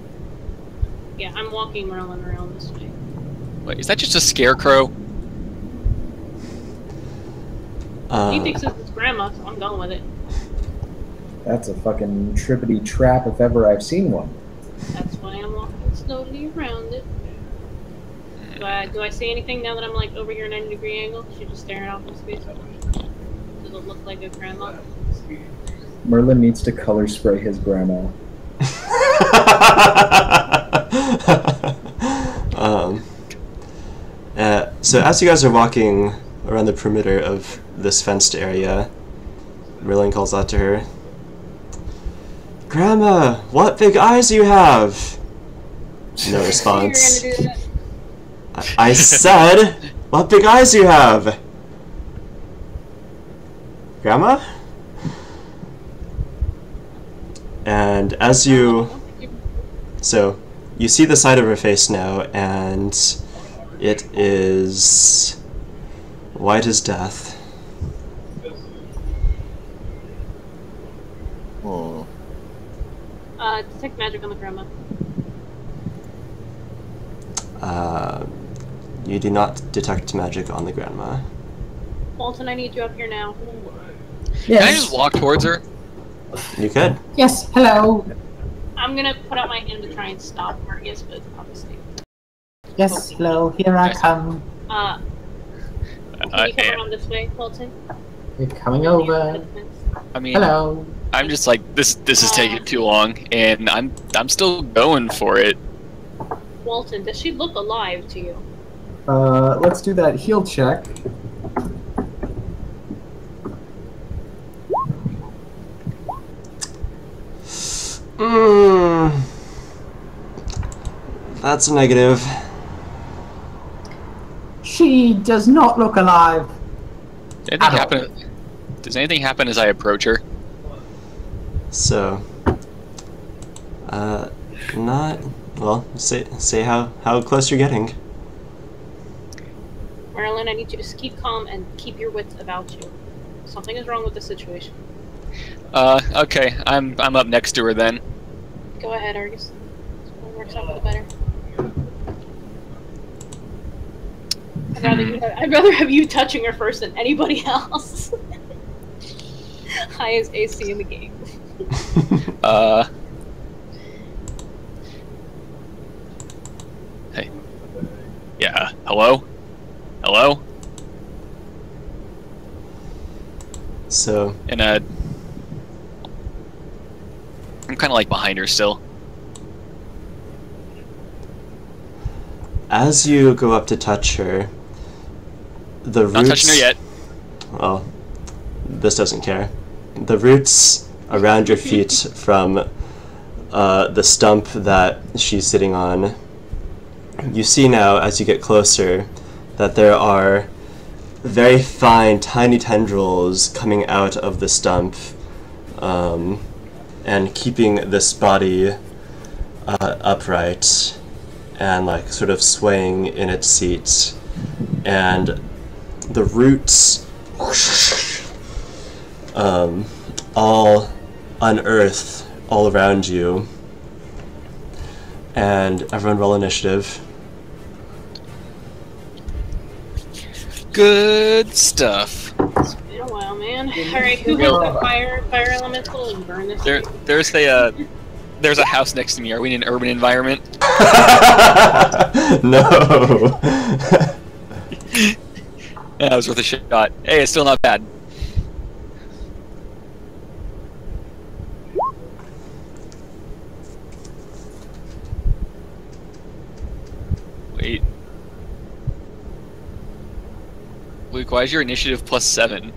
Yeah, I'm walking Merlin around this way. Wait, is that just a scarecrow? He thinks it's his grandma, so I'm going with it. That's a fucking trippity trap if ever I've seen one. That's why I'm walking slowly around it. Do I see anything now that I'm like over here 90-degree angle? Is she just staring off into space? Does it look like a grandma? Merlin needs to color spray his grandma. So as you guys are walking around the perimeter of this fenced area, Merlin calls out to her, Grandma, what big eyes you have! No response. I said, what big eyes you have! Grandma? And as you... So, you see the side of her face now, and it is white as death. Detect magic on the grandma. You do not detect magic on the grandma. Walton, I need you up here now. Can I just walk towards her? You could. Yes, hello. I'm gonna put out my hand to try and stop Marcus, but obviously. Yes, hello, here I come. Can you come around this way, Walton? You're coming over. I mean, Hello. I'm just like this is taking too long, and I'm still going for it. Walton, does she look alive to you? Let's do that heal check. That's a negative. She does not look alive. Anything happen? Does anything happen as I approach her? So, not well. Say how close you're getting. Marilyn, I need you to just keep calm and keep your wits about you. Something is wrong with the situation. Okay. I'm up next to her then. Go ahead, Argus. What works out for the better. I'd rather have you touching her first than anybody else. Highest AC in the game. Hey. Yeah. Hello? Hello? So. And I'm kind of like behind her still. As you go up to touch her, the roots... Not touching her yet. Well, this doesn't care. The roots around your feet from the stump that she's sitting on, you see now as you get closer that there are very fine, tiny tendrils coming out of the stump and keeping this body upright and like sort of swaying in its seat. And the roots all unearth all around you. And everyone roll initiative. Good stuff. It's been a while, man. Alright, who has the fire elemental and burn this? There's a house next to me. Are we in an urban environment? No. Yeah, it was worth a shot. Hey, it's still not bad. Wait. Luke, why is your initiative +7?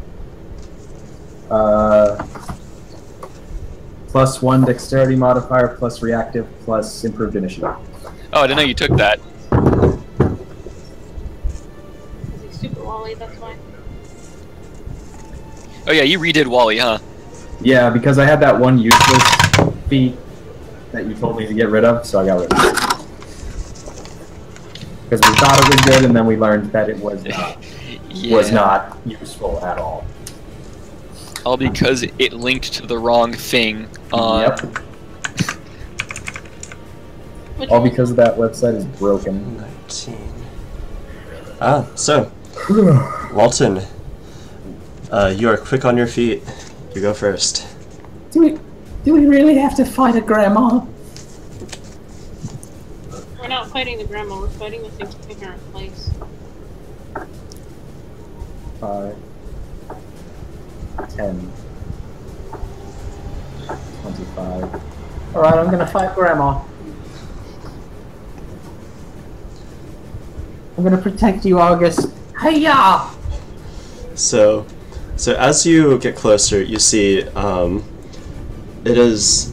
+1 dexterity modifier, plus reactive, plus improved initiative. Oh, I didn't know you took that. Is he super Wally, that's why? Oh yeah, you redid Wally, huh? Yeah, because I had that one useless feat that you told me to get rid of, so I got rid of it. Because we thought it was good, and then we learned that it was not, was not useful at all. All because it linked to the wrong thing on... Yep. All because that website is broken. 19. So, Walton, you are quick on your feet. You go first. Do we really have to fight a grandma? We're not fighting the grandma, we're fighting the thing keeping her in place. 5, 10, 25. Alright, I'm gonna fight grandma. I'm gonna protect you, August. Hey-ya! So as you get closer, you see it is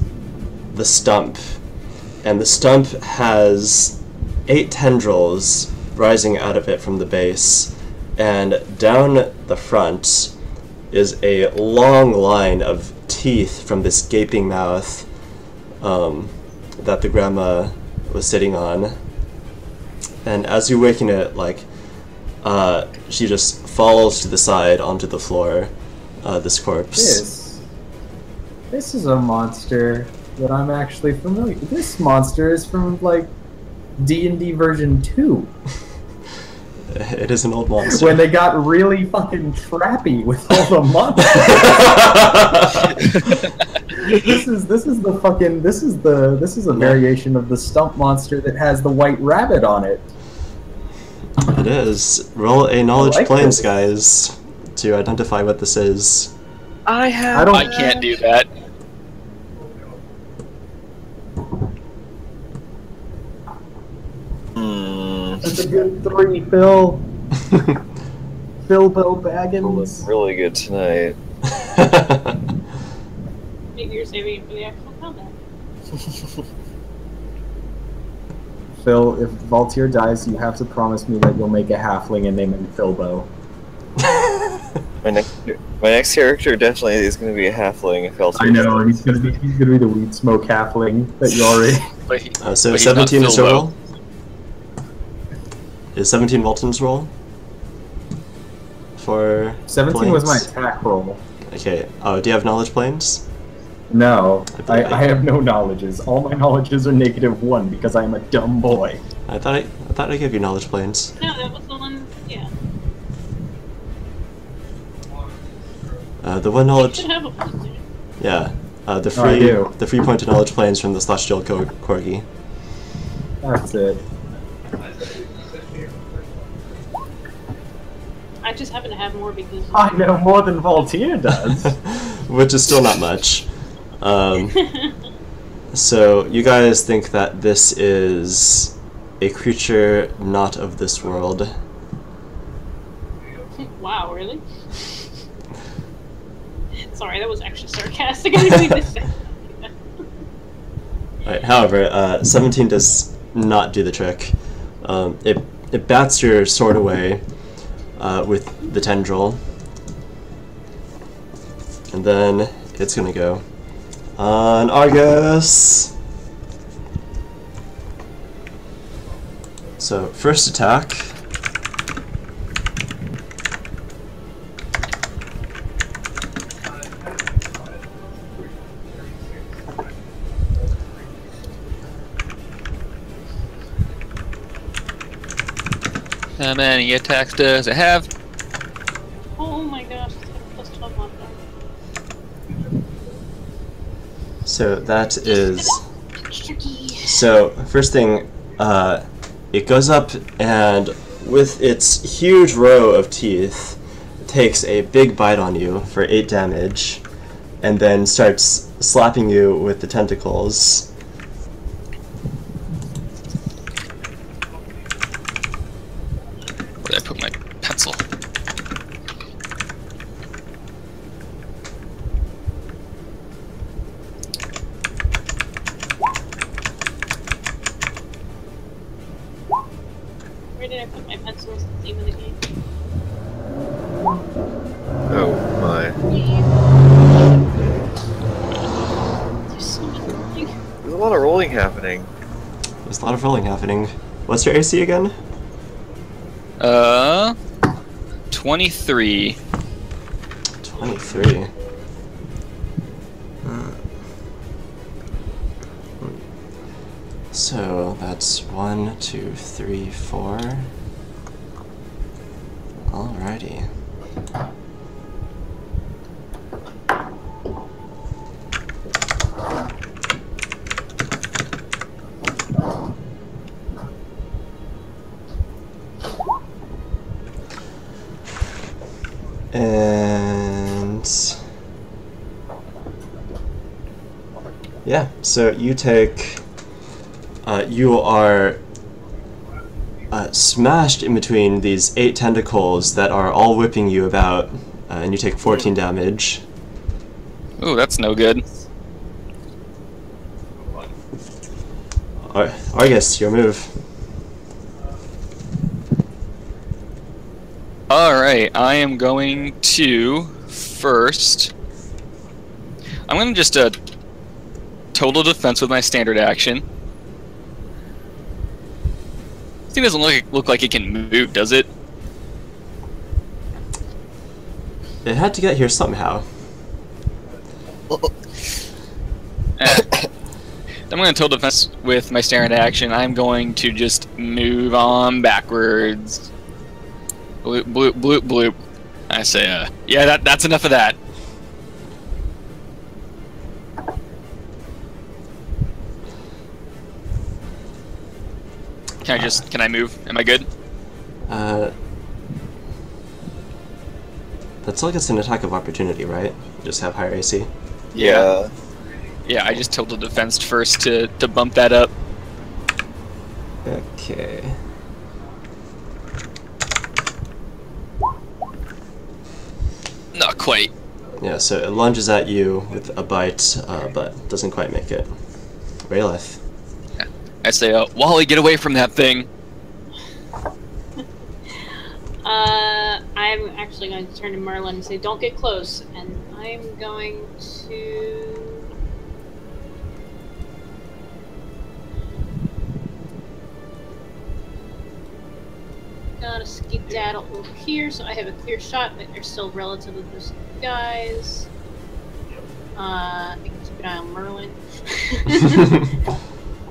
the stump, and the stump has 8 tendrils rising out of it from the base, and down the front is a long line of teeth from this gaping mouth that the grandma was sitting on. And as you waken it, like, she just falls to the side onto the floor, this corpse. This is a monster that I'm actually familiar with. This monster is from, like, D&D version 2. It is an old monster. When they got really fucking trappy with all the monsters. This is a variation of the stump monster that has the white rabbit on it. It is. Roll a knowledge like planes, this. guys, to identify what this is. I can't do that. That's a good 3, Phil. Bilbo Baggins. Really good tonight. Maybe you're saving it for the actual combat. Phil, if Valtier dies, you have to promise me that you'll make a halfling and name him Philbo. My next character definitely is going to be a halfling. If else I know he's gonna be the weed smoke halfling that you already. So but he's not 17 is your Phil, roll? Is 17 Walton's roll? For 17 was my planes? attack roll. Okay. Oh, do you have knowledge planes? No, I- I have no knowledges. All my knowledges are -1 because I am a dumb boy. I thought I gave you knowledge planes. No, that was the one. Yeah. The one knowledge. Should have a poster. Yeah. The Oh, I free do. the free point of knowledge planes from the Celestial Corgi. That's it. I just happen to have more because. I know more than Voltaire does. Which is still not much. So you guys think that this is a creature not of this world. Wow, really? Sorry, that was actually sarcastic. I didn't mean to say. Right, however, 17 does not do the trick. It bats your sword away with the tendril. And then it's gonna go on Argus. So, first attack. How many attacks does it have? Oh my gosh, it's got a plus 12 modifier. So that is... It's tricky. So, first thing, it goes up and with its huge row of teeth, it takes a big bite on you for 8 damage, and then starts slapping you with the tentacles. Where did I put my pencil? Where did I put my pencil? Is the theme of the game. Oh my. There's so much rolling. There's a lot of rolling happening. There's a lot of rolling happening. What's your AC again? 23. 23. So that's 1, 2, 3, 4. Alrighty. And yeah, so you take, you are smashed in between these 8 tentacles that are all whipping you about, and you take 14 damage. Ooh, that's no good. Argus, your move. Alright, I am going to first. I'm going to just total defense with my standard action. This thing doesn't look like it can move, does it? It had to get here somehow. I'm going to total defense with my standard action. I'm going to just move on backwards. Bloop, bloop, bloop, bloop. I say, yeah, that's enough of that. Can I move? Am I good? That's like it's an attack of opportunity, right? Just have higher AC. Yeah. Yeah, I just tilted defense first to bump that up. Okay. Not quite. Yeah, so it lunges at you with a bite, but doesn't quite make it. Rayleth. I say, I I'm actually going to turn to Merlin and say, "Don't get close," and I'm going to. Gotta skedaddle over here so I have a clear shot, but they're still relatively close guys. I can keep an eye on Merlin.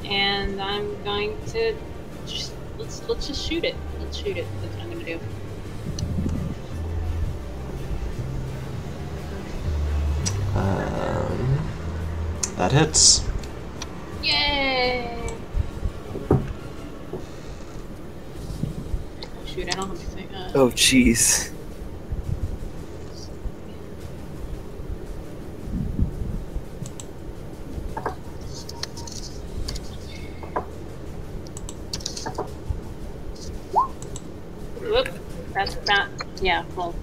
And I'm going to let's just shoot it. Let's shoot it. That's what I'm gonna do. That hits. Yay! Shoot, I don't have anything. Oh, jeez. Whoop. That's not. Yeah, well.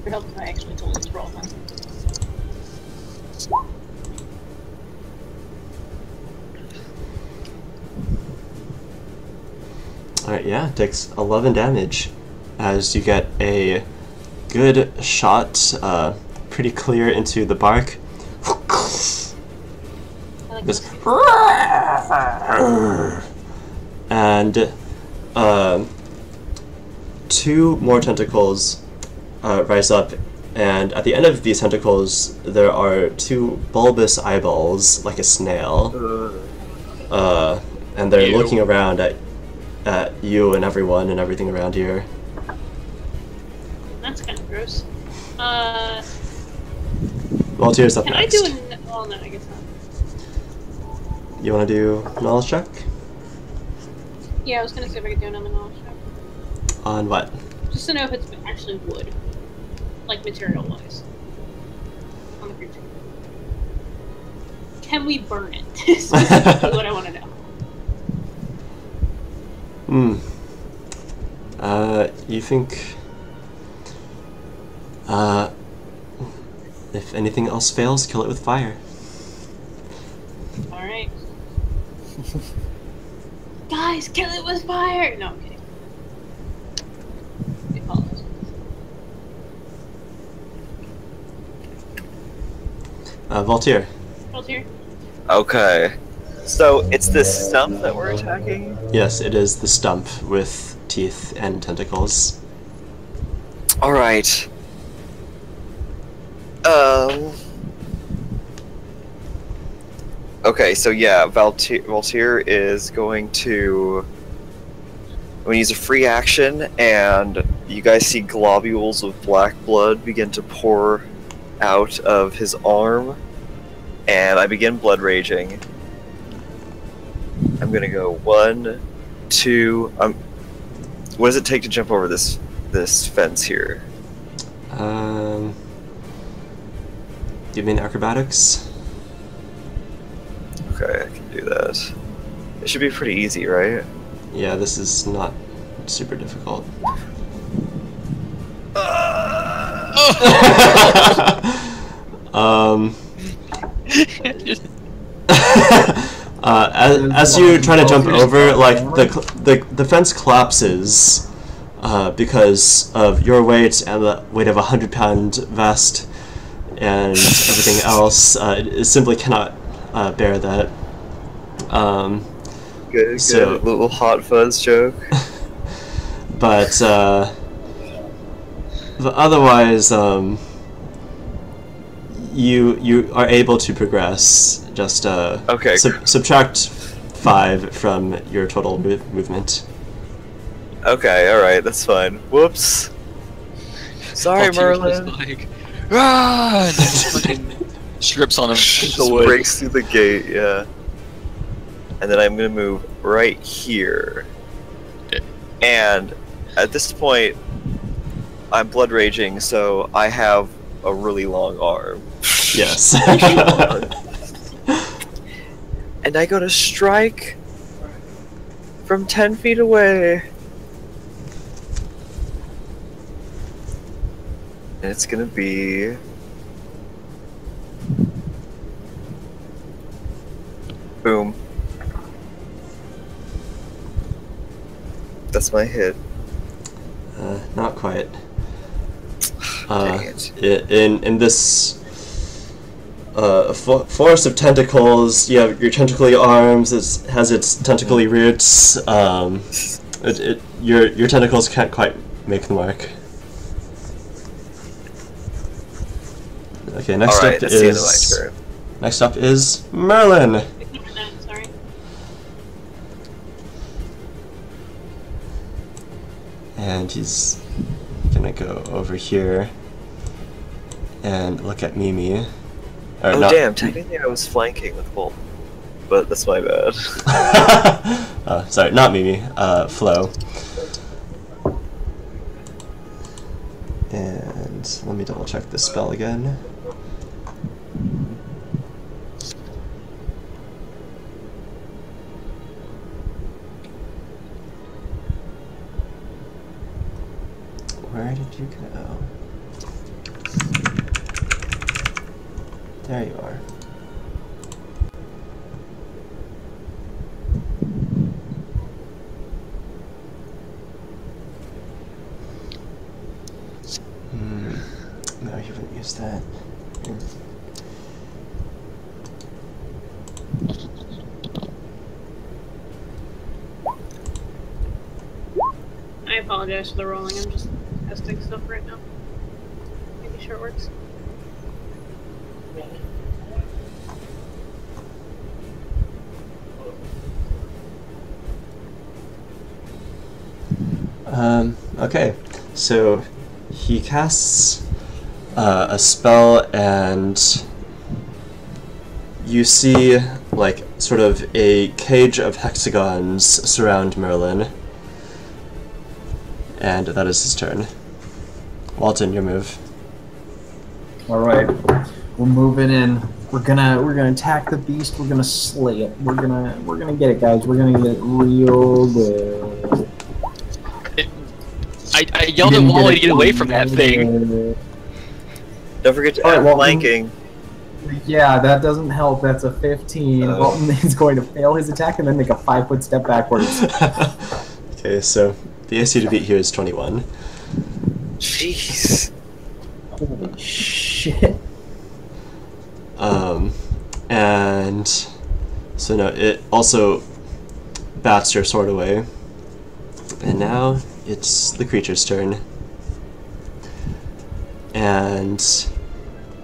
It helped if I actually told it to roll then. Alright, yeah, it takes 11 damage as you get a good shot, pretty clear into the bark. This, and 2 more tentacles rise up, and at the end of these tentacles there are 2 bulbous eyeballs, like a snail, and they're looking around at you and everyone and everything around here. That's kind of gross. Well, Tyr's up Can next. I do a... Oh, no, I guess not. You want to do a knowledge check? Yeah, I was gonna see if I could do another knowledge check. On what? Just to know if it's actually wood. Like, material-wise. On the creature. Can we burn it? Is specifically what I want to know. You think... if anything else fails, kill it with fire. Alright. Guys, kill it with fire! No, I'm kidding. I apologize. Voltaire. Voltaire? Okay. So, it's this stump that we're attacking? Yes, it is the stump with teeth and tentacles. Alright. Okay, so yeah, Voltaire is going to... I'm going to use a free action, and you guys see globules of black blood begin to pour out of his arm, and I begin blood raging. I'm going to go 1, 2... what does it take to jump over this fence here? You mean acrobatics? Okay, I can do that. It should be pretty easy, right? Yeah, this is not super difficult. As you try to jump over, like the fence collapses because of your weight and the weight of a 100-pound vest and everything else. It simply cannot bear that. Good, so, little hot fuzz joke. But otherwise, you are able to progress. Just okay. Subtract 5 from your total movement. Okay, all right, that's fine. Whoops. Sorry, Merlin. Like, ah! And then just fucking strips on him. Just breaks through the gate, yeah. And then I'm gonna move right here. And at this point, I'm blood raging, so I have a really long arm. Yes. And I go to strike from 10 feet away. And it's gonna be... Boom. That's my hit. Not quite. In this forest of tentacles, you have your tentacly arms. It has its tentacly roots. Your tentacles can't quite make the mark. Okay, next Alright, up that's the end of my is turn. next up is Merlin. Sorry. And he's gonna go over here and look at Mimi. Or Oh not. damn, technically I was flanking with Bolt. But that's my bad. Sorry, not Mimi, Flo. And let me double check this spell again. Where did you go? There you are. No, you wouldn't use that. Here. I apologize for the rolling. I'm just testing stuff right now. Making sure it works. Okay, so he casts a spell, and you see like sort of a cage of hexagons surround Merlin, and that is his turn. Walton, your move. All right, we're moving in. We're gonna attack the beast. We're gonna slay it. We're gonna get it, guys. We're gonna get it real good. I yelled at Wally to get away from that thing. Don't forget to Alright, add well, flanking. Yeah, that doesn't help. That's a 15. Walton is going to fail his attack and then make a 5-foot step backwards. Okay, so the AC to beat here is 21. Jeez. Holy shit. And so no, it also bats your sword away. And now it's the creature's turn. And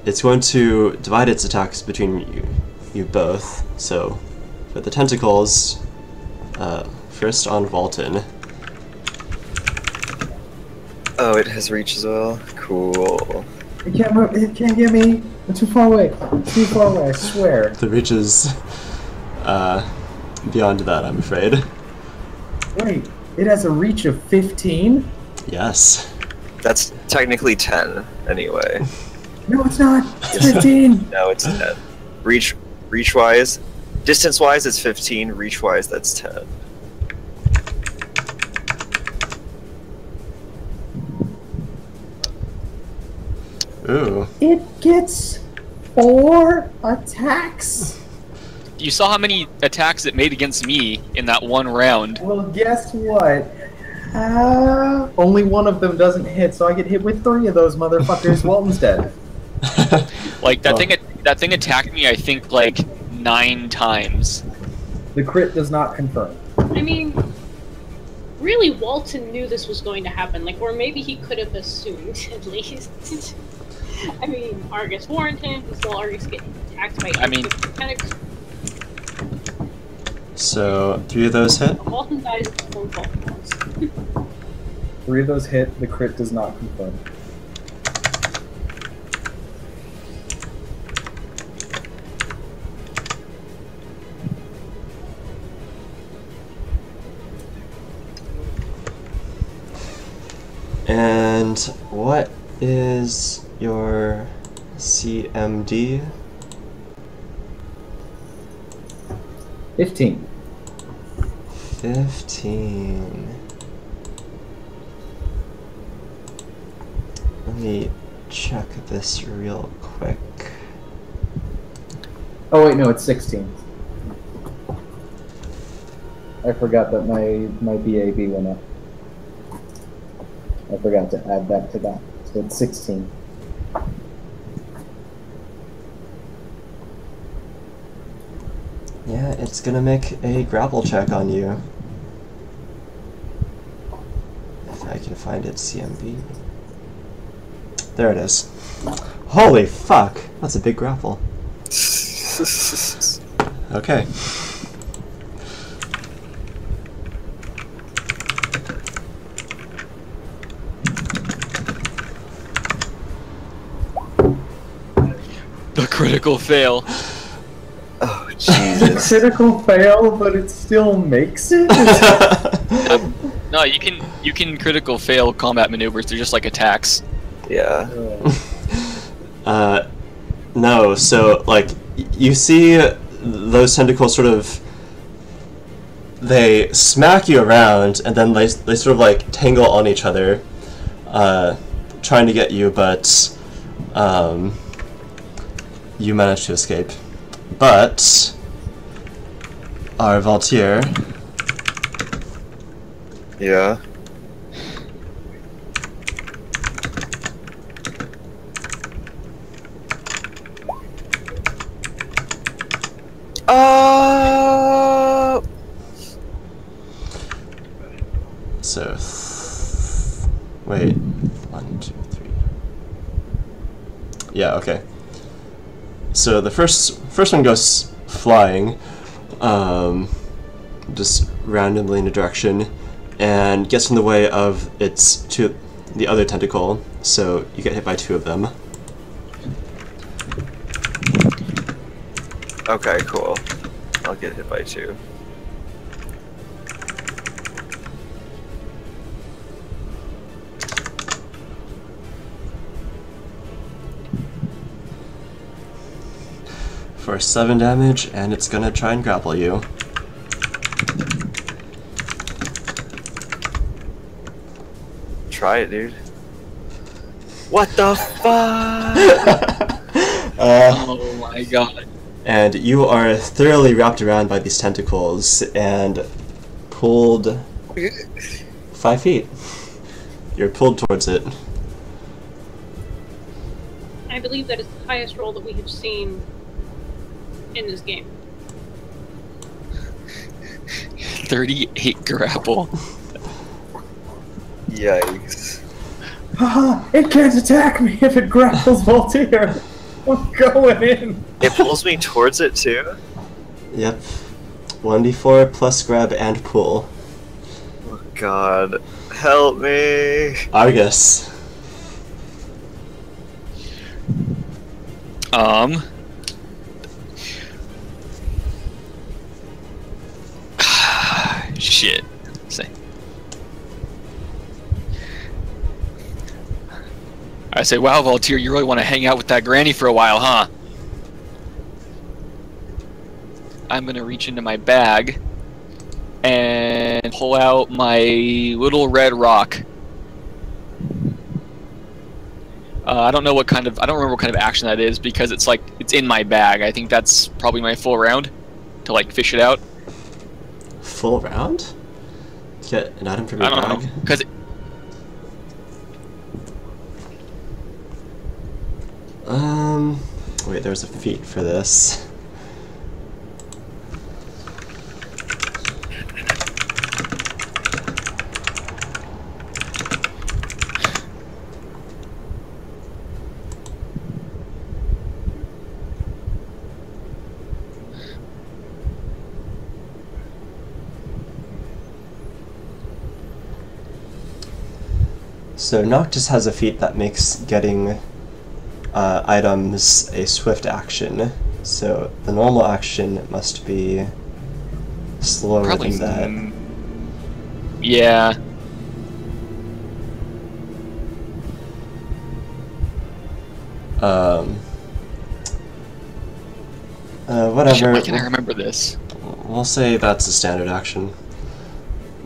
it's going to divide its attacks between you both. So for the tentacles, first on Walton. Oh, it has reach as well. Cool. It can't move. It can't get me. I'm too far away. Too far away, I swear. The reach is beyond that, I'm afraid. Wait, it has a reach of 15? Yes. That's technically 10, anyway. No, it's not. It's 15. No, it's 10. Reach-wise, distance-wise, it's 15. Reach-wise, that's 10. Ooh. It gets 4 attacks. You saw how many attacks it made against me in that one round. Well, guess what? Only one of them doesn't hit, so I get hit with 3 of those motherfuckers. Walton's dead. Like that thing attacked me, I think, like 9 times. The crit does not confirm. I mean, really, Walton knew this was going to happen. Like, or maybe he could have assumed, at least. I mean, Argus warned him. He saw Argus get attacked by mechanics. So 3 of those hit. Walton dies of his own fault once. 3 of those hit. The crit does not confirm. And what is your CMD? 15. 15. Let me check this real quick. Oh wait, no, it's 16. I forgot that my BAB went up. I forgot to add that to that It's 16. Yeah, it's gonna make a grapple check on you. If I can find it, CMB. There it is. Holy fuck! That's a big grapple. Okay. The critical fail. Oh, It's a Jesus. critical fail, but it still makes it? No, you can critical fail combat maneuvers. They're just like attacks. Yeah. No, so, like, you see those tentacles sort of, they smack you around, and then they sort of, like, tangle on each other, trying to get you, but, you manage to escape. But, our Valtier... Yeah. So, wait, 1, 2, 3. Yeah, okay. So the first one goes flying, just randomly in a direction, and gets in the way of the other tentacle. So you get hit by 2 of them. Okay, cool. I'll get hit by 2. For 7 damage, and it's gonna try and grapple you. Try it, dude. What the fuck? Oh my god. And you are thoroughly wrapped around by these tentacles and pulled 5 feet. You're pulled towards it. I believe that is the highest roll that we have seen in this game. 38 grapple. Yikes. Haha, it can't attack me if it grapples Voltaire. I'm going in. It pulls me towards it too? Yep. 1d4 plus grab and pull. Oh god. Help me. Argus. Shit. Say. I say, wow, Valtier, you really want to hang out with that granny for a while, huh? I'm gonna reach into my bag and pull out my little red rock. I don't know what kind of, I don't remember what kind of action that is because it's like, it's in my bag. I think that's probably my full round to like fish it out. Full round? Get an item from your I don't bag? know, because Wait, there's a feat for this. So Noctis has a feat that makes getting items a swift action. So the normal action must be slower probably than that. Yeah. Whatever. Shit, why can't I remember this? We'll say that's a standard action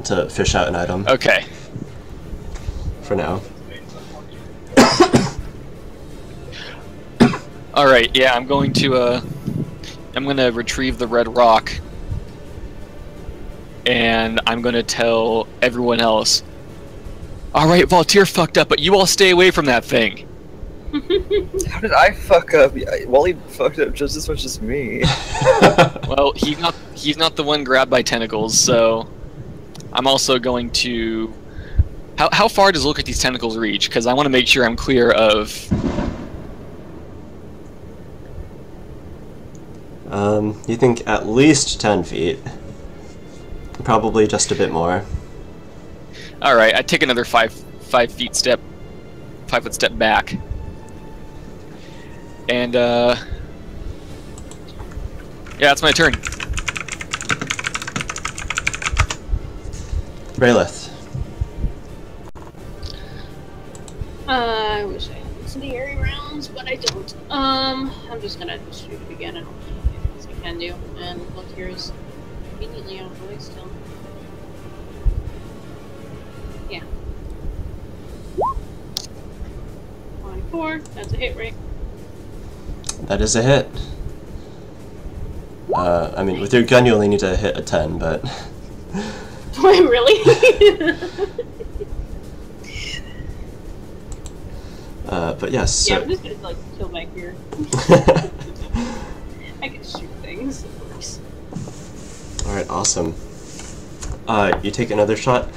to fish out an item. Okay. For now. Alright, yeah, I'm going to retrieve the red rock. And I'm gonna tell everyone else Alright, Voltaire fucked up, but you all stay away from that thing. How did I fuck up? Wally fucked up just as much as me. Well, he's not the one grabbed by tentacles, so I'm also going to... How far does it look like these tentacles reach? Because I want to make sure I'm clear of... You think at least 10 feet. Probably just a bit more. Alright, I take another 5 foot step back. And, yeah, that's my turn. Brayleth. I wish I had incendiary rounds, but I don't. I'm just gonna shoot it again. I don't know anything else I can do. And Voltaire's conveniently out of the way still. Yeah. 24. That's a hit, right? That is a hit. I mean, with your gun you only need to hit a 10, but... Wait, really? But yes. Yeah, So... I'm just gonna like kill back here. I can shoot things. It works. Alright, awesome. You take another shot.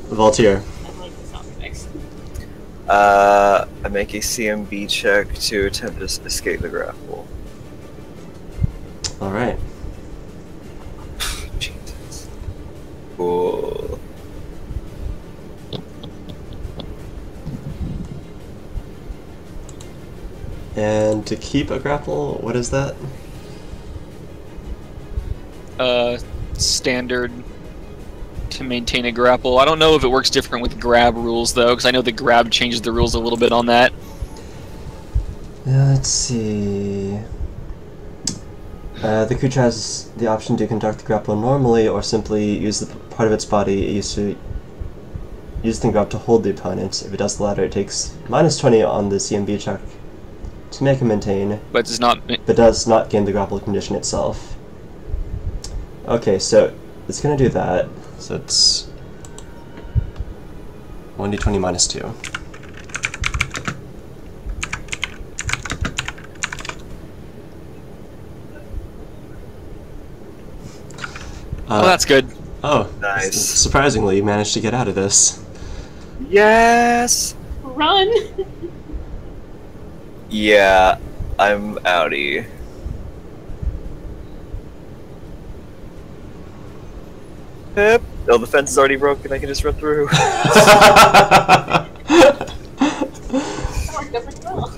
Voltaire. I like the sound effects. I make a CMB check to attempt to escape the grapple. Alright. Jesus. Cool. And to keep a grapple, what is that? Standard to maintain a grapple. I don't know if it works different with grab rules, though, because I know the grab changes the rules a little bit on that. Let's see... the creature has the option to conduct the grapple normally, or simply use the part of its body it used to use the grab to hold the opponent. If it does the latter, it takes -20 on the CMB check to make and maintain, But does not... but does not gain the grapple condition itself. Okay, so it's gonna do that. So it's 1d20 minus 2. Oh, that's good. Oh, Nice. Surprisingly, you managed to get out of this. Yes! Run! Yeah, I'm outie. Yep. Oh, the fence is already broken. I can just run through. That worked out pretty well.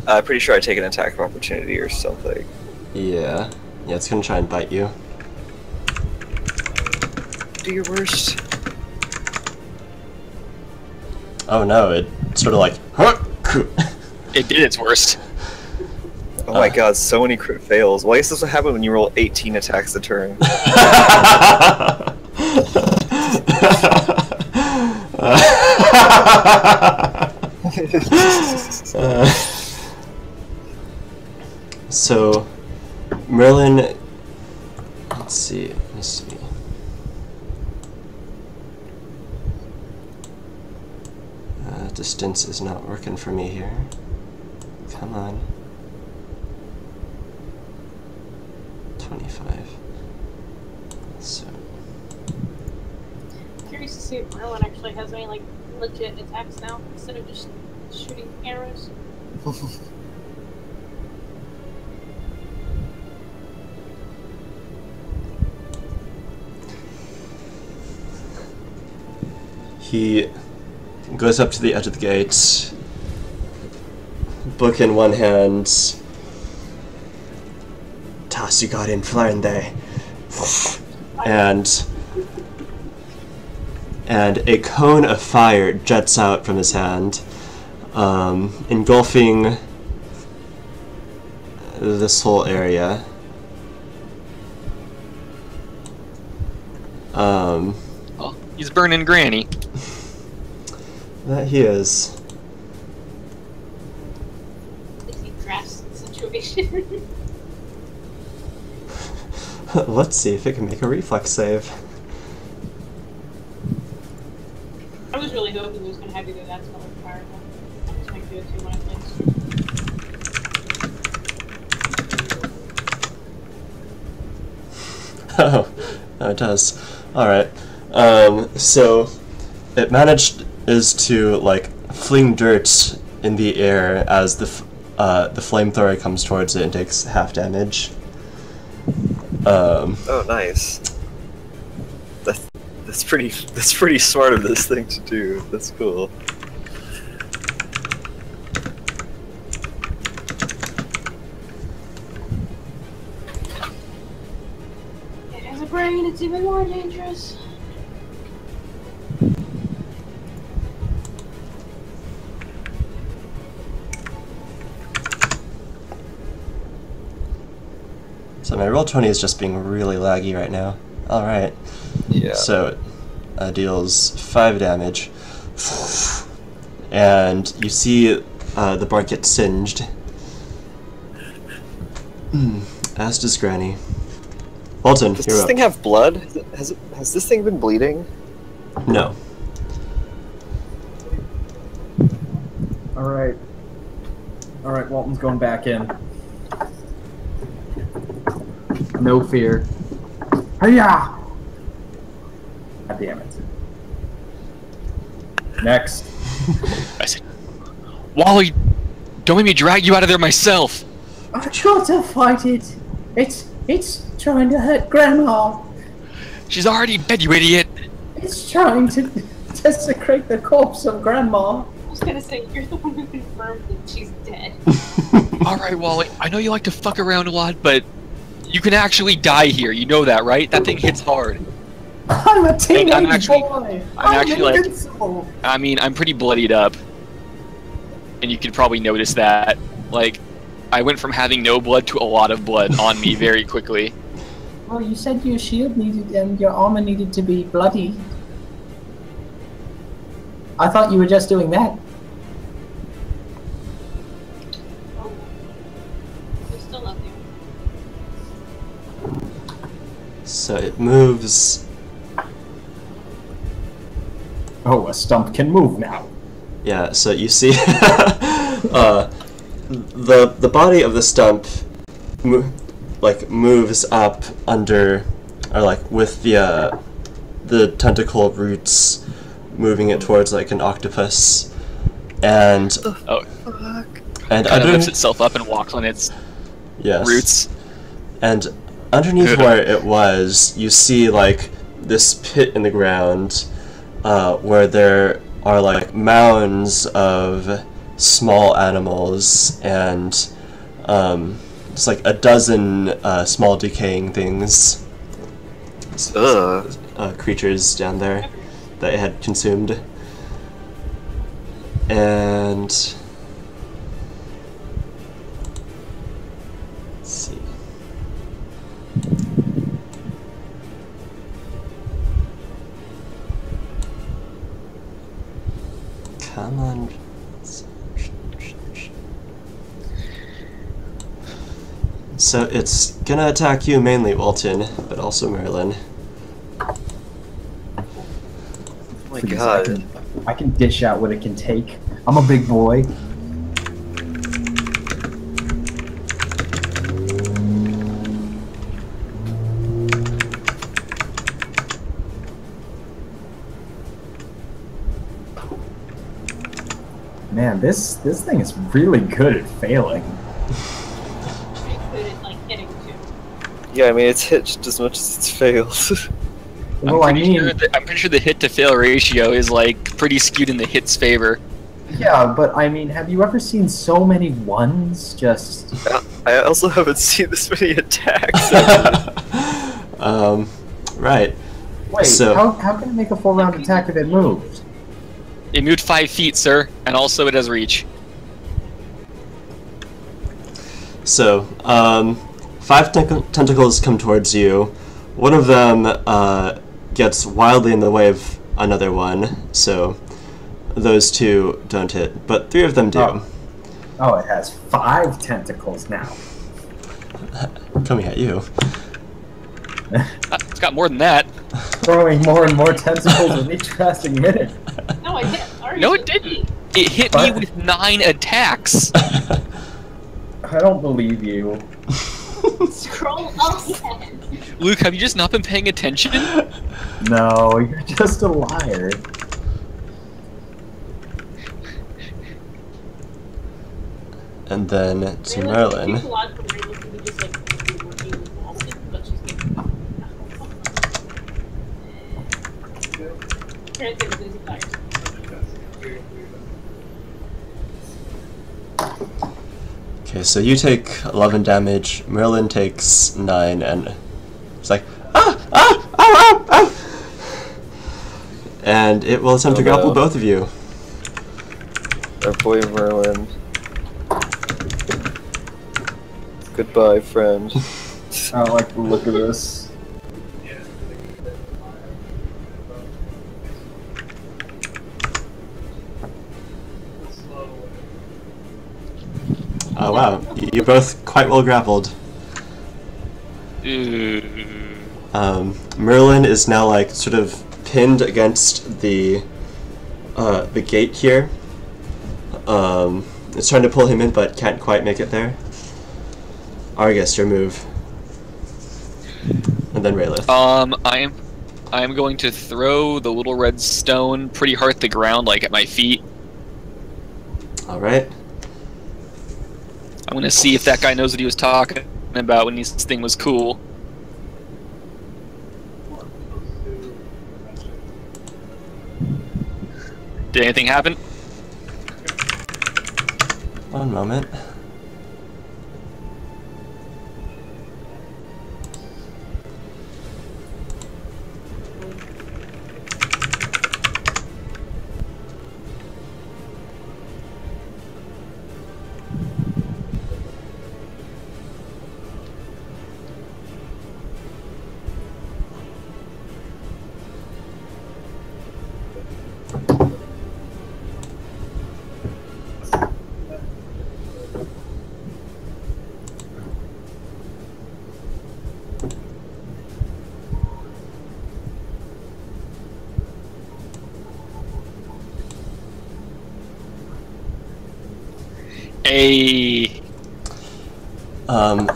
I'm pretty sure I take an attack of opportunity or something. Yeah, it's gonna try and bite you. Do your worst. Oh no, it sort of like... It did its worst. Oh my god, so many crit fails. Why is this what happen when you roll 18 attacks a turn? So, Merlin... Let's see. Distance is not working for me here. Come on. 25. So... Curious to see if Merlin actually has any like legit attacks now instead of just shooting arrows. He goes up to the edge of the gate, book in one hand. Toss you got in Florende. And a cone of fire jets out from his hand, engulfing this whole area. Oh, he's burning Granny. That he is. At least he grasps the situation. Let's see if it can make a reflex save. I was really hoping it was going to have to go that spell with Fireball. That was my go-to when I played. Oh, it does. Alright. So it is to like fling dirt in the air as the flamethrower comes towards it and takes half damage. Oh, nice. That's pretty smart of this thing to do. That's cool. It has a brain, it's even more dangerous. So my roll 20 is just being really laggy right now. Alright. Yeah. So it deals 5 damage. And you see the bark get singed. As does Granny. Walton, Does you're this up. thing have blood? Has this thing been bleeding? No. Alright. Alright, Walton's going back in. No fear. Hiya! God damn it. Next. I said, Wally, don't make me drag you out of there myself. I tried to fight it. It's trying to hurt Grandma. She's already dead, you idiot. It's trying to desecrate the corpse of Grandma. I was going to say, you're the one who confirmed that she's dead. Alright, Wally, I know you like to fuck around a lot, but you can actually die here. You know that, right? That thing hits hard. I'm a teenage I'm actually- boy. I'm actually, like- invincible. I mean, I'm pretty bloodied up. And you could probably notice that. Like, I went from having no blood to a lot of blood on me very quickly. Well, you said your shield needed and your armor needed to be bloody. I thought you were just doing that. Oh. There's still nothing. So it moves. Oh, a stump can move now. Yeah, so you see the body of the stump moves up under, or like with the tentacle roots moving it towards like an octopus, and Oh, and kind of lifts underneath, itself up and walks on its yes, roots. and underneath where it was, you see like this pit in the ground where there are like mounds of small animals and it's like a dozen small decaying things, creatures down there that it had consumed. And let's see. Come on. So it's gonna attack you mainly, Walton, but also Merlin. Oh my Please, god. I can dish out what it can take. I'm a big boy. Man, this thing is really good at failing. Pretty good at, like, hitting too. Yeah, I mean, it's hit just as much as it's failed. Well, I mean, I'm pretty sure the hit to fail ratio is like pretty skewed in the hit's favor. yeah, but I mean, have you ever seen so many ones just... I also haven't seen this many attacks. Right. Wait, So- how can it make a full round attack if it moved? It moved 5 feet, sir, and also it has reach. So, 5 tentacles come towards you. One of them gets wildly in the way of another one, so those 2 don't hit, but 3 of them do. Oh, it has 5 tentacles now. Coming at you. It's got more than that. Throwing more and more tentacles with each passing minute. No, I hit. No, it didn't. It hit me with 9 attacks. I don't believe you. Scroll up again. Luke, have you just not been paying attention? No, you're just a liar. And then to Merlin. Okay, so you take 11 damage, Merlin takes 9, and it's like, ah! And it will attempt to grapple both of you. Our boy Merlin. Goodbye, friend. I don't like the look of this. Oh wow, you're both quite well grappled. Merlin is now like sort of pinned against the gate here. It's trying to pull him in but can't quite make it there. Argus, your move. And then Raylith. I am going to throw the little red stone pretty hard at the ground, like at my feet. Alright. I'm gonna see if that guy knows what he was talking about when this thing was cool. Did anything happen? One moment.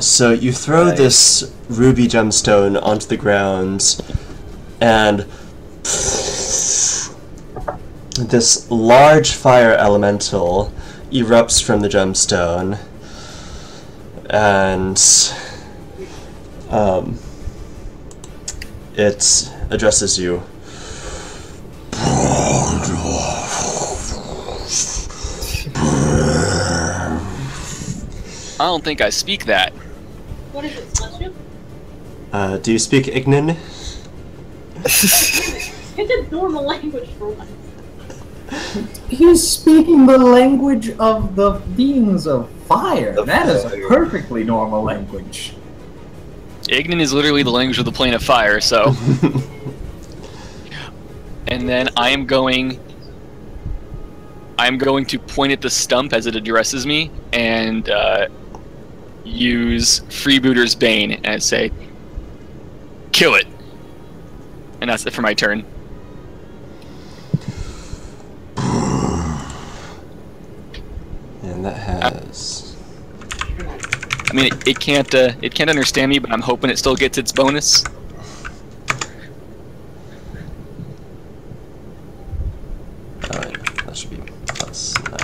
So you throw this ruby gemstone onto the ground, and this large fire elemental erupts from the gemstone, and it addresses you. I don't think I speak that. What is it, Celestial? Do you speak Ignan? It's a normal language for one. He's speaking the language of the beings of fire. That is a perfectly normal language. Ignan is literally the language of the plane of fire, so... And then I am going to point at the stump as it addresses me, and use Freebooter's Bane, and say, kill it! And that's it for my turn. And that has... I mean, it can't understand me, but I'm hoping it still gets its bonus. That should be plus 9.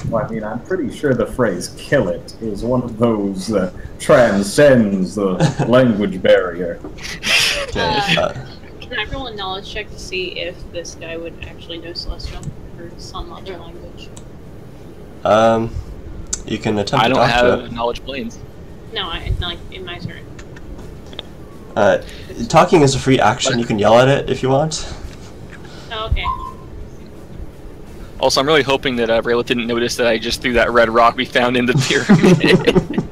Well, I mean, I'm pretty sure the phrase "kill it" is one of those that transcends the language barrier. Okay. Can I roll a knowledge check to see if this guy would actually know Celestial or some other language? You can attempt I to don't talk to have it. knowledge planes. No, like in my turn. Talking is a free action. You can yell at it if you want. Oh, okay. Also, I'm really hoping that Rayla didn't notice that I just threw that red rock we found in the pyramid.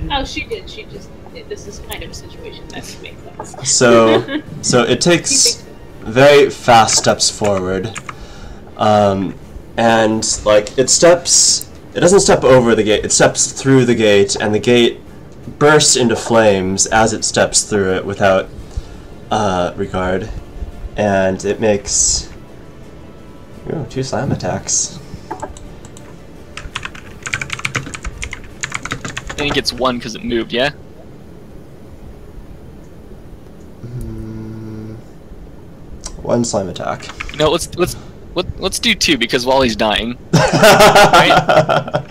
Oh, she did. She just. This is kind of a situation that makes sense. So it takes very fast steps forward, and like it doesn't step over the gate. It steps through the gate, and the gate bursts into flames as it steps through it without regard, and it makes 2 slam attacks. I think it gets 1 because it moved, yeah? 1 slime attack. No, let's do 2 because while he's dying, right?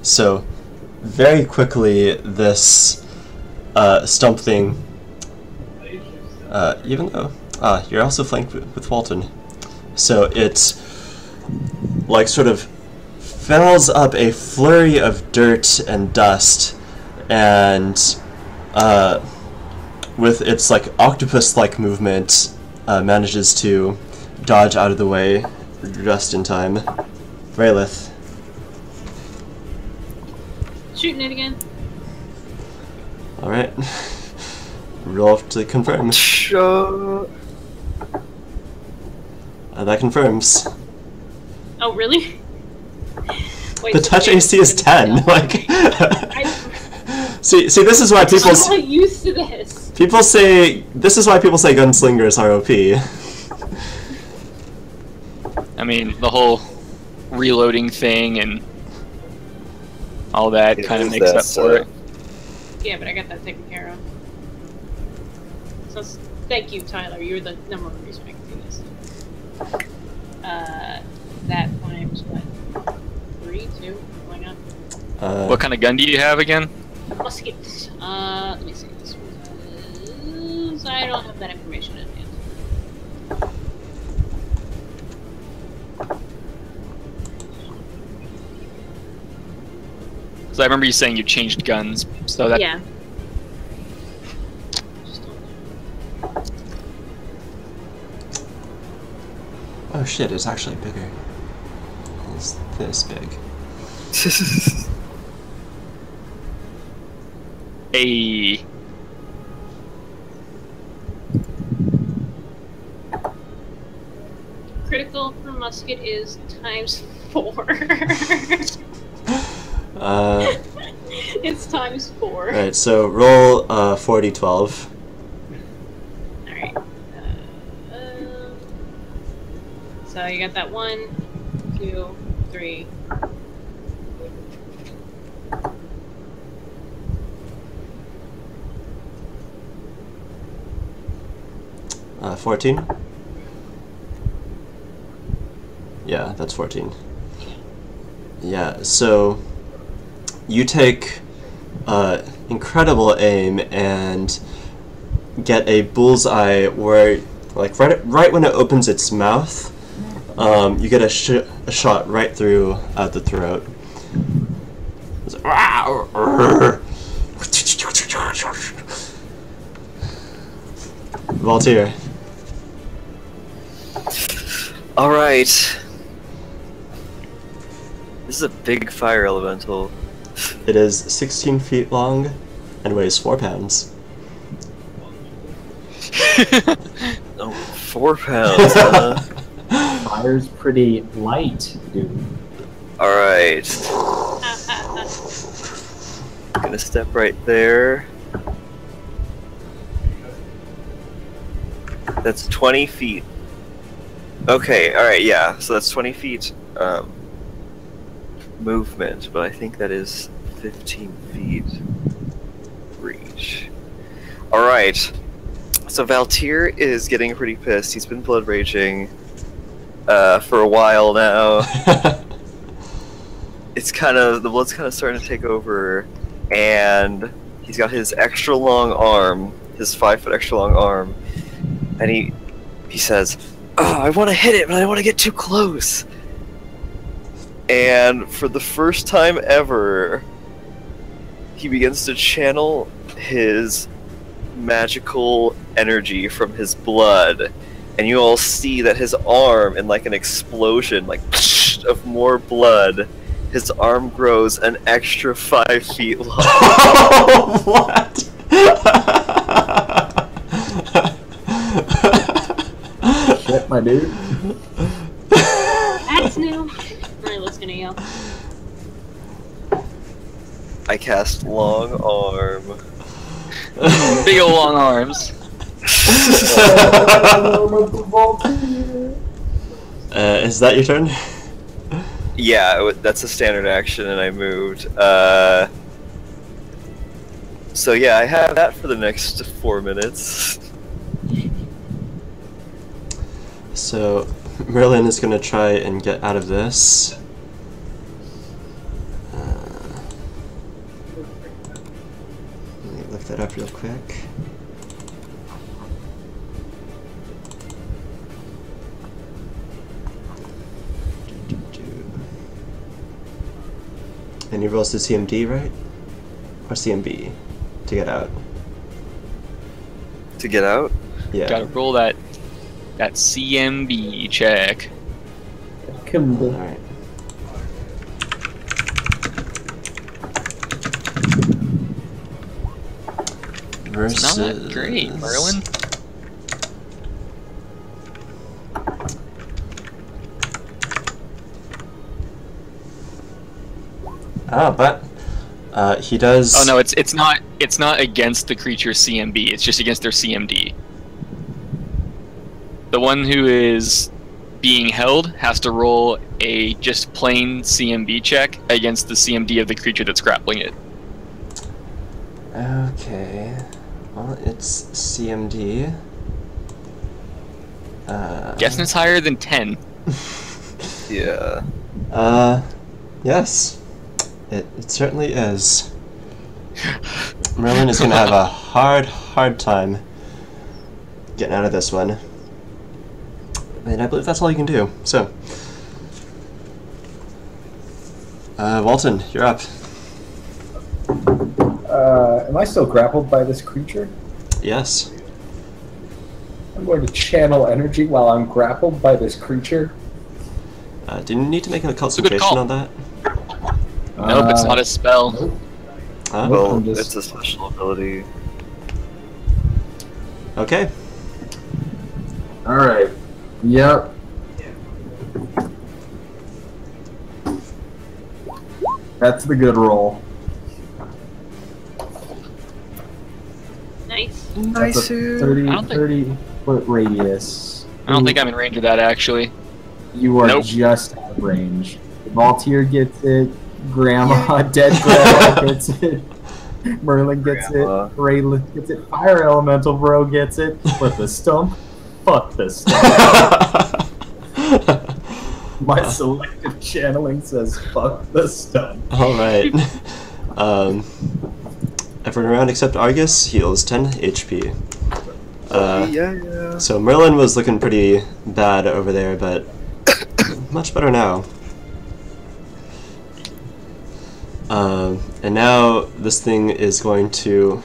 So very quickly this stump thing, even though you're also flanked with Walton, so it like sort of fills up a flurry of dirt and dust, and with its like octopus-like movement manages to dodge out of the way just in time. Raylith. Shooting it again. Alright. Roll to confirm. Sure. That confirms. Oh, really? Wait, The touch AC is 10. Like, see, this is why people. I'm not used to this. People say this is why people say gunslingers are OP. I mean, the whole reloading thing and all that kind of makes up for it. Yeah, but I got that taken care of. So thank you, Tyler. You're the number one reason I can do this. That times what? 3, 2, why not? What kind of gun do you have again? Musket. Let me see. This was. I don't have that information in hand. So I remember you saying you changed guns, so that Yeah. Oh shit! It's actually bigger. It's this big. a Critical for musket is times 4. It's times 4. Alright, so roll 4d12. Alright. So you got that 1, 2, 3. 14? Yeah, that's 14. Yeah, so you take incredible aim and get a bullseye where, like, right when it opens its mouth, you get a shot right through the throat. Voltaire. Alright. This is a big fire elemental. It is 16 feet long and weighs 4 pounds. Oh, 4 pounds, huh? Fire's pretty light, dude. Alright. Gonna step right there. That's 20 feet. Okay, alright, yeah, so that's 20 feet movement, but I think that is 15 feet reach. Alright, so Valtir is getting pretty pissed. He's been blood raging for a while now. The blood's kind of starting to take over, and he's got his extra long arm, his 5-foot extra long arm, and he says, "Oh, I want to hit it, but I don't want to get too close." And for the first time ever, he begins to channel his magical energy from his blood, and you all see that his arm, in like an explosion, like of more blood, his arm grows an extra 5 feet long. What? dude. That's new. Alright, what's gonna yell? I cast Long Arm. Big ol' long arms. Is that your turn? Yeah, that's a standard action, and I moved. So yeah, I have that for the next 4 minutes. So Merlin is going to try and get out of this. Let me look that up real quick. And he rolls the CMD, right? Or CMB to get out. To get out? Yeah. Gotta roll that CMB check. Kimble. Alright. It's not great, Merlin. But he does. Oh no, it's not against the creature's CMB. It's just against their CMD. The one who is being held has to roll a just plain CMB check against the CMD of the creature that's grappling it. Okay. Well, it's CMD. Guessing it's higher than 10. Yeah. Yes. It certainly is. Merlin is gonna have a hard time getting out of this one. And I believe that's all you can do. So, Walton, you're up. Am I still grappled by this creature? Yes. I'm going to channel energy while I'm grappled by this creature. Do you need to make a a good concentration call. on that? Nope, it's not a spell. Nope. Well, I'm just- it's a special ability. Okay. Alright. Yep. That's the good roll. Nice. That's a 30, I don't think- 30-foot radius. I don't think I'm in range of that actually. You are Nope. just out of range. Valtier gets it. Grandma, dead grandma gets it. Merlin gets Grandma. it. Raylan gets it. Fire Elemental Bro gets it. But the stump, fuck the stump. My selective channeling says fuck the stump. Alright. Everyone around except Argus heals 10 HP. Yeah. So Merlin was looking pretty bad over there, but much better now. And now this thing is going to...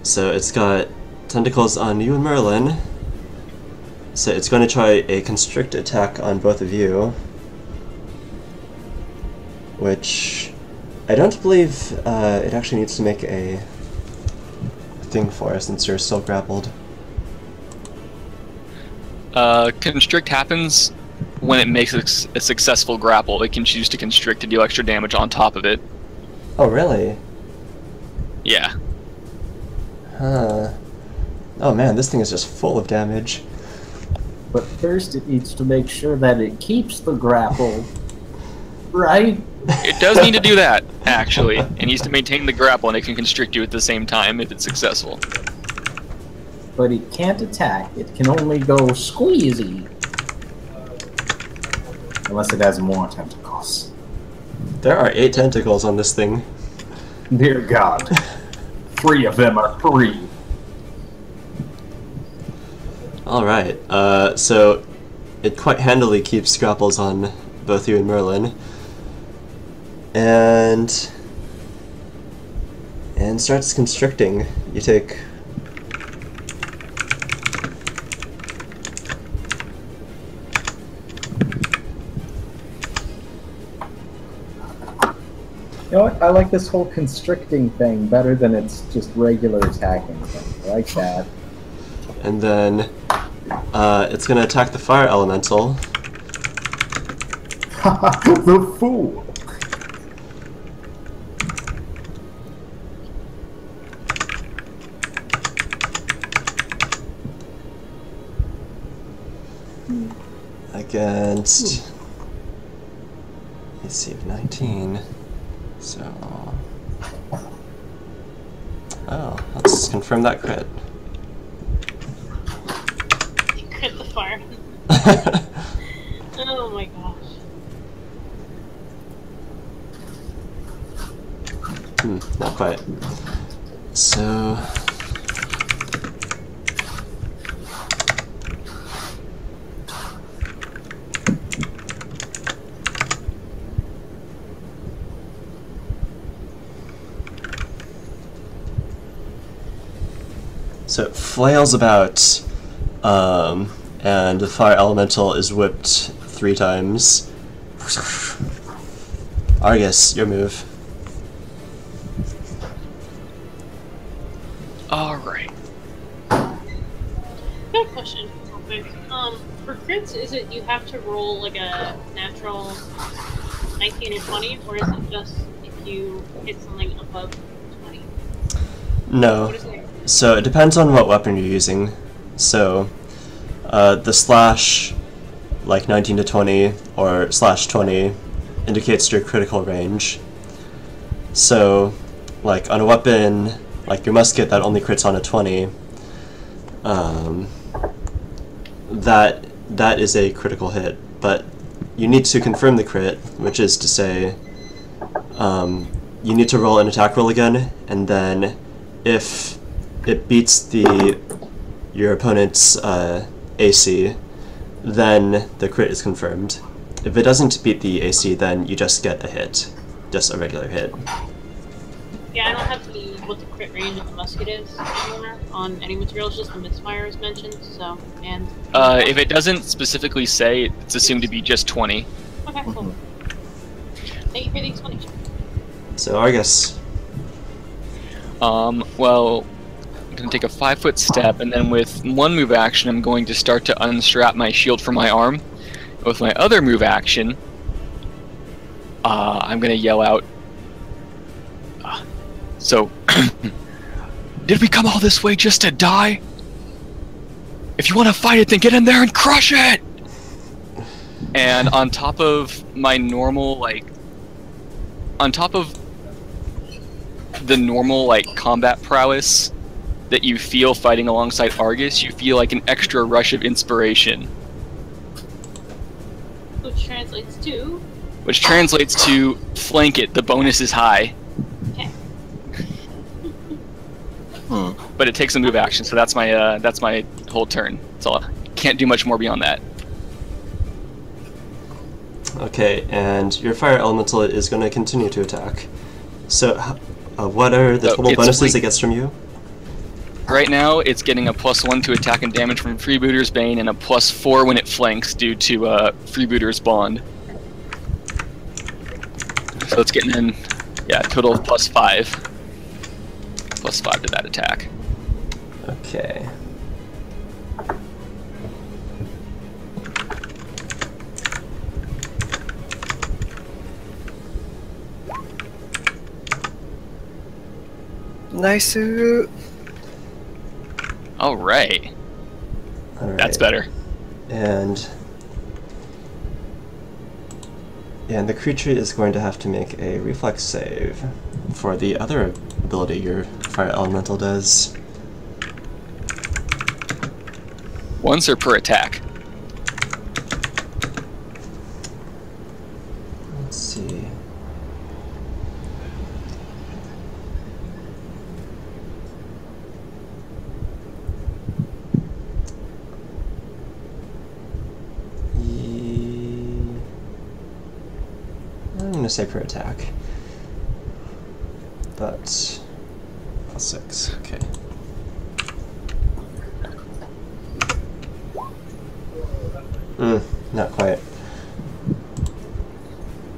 So it's got tentacles on you and Merlin. So it's going to try a constrict attack on both of you. Which... I don't believe it actually needs to make a thing for us since you're still grappled. Constrict happens when it makes a successful grapple. It can choose to constrict to deal extra damage on top of it. Oh, really? Yeah. Huh. Oh man, this thing is just full of damage. But first it needs to make sure that it keeps the grapple. Right? It does need to do that, actually. It needs to maintain the grapple and it can constrict you at the same time if it's successful. But it can't attack. It can only go squeezy. Unless it has more tentacles. There are 8 tentacles on this thing. Dear God. 3 of them are free. Alright, so it quite handily keeps grapples on both you and Merlin. And starts constricting. You take... You know what? I like this whole constricting thing better than its just regular attacking thing. I like that. And then It's gonna attack the fire elemental. The fool! Against AC of 19. So, oh, let's confirm that crit. You crit the fire. Oh my gosh. Not quite. So. So it flails about, and the fire elemental is whipped 3 times. Argus, your move. Alright. Good question. Real quick. For crits, is it you have to roll like a natural 19 or 20, or is it just if you hit something above 20? No. What is it? So it depends on what weapon you're using. So the slash, like 19 to 20, or slash 20, indicates your critical range. So, like on a weapon, like your musket that only crits on a 20, that is a critical hit. But you need to confirm the crit, which is to say, you need to roll an attack roll again, and then if it beats your opponent's AC, then the crit is confirmed. If it doesn't beat the AC, then you just get a hit, just a regular hit. Yeah, I don't have what the crit range of the musket is anymore on any materials, just the misfire is mentioned, so, and... If it doesn't specifically say, it's assumed to be just 20. Okay, cool. Thank you for the explanation. So Argus. Well, I'm going to take a 5-foot step, and then with one move action, I'm going to start to unstrap my shield from my arm. With my other move action, I'm going to yell out, so, did we come all this way just to die? If you want to fight it, then get in there and crush it! And on top of my normal, on top of the normal, combat prowess that you feel fighting alongside Argus, you feel like an extra rush of inspiration. Which translates to? Which translates to, flank it, the bonus is high. Okay. But it takes a move action, so that's my whole turn. So I can't do much more beyond that. Okay, and your fire elemental is going to continue to attack. So, what are the total bonuses it gets from you? Right now, it's getting a +1 to attack and damage from Freebooter's Bane, and a +4 when it flanks due to Freebooter's Bond. So it's getting in, yeah, a total of +5. +5 to that attack. Okay. Nice. Alright. That's better. And the creature is going to have to make a reflex save for the other ability your fire elemental does. Once or per attack? Let's see. I'm going to say per attack. But +6, okay. Not quite.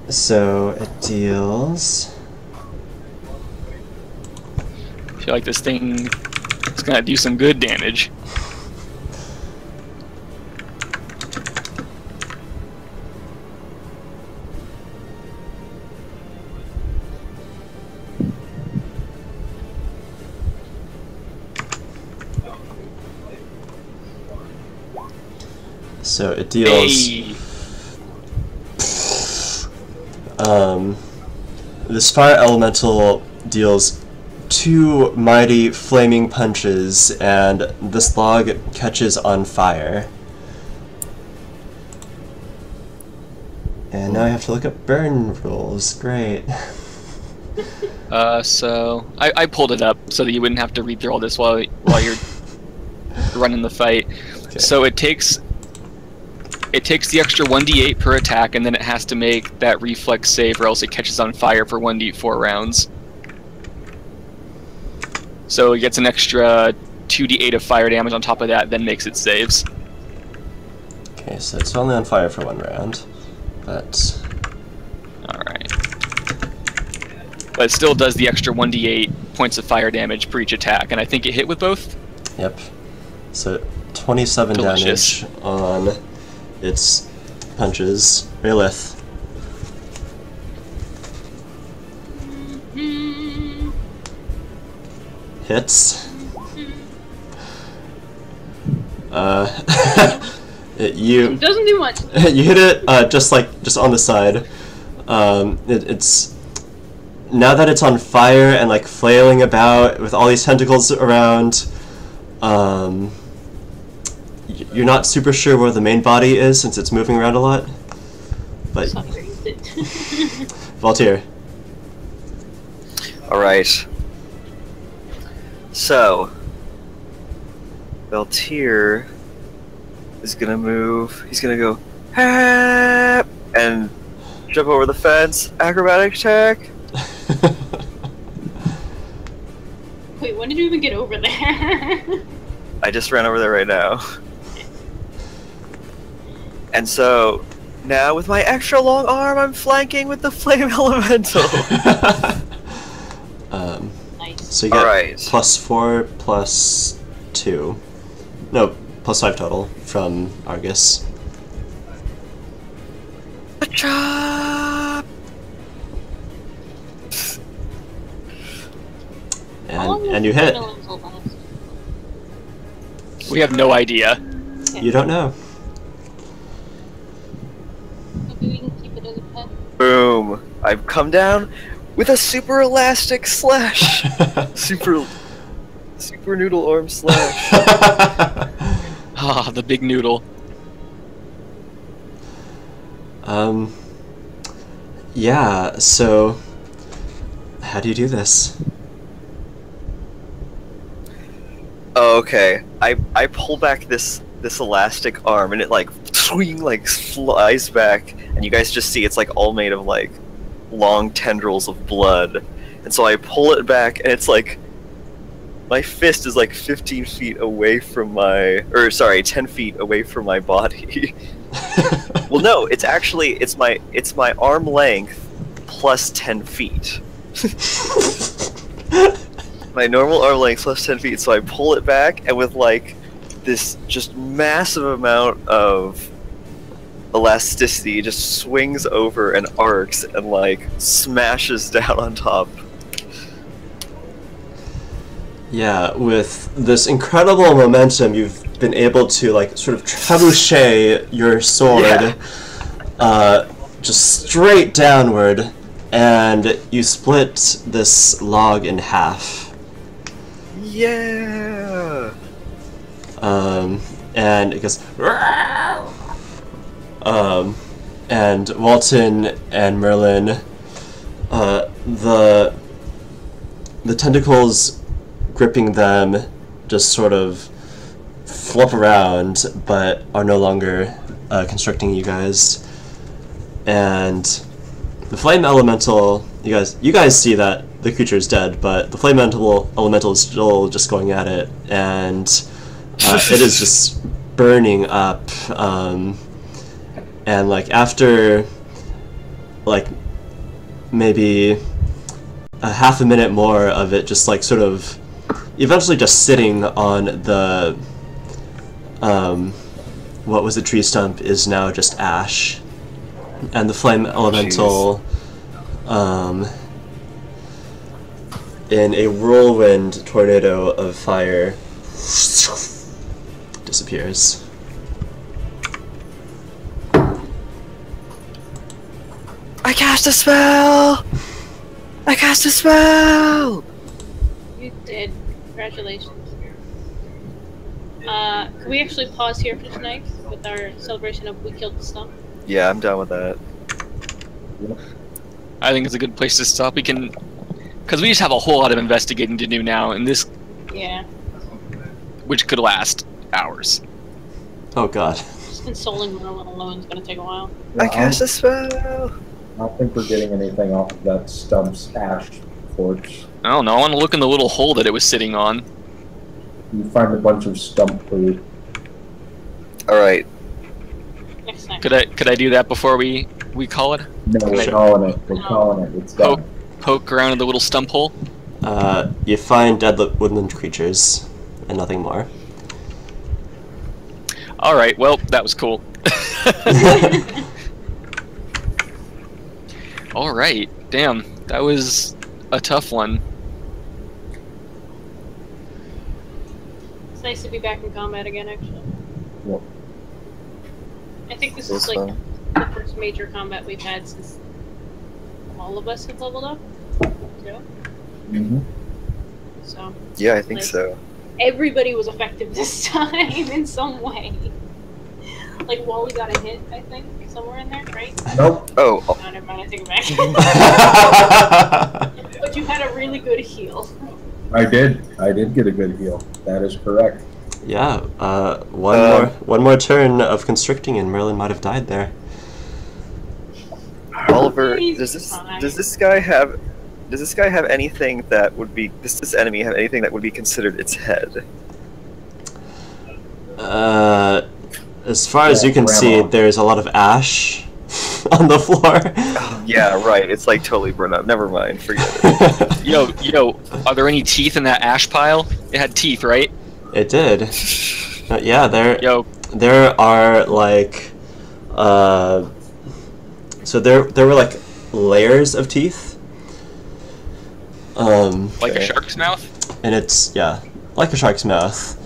So it deals... I feel like this thing is gonna do some good damage. So it deals. Hey. This fire elemental deals 2 mighty flaming punches, and this log catches on fire. And now I have to look up burn rules. Great. So I pulled it up so that you wouldn't have to read through all this while you're running the fight. Okay. So it takes the extra 1d8 per attack, and then it has to make that reflex save, or else it catches on fire for 1d4 rounds. So it gets an extra 2d8 of fire damage on top of that, then makes its saves. Okay, so it's only on fire for 1 round, but Alright. But it still does the extra 1d8 points of fire damage per each attack, and I think it hit with both? yep. So 27 Delicious. damage on its punches. Realith. Hits. You It doesn't do much. you hit it just on the side. It's now that it's on fire and like flailing about with all these tentacles around. You're not super sure where the main body is since it's moving around a lot. But Voltaire. Alright. So, Valtier is gonna move. He's gonna go, "Help!" and jump over the fence. Acrobatic attack. Wait, when did you even get over there? I just ran over there right now. And so, now with my extra long arm, I'm flanking with the flame elemental. Nice. So you get Alright. +4 +2. No, +5 total from Argus. Chop! How long And does you the hit. elemental last? We have no idea. You don't know. Maybe we can keep it as a pet. Boom! I've come down with a super elastic slash. super noodle arm slash. Ah, the big noodle. Yeah, so how do you do this? Oh, okay. I pull back this elastic arm and it like swing like flies back, and you guys just see it's like all made of like long tendrils of blood. And so I pull it back and it's like my fist is like 15 feet away from my, or sorry, 10 feet away from my body. Well, no, it's actually it's my arm length plus 10 feet. My normal arm length plus 10 feet, so I pull it back, and with like this just massive amount of elasticity, it just swings over and arcs and like smashes down on top. Yeah, with this incredible momentum, you've been able to like sort of trebuchet your sword just straight downward, and you split this log in half. Yeah. And it goes. And Walton and Merlin, the tentacles gripping them just sort of flop around, but are no longer constricting you guys. And the flame elemental, you guys see that the creature is dead, but the flame elemental is still just going at it, and it is just burning up. And like after like maybe a half a minute more of it just like sort of eventually just sitting on the what was a tree stump is now just ash, and the flame elemental in a whirlwind tornado of fire disappears. cast a spell! I cast a spell! You did. Congratulations. Can we actually pause here for tonight with our celebration of We Killed the Stump? Yeah, I'm done with that. I think it's a good place to stop. We can, because we just have a whole lot of investigating to do now, and this, Yeah. which could last hours. Oh god. Just consoling Merlin alone is gonna take a while. I cast a spell! I don't think we're getting anything off of that Stump's ash torch. I don't know. I want to look in the little hole that it was sitting on. You find a bunch of stump food. Alright. Next time. Could I do that before we call it? No, we're Okay. calling it. We're calling it. It's done. Poke around in the little stump hole. You find dead woodland creatures, and nothing more. All right. Well, that was cool. All right. Damn, that was a tough one. It's nice to be back in combat again, actually. Yep. I think this That's is like fun. the first major combat we've had since all of us have leveled up. Yeah. Mm-hmm. So Yeah, I think so. everybody was effective this time in some way. Like Wally got a hit, I think, somewhere in there, right? Nope. Oh, No, never mind, I take it back. But you had a really good heal. I did. I did get a good heal. That is correct. Yeah, one more turn of constricting and Merlin might have died there. Oliver, He's does fine. this guy have anything that would be this enemy have anything that would be considered its head? As far as Yeah, you can see, grandma. there's a lot of ash on the floor. Yeah, right. It's like totally burned up. Never mind. Forget it. Yo, are there any teeth in that ash pile? It had teeth, right? It did. Yeah, Yo, there are like, so there were like layers of teeth. like a Okay. shark's mouth? And it's, yeah, like a shark's mouth.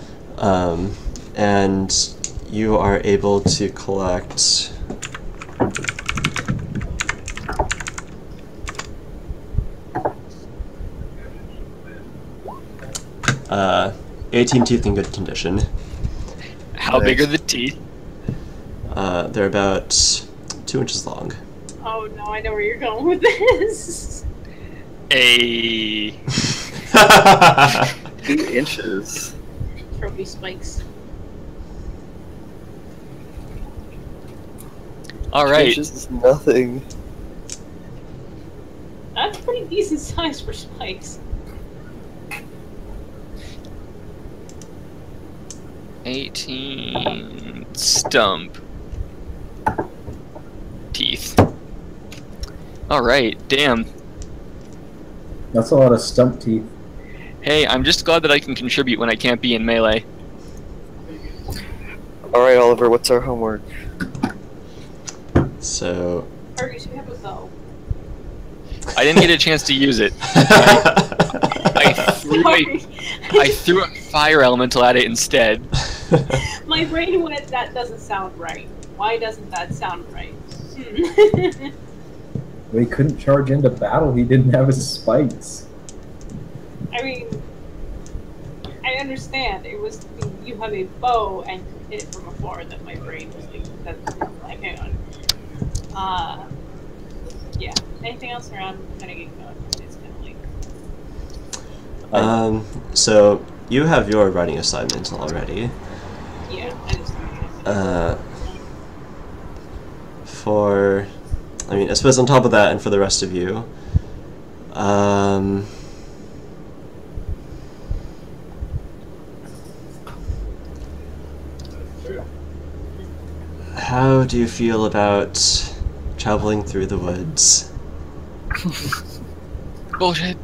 And you are able to collect 18 teeth in good condition. How big Nice. are the teeth? They're about 2 inches long. Oh no, I know where you're going with this. 2 inches. Trophy spikes. All 2 right. inches is nothing. That's pretty decent size for spikes. 18 stump teeth. All right. Damn. That's a lot of stump teeth. Hey, I'm just glad that I can contribute when I can't be in melee. All right, Oliver. What's our homework? So. Argus, you have a bow. I didn't get a chance to use it. I threw a fire elemental at it instead. My brain went, that doesn't sound right. Why doesn't that sound right? Well, he couldn't charge into battle. He didn't have his spikes. I mean, I understand. It was, you have a bow and could hit it from afar that my brain was like, hang on. Yeah. Anything else around kind of getting going? It's kind of like, So you have your writing assignment already. yeah, I just. I mean, I suppose on top of that, and for the rest of you, how do you feel about traveling through the woods? Bullshit.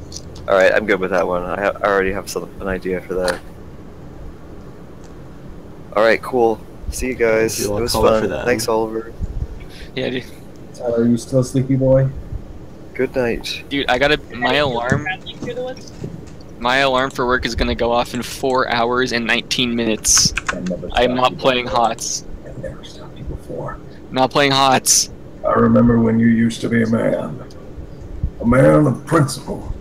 All right, I'm good with that one. I already have an idea for that. All right, cool. See you guys. Maybe It we'll was call it fun. for that. Thanks, Oliver. Yeah, dude. Tyler, are you still a sleepy boy? Good night. Dude, I gotta. My alarm. Traveling through the woods? My alarm for work is gonna go off in 4 hours and 19 minutes. I've never I'm stopped not you playing before. HOTS. I've never stopped you before. Not playing HOTS. I remember when you used to be a man of principle,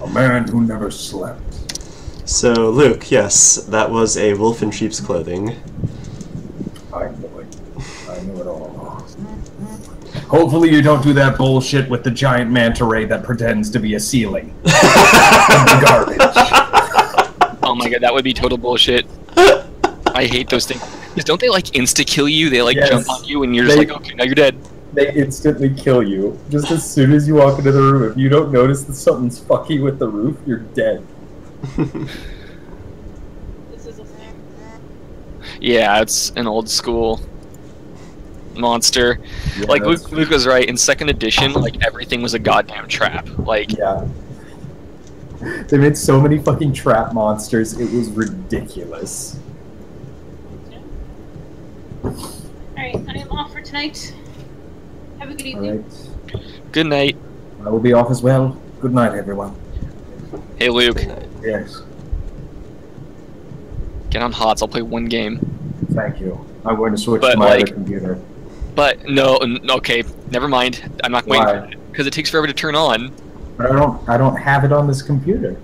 a man who never slept. So, Luke, yes, that was a wolf in sheep's clothing. I knew it. I knew it all along. Hopefully you don't do that bullshit with the giant manta ray that pretends to be a ceiling. Garbage. Oh my god, that would be total bullshit. I hate those things. Because don't they like insta-kill you? They like jump on you and you're just like, okay, now you're dead. They instantly kill you. Just as soon as you walk into the room, if you don't notice that something's fucky with the roof, you're dead. This is a thing. Yeah, it's an old school monster. Yeah, Like Luke was right. In 2nd edition, like everything was a goddamn trap. Like Yeah. They made so many fucking trap monsters, it was ridiculous. Alright, I am off for tonight. Have a good evening. Alright. good night. I will be off as well. Good night, everyone. Hey Luke, Yes. get on HOTS. I'll play one game. Thank you. I'm going to switch But, to my like- other computer. But no, okay, never mind. I'm not waiting Why? for it because it takes forever to turn on. But I don't have it on this computer.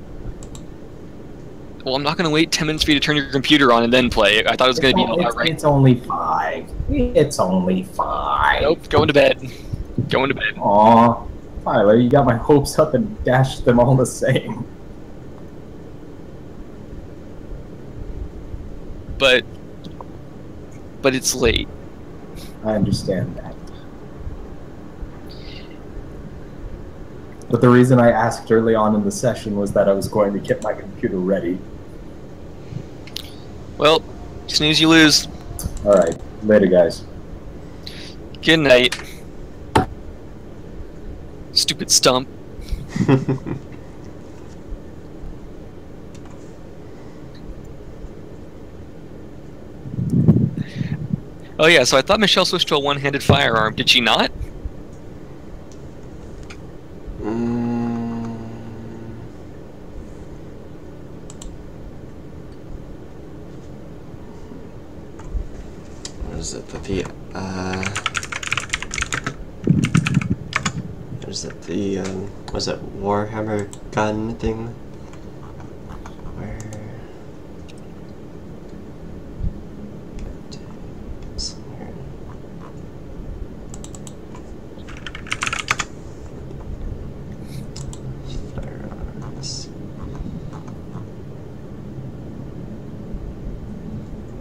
Well, I'm not gonna wait 10 minutes for you to turn your computer on and then play. I thought it was gonna be right. It's only 5. It's only 5. Nope, going to bed. Going to bed. Aw, Tyler, you got my hopes up and dashed them all the same. But it's late. I understand that. But the reason I asked early on in the session was that I was going to get my computer ready. Well, snooze, you lose. Alright, later guys. Good night. Stupid stump. Oh yeah, so I thought Michelle switched to a one-handed firearm. Did she not? What is it? What is it? The was it Warhammer gun thing? Where? Somewhere. Firearms.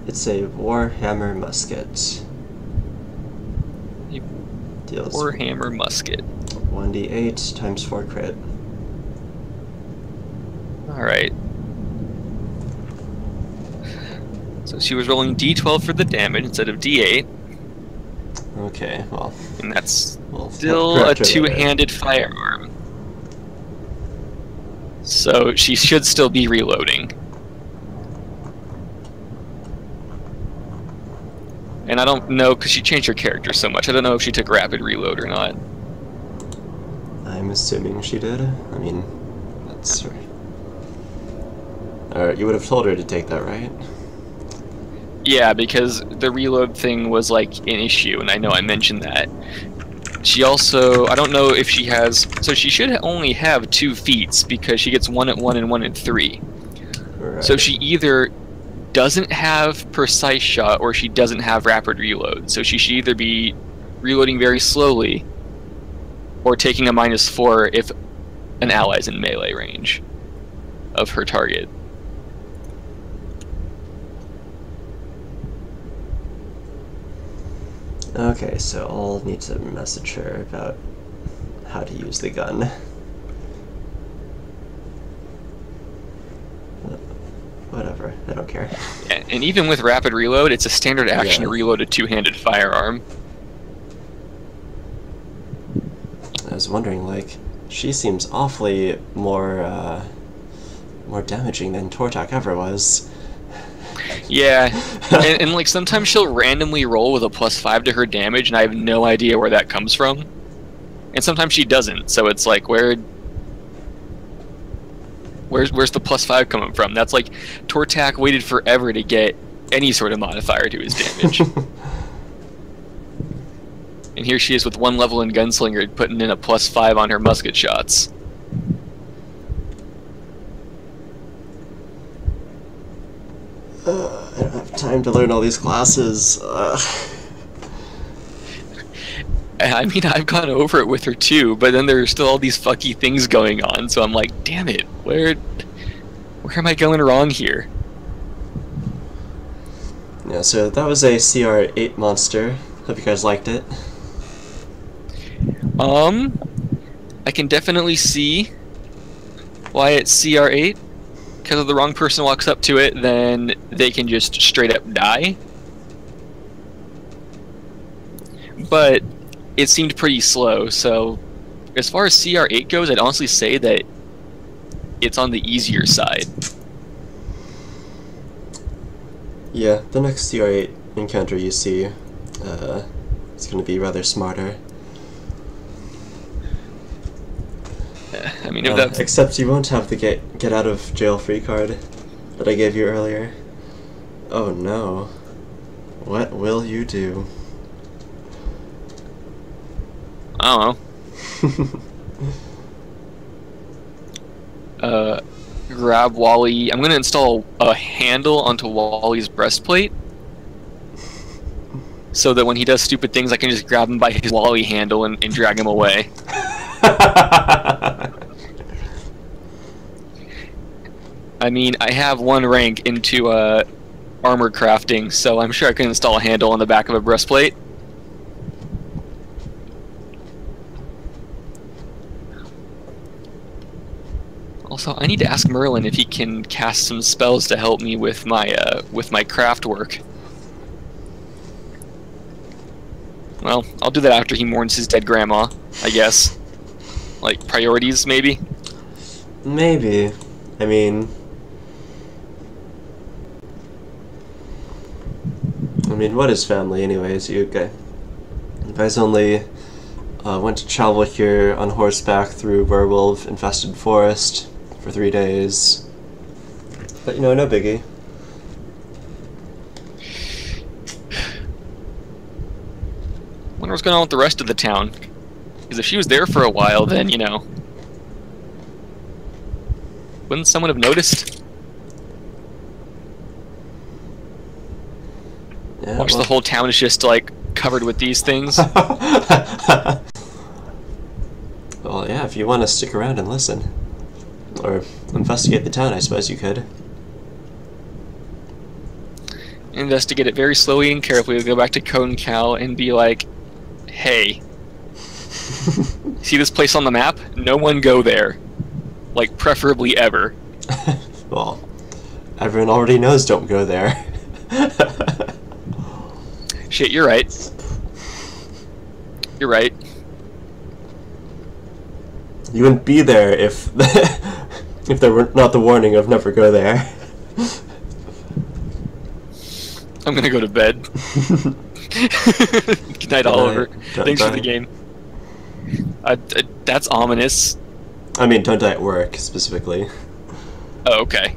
It's a Warhammer musket. Deals Warhammer musket. 1d8 times 4 crit. Alright. So she was rolling d12 for the damage instead of d8, Okay, well, and that's we'll still a correct her later. two-handed firearm. So she should still be reloading. And I don't know, because she changed her character so much, I don't know if she took rapid reload or not. I'm assuming she did. I mean, that's right. You would have told her to take that, right? Yeah, because the reload thing was like an issue, and I know I mentioned that. She also, I don't know if she has, so she should only have 2 feats, because she gets 1 at 1 and 1 at 3. Right. So she either doesn't have precise shot or she doesn't have rapid reload. So she should either be reloading very slowly or taking a -4 if an ally's in melee range of her target. Okay, so I'll need to message her about how to use the gun. Whatever, I don't care. And even with rapid reload, it's a standard action to reload a two-handed firearm. I was wondering, like, she seems awfully more damaging than Tortak ever was. Yeah, and like sometimes she'll randomly roll with a +5 to her damage, and I have no idea where that comes from. And sometimes she doesn't, so it's like, where's the +5 coming from? That's like, Tortak waited forever to get any sort of modifier to his damage. And here she is with 1 level in Gunslinger, putting in a +5 on her musket shots. I don't have time to learn all these classes. I mean, I've gone over it with her too, but then there's still all these fucky things going on, so I'm like, damn it, where am I going wrong here? Yeah, so that was a CR8 monster. Hope you guys liked it. I can definitely see why it's CR8. Because if the wrong person walks up to it, then they can just straight up die. But it seemed pretty slow, so as far as CR8 goes, I'd honestly say that it's on the easier side. Yeah, the next CR8 encounter you see is going to be rather smarter. I mean, if that... Except you won't have the get out of jail free card that I gave you earlier. Oh no. What will you do? I don't know. Grab Wally. I'm gonna install a handle onto Wally's breastplate, so that when he does stupid things, I can just grab him by his Wally handle and drag him away. I mean, I have 1 rank into armor crafting, so I'm sure I can install a handle on the back of a breastplate. Also, I need to ask Merlin if he can cast some spells to help me with my craft work. Well, I'll do that after he mourns his dead grandma, I guess. Like, priorities, maybe? Maybe. I mean, what is family anyways? You guys only went to travel here on horseback through werewolf-infested forest for 3 days. But, you know, no biggie. Wonder what's going on with the rest of the town. Because if she was there for a while, then, you know... Wouldn't someone have noticed? Yeah, Watch, the whole town is just, like, covered with these things. Well, yeah, if you want to stick around and listen. Or investigate the town, I suppose you could. Investigate it very slowly and carefully. We'll go back to Koden Cal and be like, hey, see this place on the map? No one go there. Like, preferably ever. Well, everyone already knows don't go there. Shit, you're right. You're right. You wouldn't be there if if there were not the warning of never go there. I'm gonna go to bed. Good night, Oliver. Thanks for the game. That's ominous. I mean, don't die at work, specifically. Oh, okay.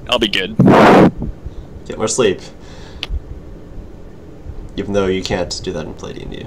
I'll be good. Get more sleep. Even though you can't do that in Play D&D.